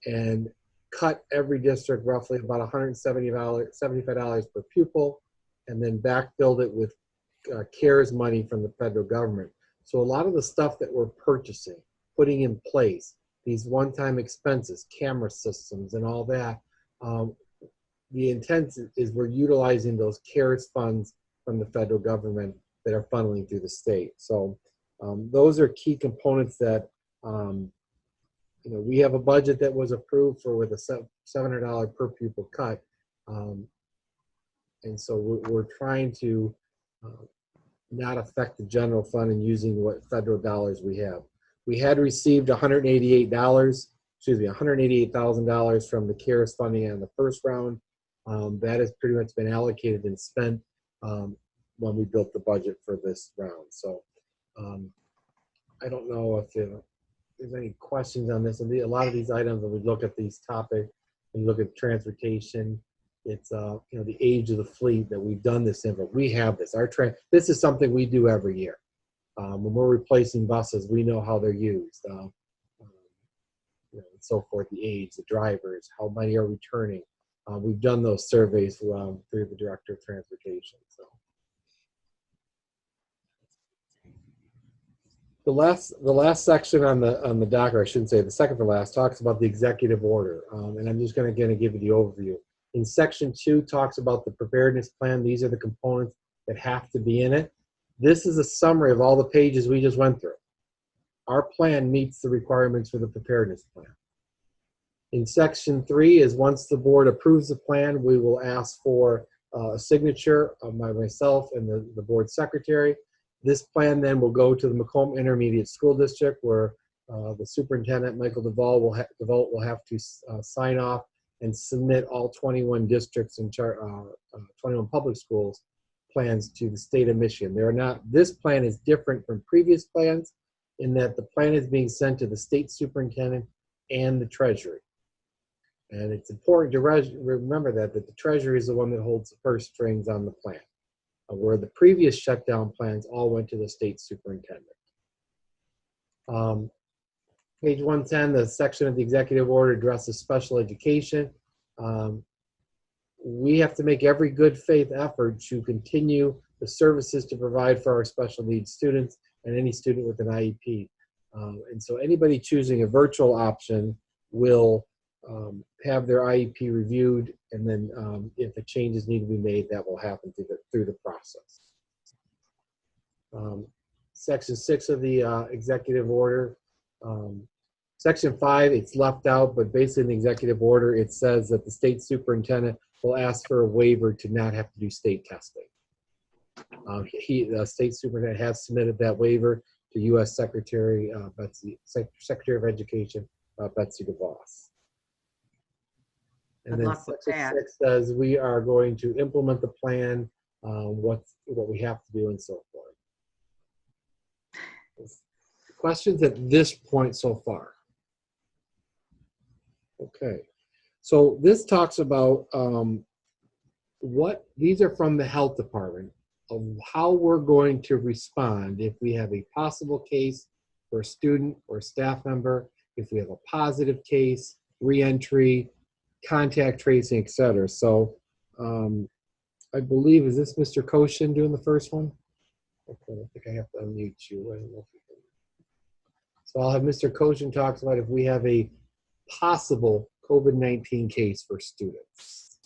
and cut every district roughly about $175 per pupil, and then backfilled it with CARES money from the federal government. So a lot of the stuff that we're purchasing, putting in place, these one-time expenses, camera systems and all that, the intent is we're utilizing those CARES funds from the federal government that are funneling through the state. So those are key components that we have a budget that was approved for with a $700 per pupil cut. And so we're trying to not affect the general fund and using what federal dollars we have. We had received $188,000 from the CARES funding on the first round. That has pretty much been allocated and spent when we built the budget for this round. So I don't know if there's any questions on this. A lot of these items, when we look at these topics, and look at transportation, it's the age of the fleet that we've done this in, but we have this. This is something we do every year. When we're replacing buses, we know how they're used, and so forth, the age, the drivers, how many are returning. We've done those surveys through the Director of Transportation. So the last section on the doc, or I shouldn't say the second to last, talks about the executive order, and I'm just going to give you the overview. In section 2, talks about the preparedness plan. These are the components that have to be in it. This is a summary of all the pages we just went through. Our plan meets the requirements for the preparedness plan. In section 3 is once the board approves the plan, we will ask for a signature by myself and the board secretary. This plan then will go to the Macomb Intermediate School District, where the superintendent, Michael Duvall, will have to sign off and submit all 21 districts and 21 public schools plans to the state of Michigan. This plan is different from previous plans in that the plan is being sent to the state superintendent and the treasury. And it's important to remember that the treasury is the one that holds the purse strings on the plan, where the previous shutdown plans all went to the state superintendent. Page 110, the section of the executive order addresses special education. We have to make every good faith effort to continue the services to provide for our special needs students and any student with an IEP. And so anybody choosing a virtual option will have their IEP reviewed, and then if the changes need to be made, that will happen through the process. Section 6 of the executive order. Section 5, it's left out, but basically in the executive order, it says that the state superintendent will ask for a waiver to not have to do state testing. The state superintendent has submitted that waiver to U.S. Secretary of Education, Betsy DeVos. And then section 6 says we are going to implement the plan, what we have to do, and so forth. Questions at this point so far? Okay, so this talks about these are from the health department of how we're going to respond if we have a possible case for a student or staff member, if we have a positive case, re-entry, contact tracing, etc. So I believe, is this Mr. Koshin doing the first one? Okay, I think I have to unmute you. I don't know if you can. So I'll have Mr. Koshin talk about if we have a possible COVID-19 case for students.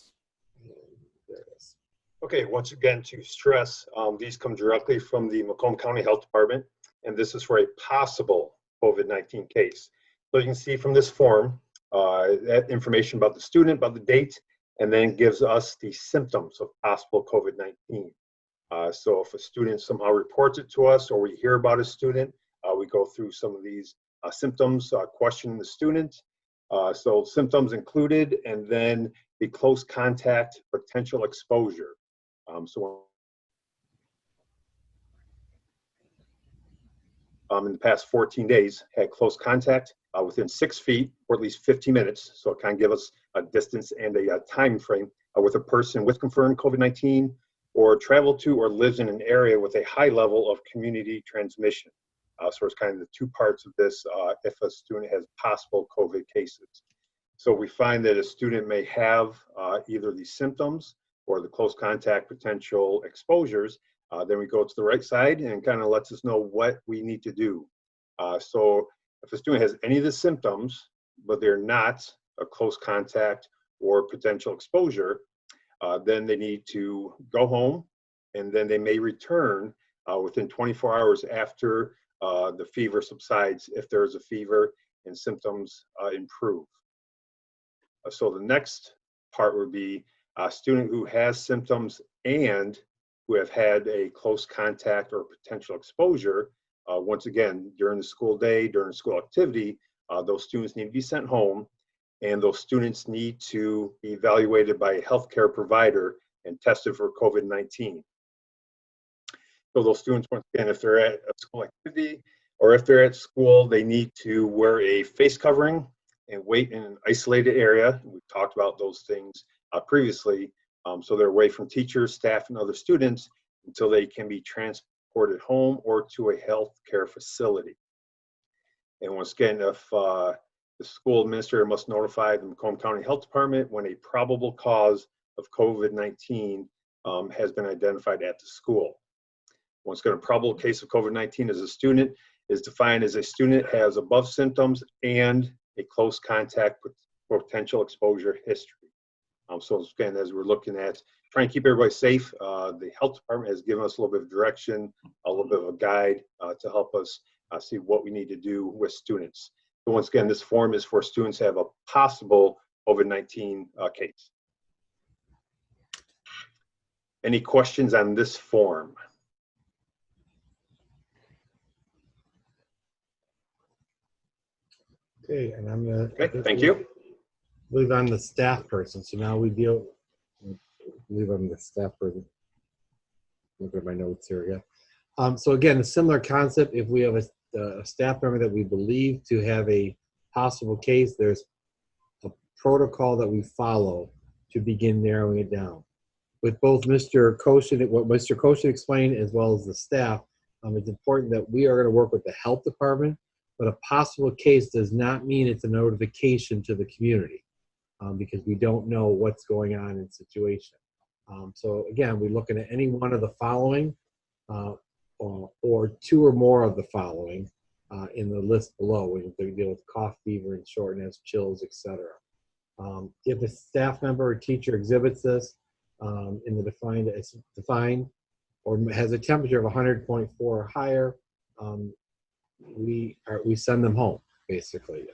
There it is. Okay, once again, to stress, these come directly from the Macomb County Health Department, and this is for a possible COVID-19 case. So you can see from this form, that information about the student, about the date, and then gives us the symptoms of possible COVID-19. So if a student somehow reports it to us or we hear about a student, we go through some of these symptoms, questioning the student. So symptoms included, and then the close contact potential exposure. In the past 14 days, had close contact within 6 feet for at least 50 minutes. So it kind of gives us a distance and a time frame with a person with confirmed COVID-19 or traveled to or lives in an area with a high level of community transmission. So it's kind of the two parts of this if a student has possible COVID cases. So we find that a student may have either the symptoms or the close contact potential exposures. Then we go to the right side and kind of lets us know what we need to do. So if a student has any of the symptoms, but they're not a close contact or potential exposure, then they need to go home, and then they may return within 24 hours after the fever subsides, if there is a fever, and symptoms improve. So the next part would be a student who has symptoms and who have had a close contact or potential exposure. Once again, during the school day, during school activity, those students need to be sent home, and those students need to be evaluated by a healthcare provider and tested for COVID-19. So those students, once again, if they're at a school activity or if they're at school, they need to wear a face covering and wait in an isolated area. We've talked about those things previously. So they're away from teachers, staff, and other students until they can be transported home or to a healthcare facility. And once again, if the school administrator must notify the Macomb County Health Department when a probable cause of COVID-19 has been identified at the school. Once again, a probable case of COVID-19 as a student is defined as a student has above symptoms and a close contact with potential exposure history. So again, as we're looking at trying to keep everybody safe, the health department has given us a little bit of direction, a little bit of a guide to help us see what we need to do with students. So once again, this form is for students who have a possible COVID-19 case. Any questions on this form? Okay, and I'm gonna. Okay, thank you. I believe I'm the staff person, so now we deal. I believe I'm the staff person. Look at my notes here again. So again, a similar concept. If we have a staff member that we believe to have a possible case, there's a protocol that we follow to begin narrowing it down. With both Mr. Koshin, what Mr. Koshin explained, as well as the staff, it's important that we are going to work with the health department. But a possible case does not mean it's a notification to the community because we don't know what's going on in the situation. So again, we're looking at any one of the following or two or more of the following in the list below. We deal with cough, fever, and shortness, chills, etc. If a staff member or teacher exhibits this in the defined or has a temperature of 100.4 or higher, we send them home basically.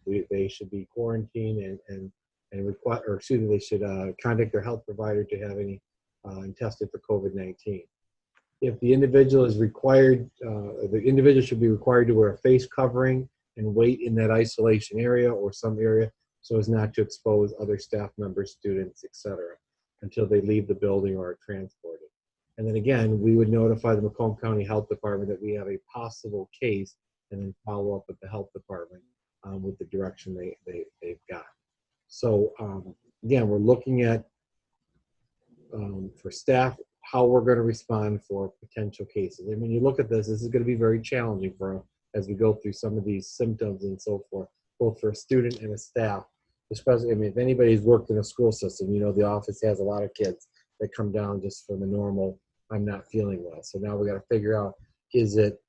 They should be quarantined and require, or excuse me, they should contact their health provider to have any and tested for COVID-19. If the individual is required, the individual should be required to wear a face covering and wait in that isolation area or some area so as not to expose other staff members, students, etc., until they leave the building or are transported. And then again, we would notify the Macomb County Health Department that we have a possible case and then follow up with the health department with the direction they've got. So again, we're looking at, for staff, how we're going to respond for potential cases. And when you look at this is going to be very challenging for us as we go through some of these symptoms and so forth, both for a student and a staff. Especially, I mean, if anybody's worked in a school system, you know the office has a lot of kids that come down just for the normal, I'm not feeling well. So now we got to figure out, is it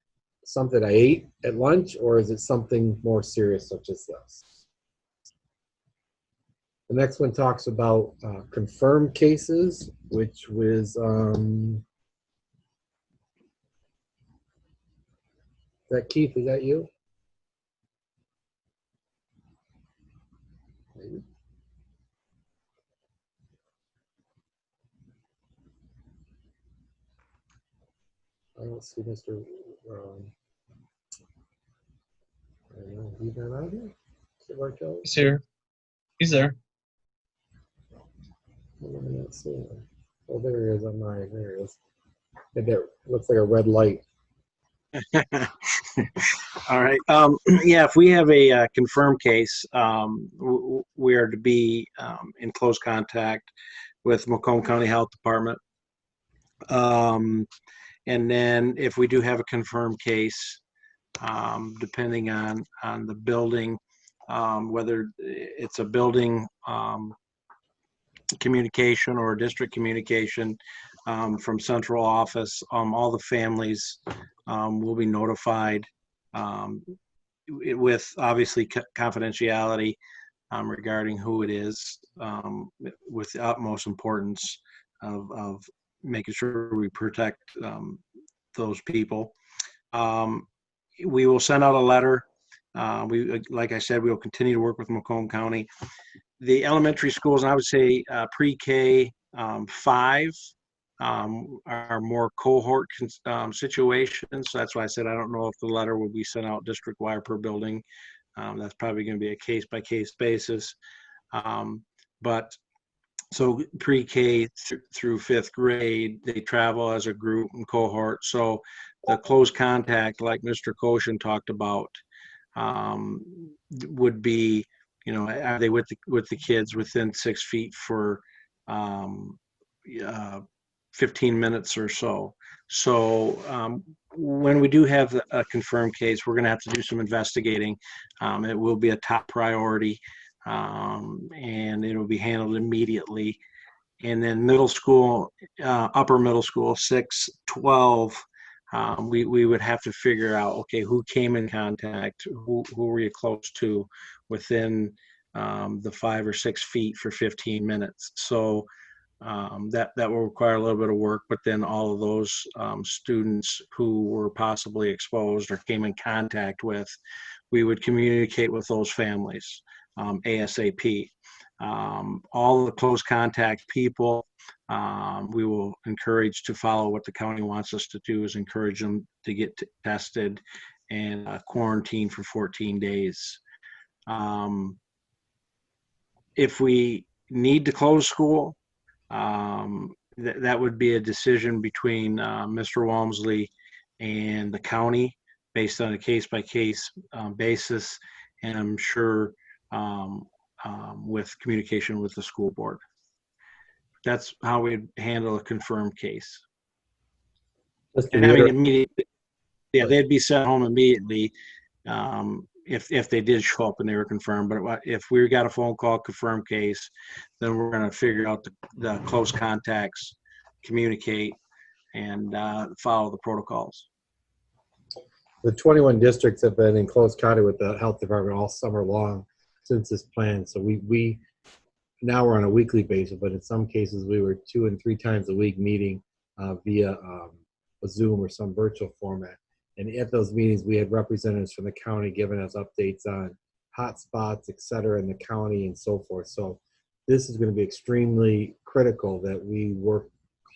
something I ate at lunch or is it something more serious such as this? The next one talks about confirmed cases, which was, is that Keith, is that you? Maybe. I don't see Mr. I don't know, he's not out here? He's here. He's there. I'm not seeing him. Oh, there he is on mine. There he is. That looks like a red light. All right. Yeah, if we have a confirmed case, we are to be in close contact with Macomb County Health Department. And then if we do have a confirmed case, depending on the building, whether it's a building communication or district communication from central office, all the families will be notified with obviously confidentiality regarding who it is, with the utmost importance of making sure we protect those people. We will send out a letter Like I said, we will continue to work with Macomb County. The elementary schools, and I would say pre-K 5 are more cohort situations. So that's why I said I don't know if the letter will be sent out district-wide per building. That's probably going to be a case-by-case basis. But so pre-K through 5th grade, they travel as a group and cohort. So the close contact, like Mr. Koshin talked about, would be, are they with the kids within 6 feet for 15 minutes or so. So when we do have a confirmed case, we're going to have to do some investigating. It will be a top priority, and it will be handled immediately. And then middle school, upper middle school, 6, 12, we would have to figure out, okay, who came in contact, who were you close to within the 5 or 6 feet for 15 minutes. So that will require a little bit of work, but then all of those students who were possibly exposed or came in contact with, we would communicate with those families ASAP. All the close contact people, we will encourage to follow what the county wants us to do, is encourage them to get tested and quarantine for 14 days. If we need to close school, that would be a decision between Mr. Walmsley and the county based on a case-by-case basis, and I'm sure with communication with the school board. That's how we'd handle a confirmed case. And having immediate, yeah, they'd be sent home immediately if they did show up and they were confirmed. But if we got a phone call, confirmed case, then we're going to figure out the close contacts, communicate, and follow the protocols. The 21 districts have been in close contact with the health department all summer long since this plan. So we now we're on a weekly basis, but in some cases we were 2 and 3 times a week meeting via a Zoom or some virtual format. And at those meetings, we had representatives from the county giving us updates on hot spots, et cetera, in the county and so forth. So this is going to be extremely critical that we work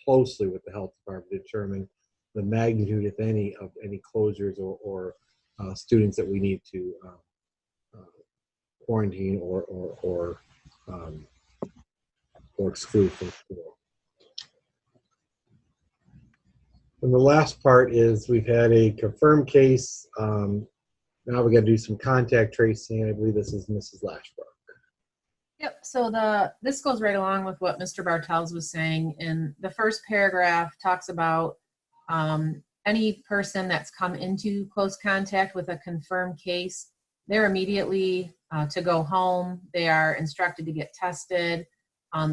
closely with the health department to determine the magnitude, if any, of any closures or students that we need to quarantine or exclude from school. And the last part is we've had a confirmed case. Now we got to do some contact tracing. I believe this is Mrs. Lashbrook. Yep, so this goes right along with what Mr. Bartels was saying. In the first paragraph talks about any person that's come into close contact with a confirmed case, they're immediately to go home. They are instructed to get tested.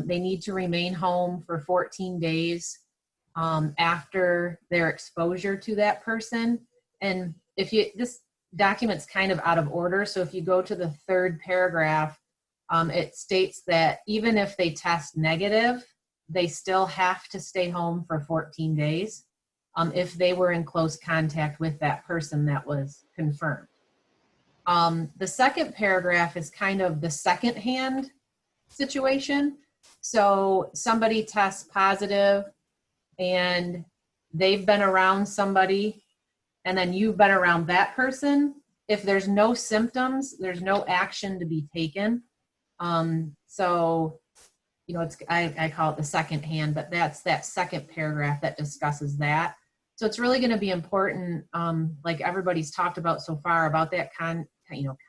They need to remain home for 14 days after their exposure to that person. And this document's kind of out of order, so if you go to the 3rd paragraph, it states that even if they test negative, they still have to stay home for 14 days if they were in close contact with that person that was confirmed. The 2nd paragraph is kind of the second-hand situation. So somebody tests positive and they've been around somebody and then you've been around that person. If there's no symptoms, there's no action to be taken. So, I call it the second hand, but that's that 2nd paragraph that discusses that. So it's really going to be important, like everybody's talked about so far, about that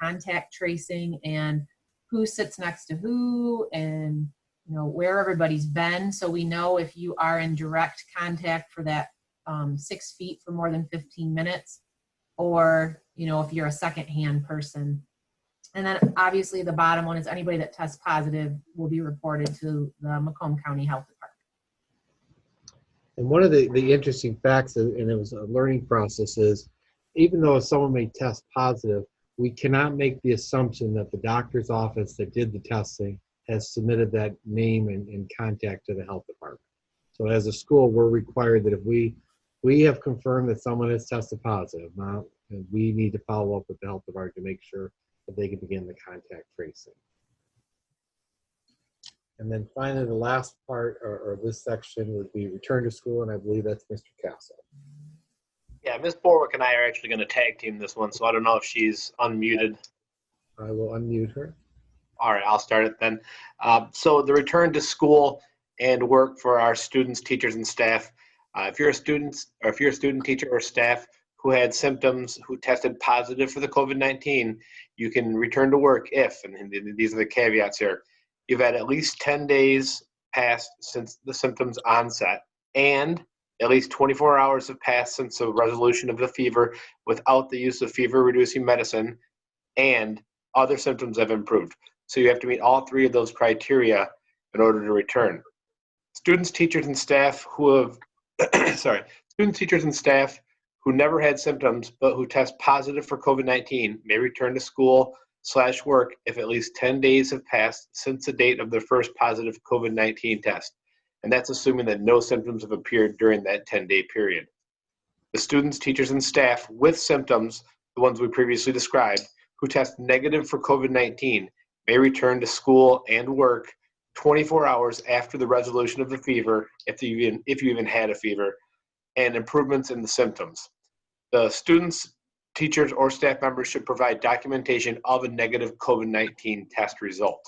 contact tracing and who sits next to who and where everybody's been, so we know if you are in direct contact for that 6 feet for more than 15 minutes, or if you're a second-hand person. And then obviously the bottom one is anybody that tests positive will be reported to the Macomb County Health Department. And one of the interesting facts, and it was a learning process, is even though someone may test positive, we cannot make the assumption that the doctor's office that did the testing has submitted that name and contact to the health department. So as a school, we're required that if we have confirmed that someone has tested positive, now And we need to follow up with the health department to make sure that they can begin the contact tracing. And then finally, the last part or this section would be return to school, and I believe that's Mr. Castle. Yeah, Ms. Borwick and I are actually going to tag team this one, so I don't know if she's unmuted. I will unmute her. All right, I'll start it then. So the return to school and work for our students, teachers, and staff. If you're a student, or if you're a student, teacher, or staff who had symptoms, who tested positive for the COVID-19, you can return to work if, and these are the caveats here, you've had at least 10 days passed since the symptoms onset, and at least 24 hours have passed since the resolution of the fever without the use of fever-reducing medicine, and other symptoms have improved. So you have to meet all three of those criteria in order to return. Students, teachers, and staff who have, students, teachers, and staff who never had symptoms but who test positive for COVID-19 may return to school/work if at least 10 days have passed since the date of their first positive COVID-19 test. And that's assuming that no symptoms have appeared during that 10-day period. The students, teachers, and staff with symptoms, the ones we previously described, who test negative for COVID-19 may return to school and work 24 hours after the resolution of the fever, if you even had a fever, and improvements in the symptoms. The students, teachers, or staff members should provide documentation of a negative COVID-19 test result.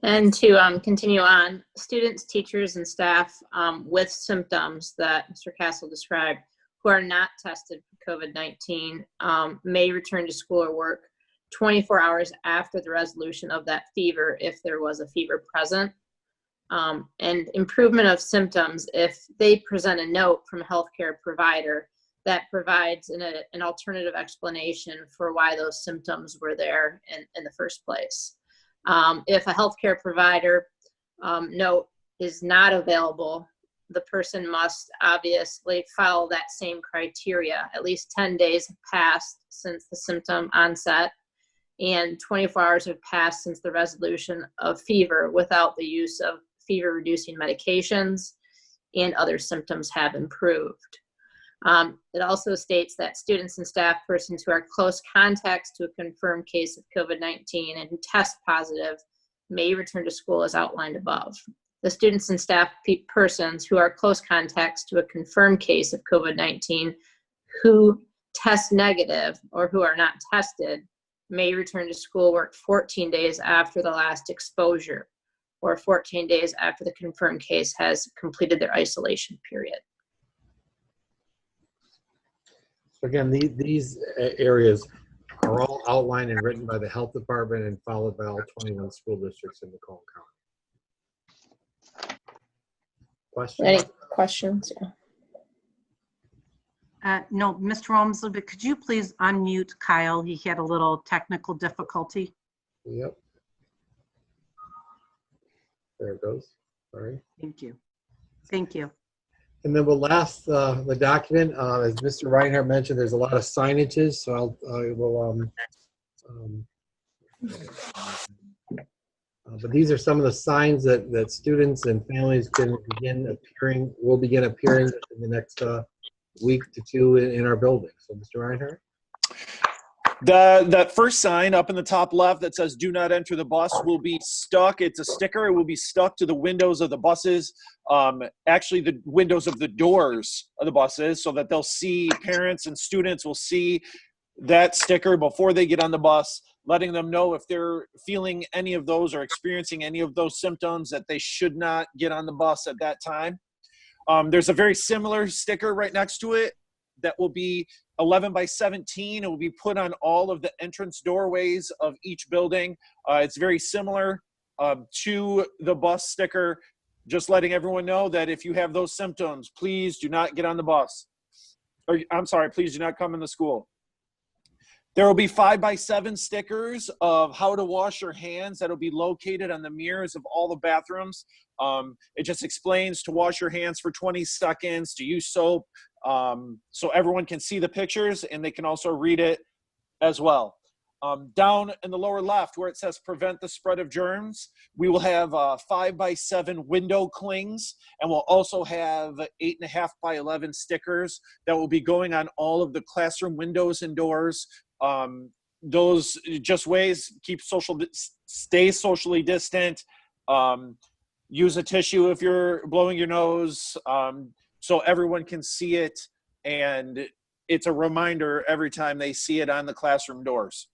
And to continue on, students, teachers, and staff with symptoms that Mr. Castle described who are not tested for COVID-19 may return to school or work 24 hours after the resolution of that fever if there was a fever present. And improvement of symptoms if they present a note from a healthcare provider that provides an alternative explanation for why those symptoms were there in the first place. If a healthcare provider note is not available, the person must obviously follow that same criteria. At least 10 days have passed since the symptom onset, and 24 hours have passed since the resolution of fever without the use of fever-reducing medications, and other symptoms have improved. It also states that students and staff persons who are close contacts to a confirmed case of COVID-19 and who test positive may return to school as outlined above. The students and staff persons who are close contacts to a confirmed case of COVID-19 who test negative or who are not tested may return to school work 14 days after the last exposure, or 14 days after the confirmed case has completed their isolation period. So again, these areas are all outlined and written by the health department and followed by all 21 school districts in Macomb County. Questions? Any questions? No, Mr. Walmsley, but could you please unmute Kyle? He had a little technical difficulty. Yep. There it goes. Sorry. Thank you. Thank you. And then we'll last the document. As Mr. Reinhardt mentioned, there's a lot of signages, so but these are some of the signs that students and families will begin appearing in the next week to two in our building. So, Mr. Reinhardt? That first sign up in the top left that says "Do not enter the bus" will be stuck. It's a sticker. It will be stuck to the windows of the buses, actually the windows of the doors of the buses, so that they'll see, parents and students will see that sticker before they get on the bus, letting them know if they're feeling any of those or experiencing any of those symptoms that they should not get on the bus at that time. There's a very similar sticker right next to it that will be 11 by 17. It will be put on all of the entrance doorways of each building. It's very similar to the bus sticker, just letting everyone know that if you have those symptoms, please do not get on the bus. Or, I'm sorry, please do not come in the school. There will be 5 by 7 stickers of how to wash your hands that will be located on the mirrors of all the bathrooms. It just explains to wash your hands for 20 seconds, to use soap, so everyone can see the pictures and they can also read it as well. Down in the lower left where it says prevent the spread of germs, we will have 5x7 window clings, and we'll also have 8.5 by 11 stickers that will be going on all of the classroom windows and doors. Those just ways stay socially distant. Use a tissue if you're blowing your nose, so everyone can see it, and it's a reminder every time they see it on the classroom doors.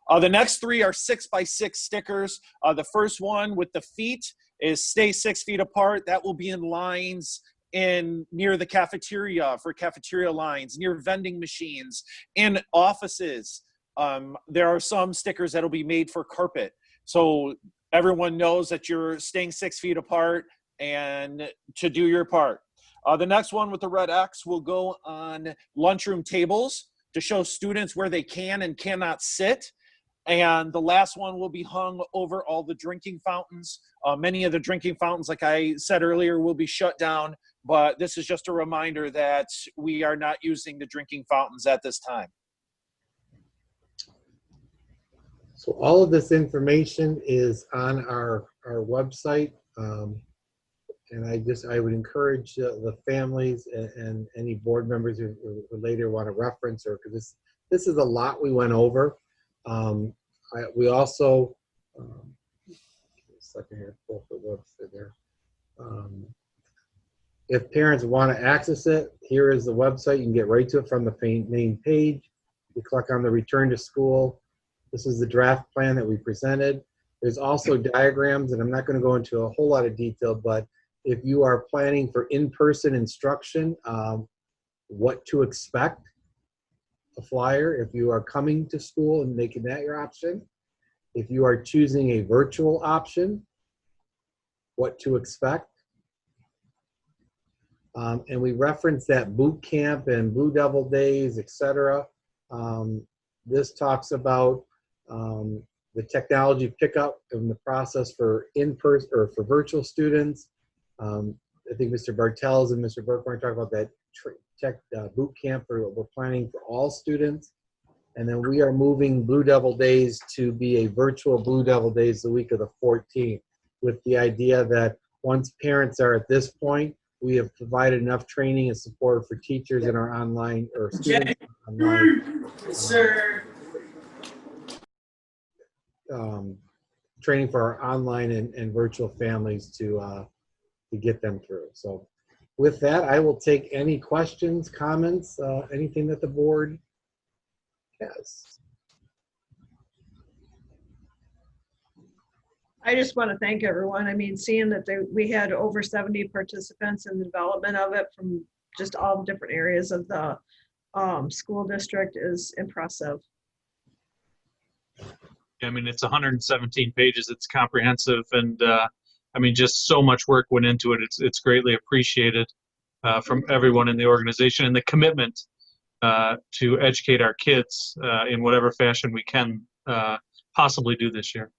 The next 3 are 6x6 stickers. The first one with the feet is stay 6 feet apart. That will be in lines near the cafeteria, for cafeteria lines, near vending machines, in offices. There are some stickers that will be made for carpet. So everyone knows that you're staying 6 feet apart and to do your part. The next one with the red X will go on lunchroom tables to show students where they can and cannot sit. And the last one will be hung over all the drinking fountains. Many of the drinking fountains, like I said earlier, will be shut down, but this is just a reminder that we are not using the drinking fountains at this time. So all of this information is on our website. And I would encourage the families and any board members who later want to reference, or because this is a lot we went over. We also, a second here, pull the website there. If parents want to access it, here is the website. You can get right to it from the main page. You click on the return to school. This is the draft plan that we presented. There's also diagrams, and I'm not going to go into a whole lot of detail, but if you are planning for in-person instruction, what to expect, a flyer. If you are coming to school and making that your option. If you are choosing a virtual option, what to expect. And we reference that boot camp and Blue Devil days, etc. This talks about the technology pickup and the process for in-person or for virtual students. I think Mr. Bartels and Mr. Burkmar talk about that tech boot camp we're planning for all students. And then we are moving Blue Devil Days to be a virtual Blue Devil Days the week of the 14th, with the idea that once parents are at this point, we have provided enough training and support for teachers in our online or students online. Training for our online and virtual families to get them through. So with that, I will take any questions, comments, anything that the board has. I just want to thank everyone. I mean, seeing that we had over 70 participants in the development of it from just all different areas of the school district is impressive. I mean, it's 117 pages. It's comprehensive, and I mean, just so much work went into it. It's greatly appreciated from everyone in the organization, and the commitment to educate our kids in whatever fashion we can possibly do this year.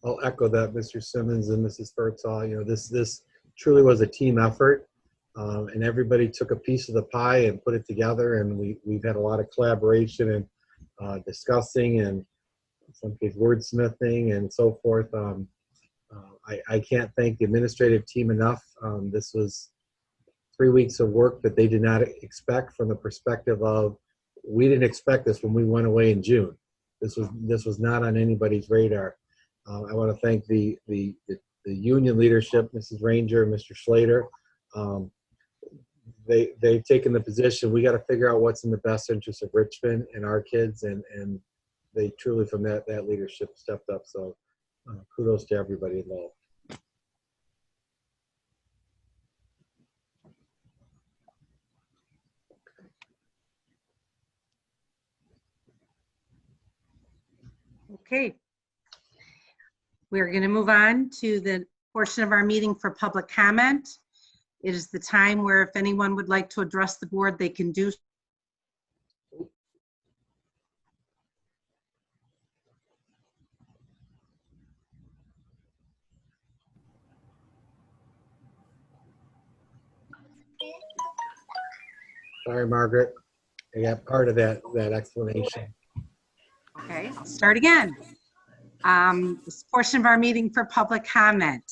I'll echo that, Mr. Simmons and Mrs. Birdsall. You know, this truly was a team effort, and everybody took a piece of the pie and put it together. And we've had a lot of collaboration and discussing, and in some cases wordsmithing and so forth. I can't thank the administrative team enough. This was 3 weeks of work that they did not expect, from the perspective of, we didn't expect this when we went away in June. This was not on anybody's radar. I want to thank the union leadership, Mrs. Ranger and Mr. Schlater. They've taken the position, we got to figure out what's in the best interest of Richmond and our kids, and they truly, from that leadership, stepped up. So kudos to everybody involved. Okay. We're going to move on to the portion of our meeting for public comment. It is the time where if anyone would like to address the board, they can do so. Sorry, Margaret. I got part of that explanation. Okay, I'll start again. This portion of our meeting for public comment.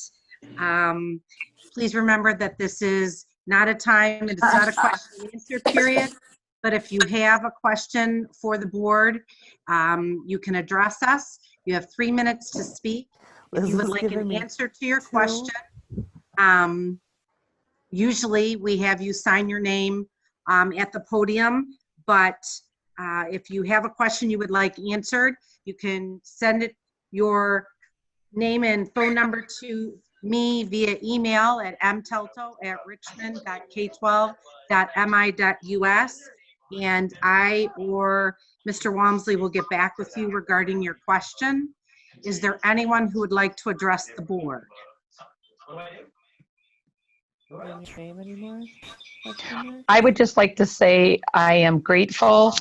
Please remember that this is not a time, it's not a question and answer period, but if you have a question for the board, you can address us. You have 3 minutes to speak. If you would like an answer to your question, usually we have you sign your name at the podium, but if you have a question you would like answered, you can send it your name and phone number to me via email at mtelto@richmond.k12.mi.us, and I or Mr. Walmsley will get back with you regarding your question. Is there anyone who would like to address the board? I would just like to say I am grateful,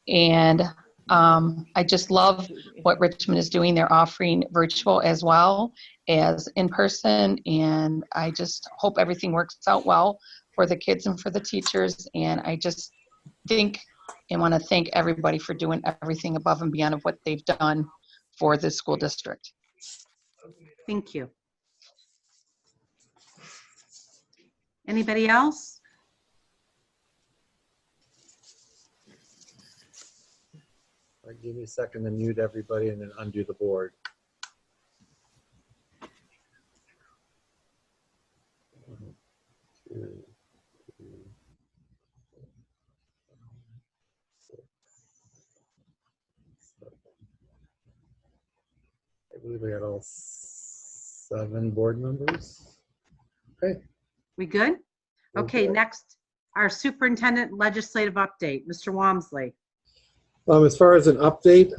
and I just love what Richmond is doing. They're offering virtual as well as in person, and I just hope everything works out well for the kids and for the teachers. And I just think and want to thank everybody for doing everything above and beyond of what they've done for the school district. Thank you. Anybody else? All right, give me a second to mute everybody and then undo the board. I believe we got all 7 board members. Okay. We good? Okay, next, our superintendent legislative update, Mr. Walmsley. As far as an update,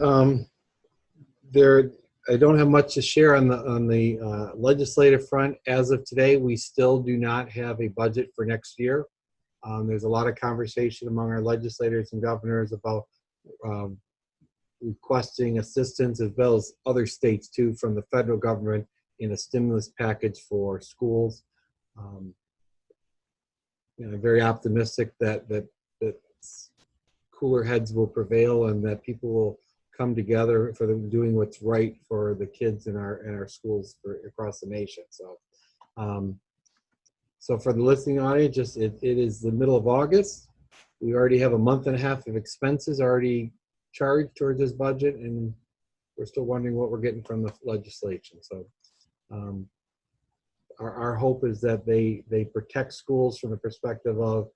I don't have much to share on the legislative front. As of today, we still do not have a budget for next year. There's a lot of conversation among our legislators and governors about requesting assistance, as well as other states too, from the federal government in a stimulus package for schools. I'm very optimistic that cooler heads will prevail and that people will come together for doing what's right for the kids in our schools across the nation. So for the listening audience, it is the middle of August. We already have a month and a half of expenses already charged towards this budget, and we're still wondering what we're getting from the legislation. So our hope is that they protect schools from the perspective of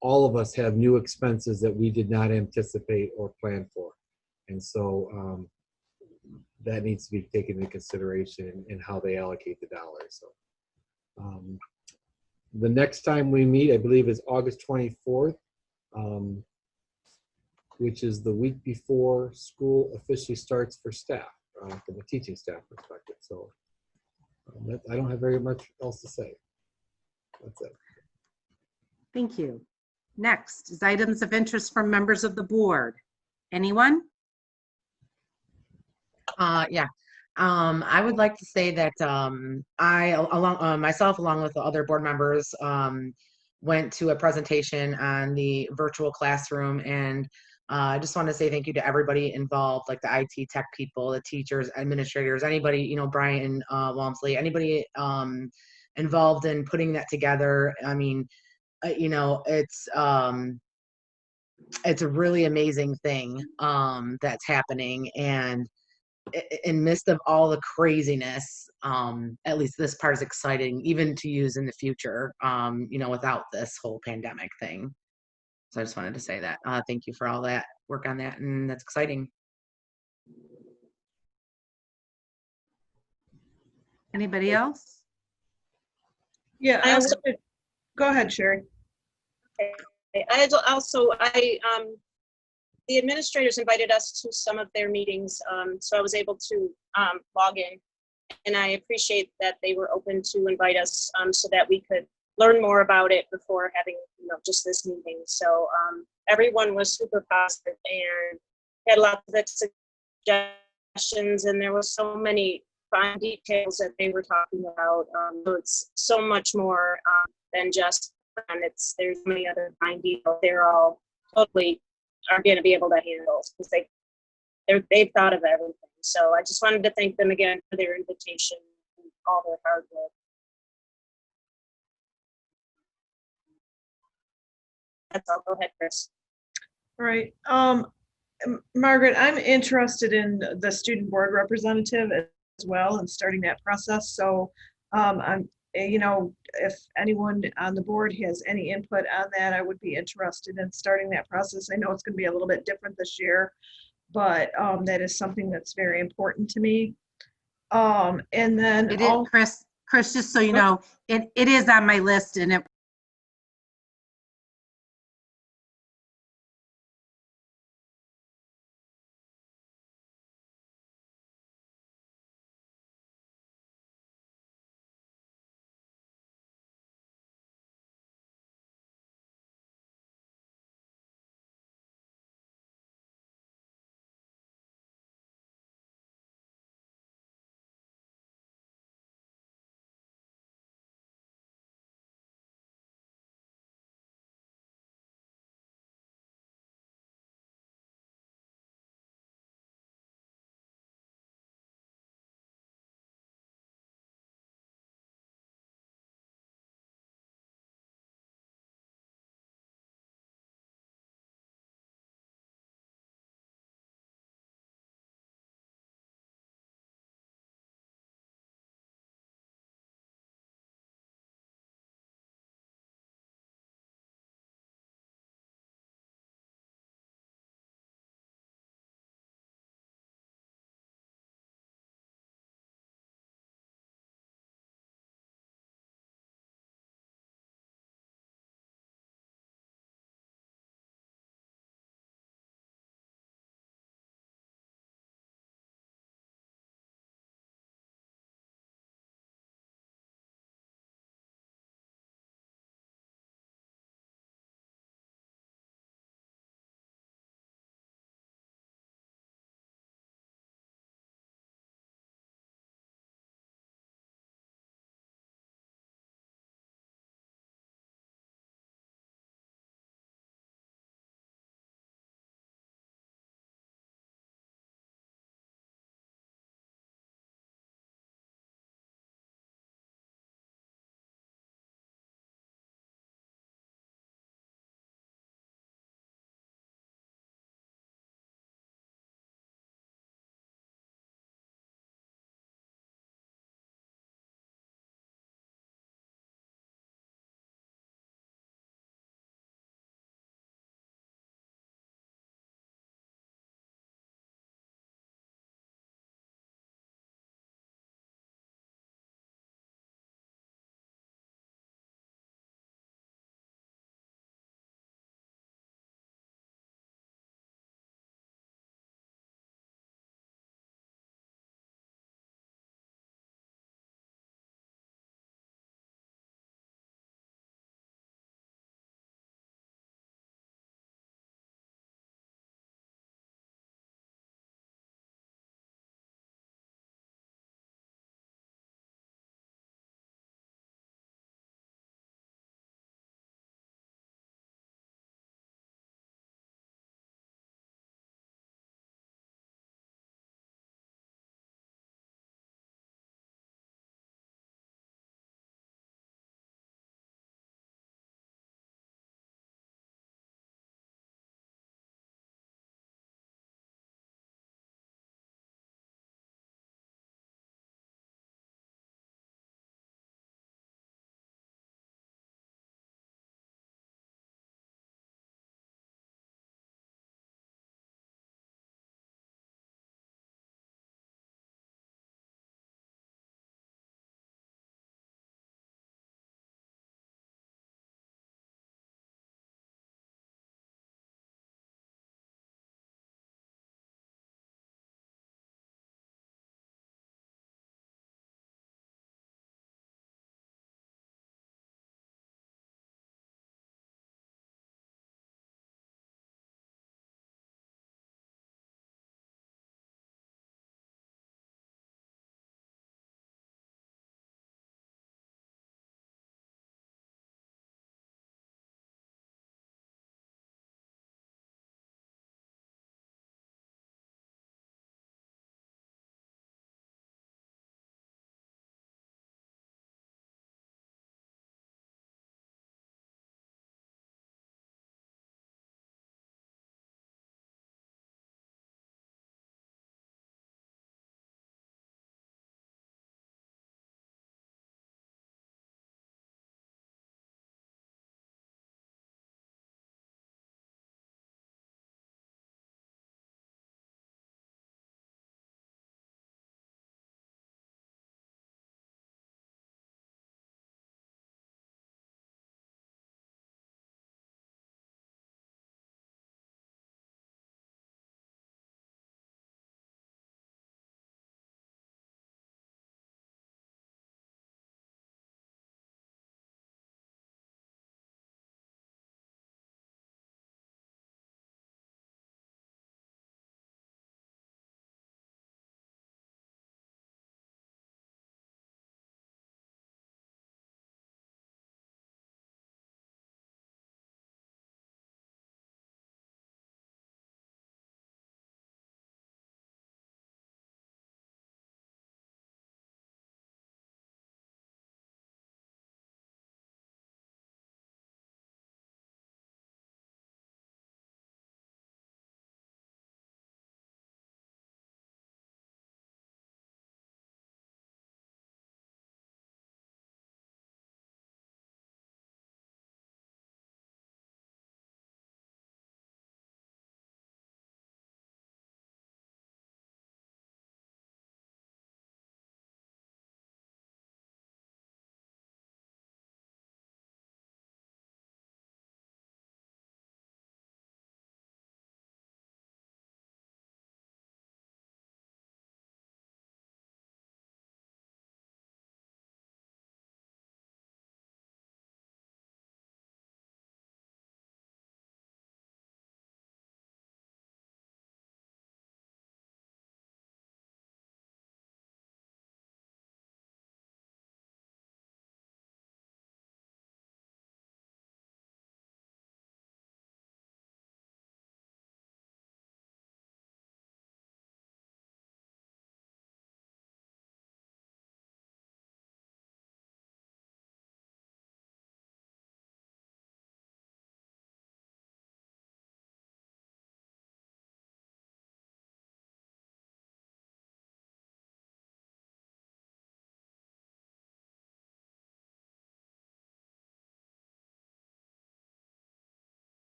all of us have new expenses that we did not anticipate or plan for. And so that needs to be taken into consideration in how they allocate the dollars. So the next time we meet, I believe, is August 24th, which is the week before school officially starts for staff, from a teaching staff perspective. So I don't have very much else to say. That's it. Thank you. Next is items of interest from members of the board. Anyone? Yeah. I would like to say that myself, along with the other board members, went to a presentation on the virtual classroom, and I just want to say thank you to everybody involved, like the IT tech people, the teachers, administrators, anybody, Brian Walmsley, anybody involved in putting that together. I mean, it's a really amazing thing that's happening, and in midst of all the craziness, at least this part is exciting, even to use in the future, without this whole pandemic thing. So I just wanted to say that. Thank you for all that work on that, and that's exciting. Anybody else? Yeah, go ahead, Sherry. The administrators invited us to some of their meetings, so I was able to log in, and I appreciate that they were open to invite us so that we could learn more about it before having just this meeting. So everyone was super positive and had lots of suggestions, and there was so many fine details that they were talking about. So it's so much more than just and there's many other fine details. They're all totally are going to be able to handle because they've thought of everything. So I just wanted to thank them again for their invitation and all their hard work. That's all. Go ahead, Chris. All right. Margaret, I'm interested in the student board representative as well and starting that process. So if anyone on the board has any input on that, I would be interested in starting that process. I know it's going to be a little bit different this year, but that is something that's very important to me. And then Chris, just so you know, it is on my list, and it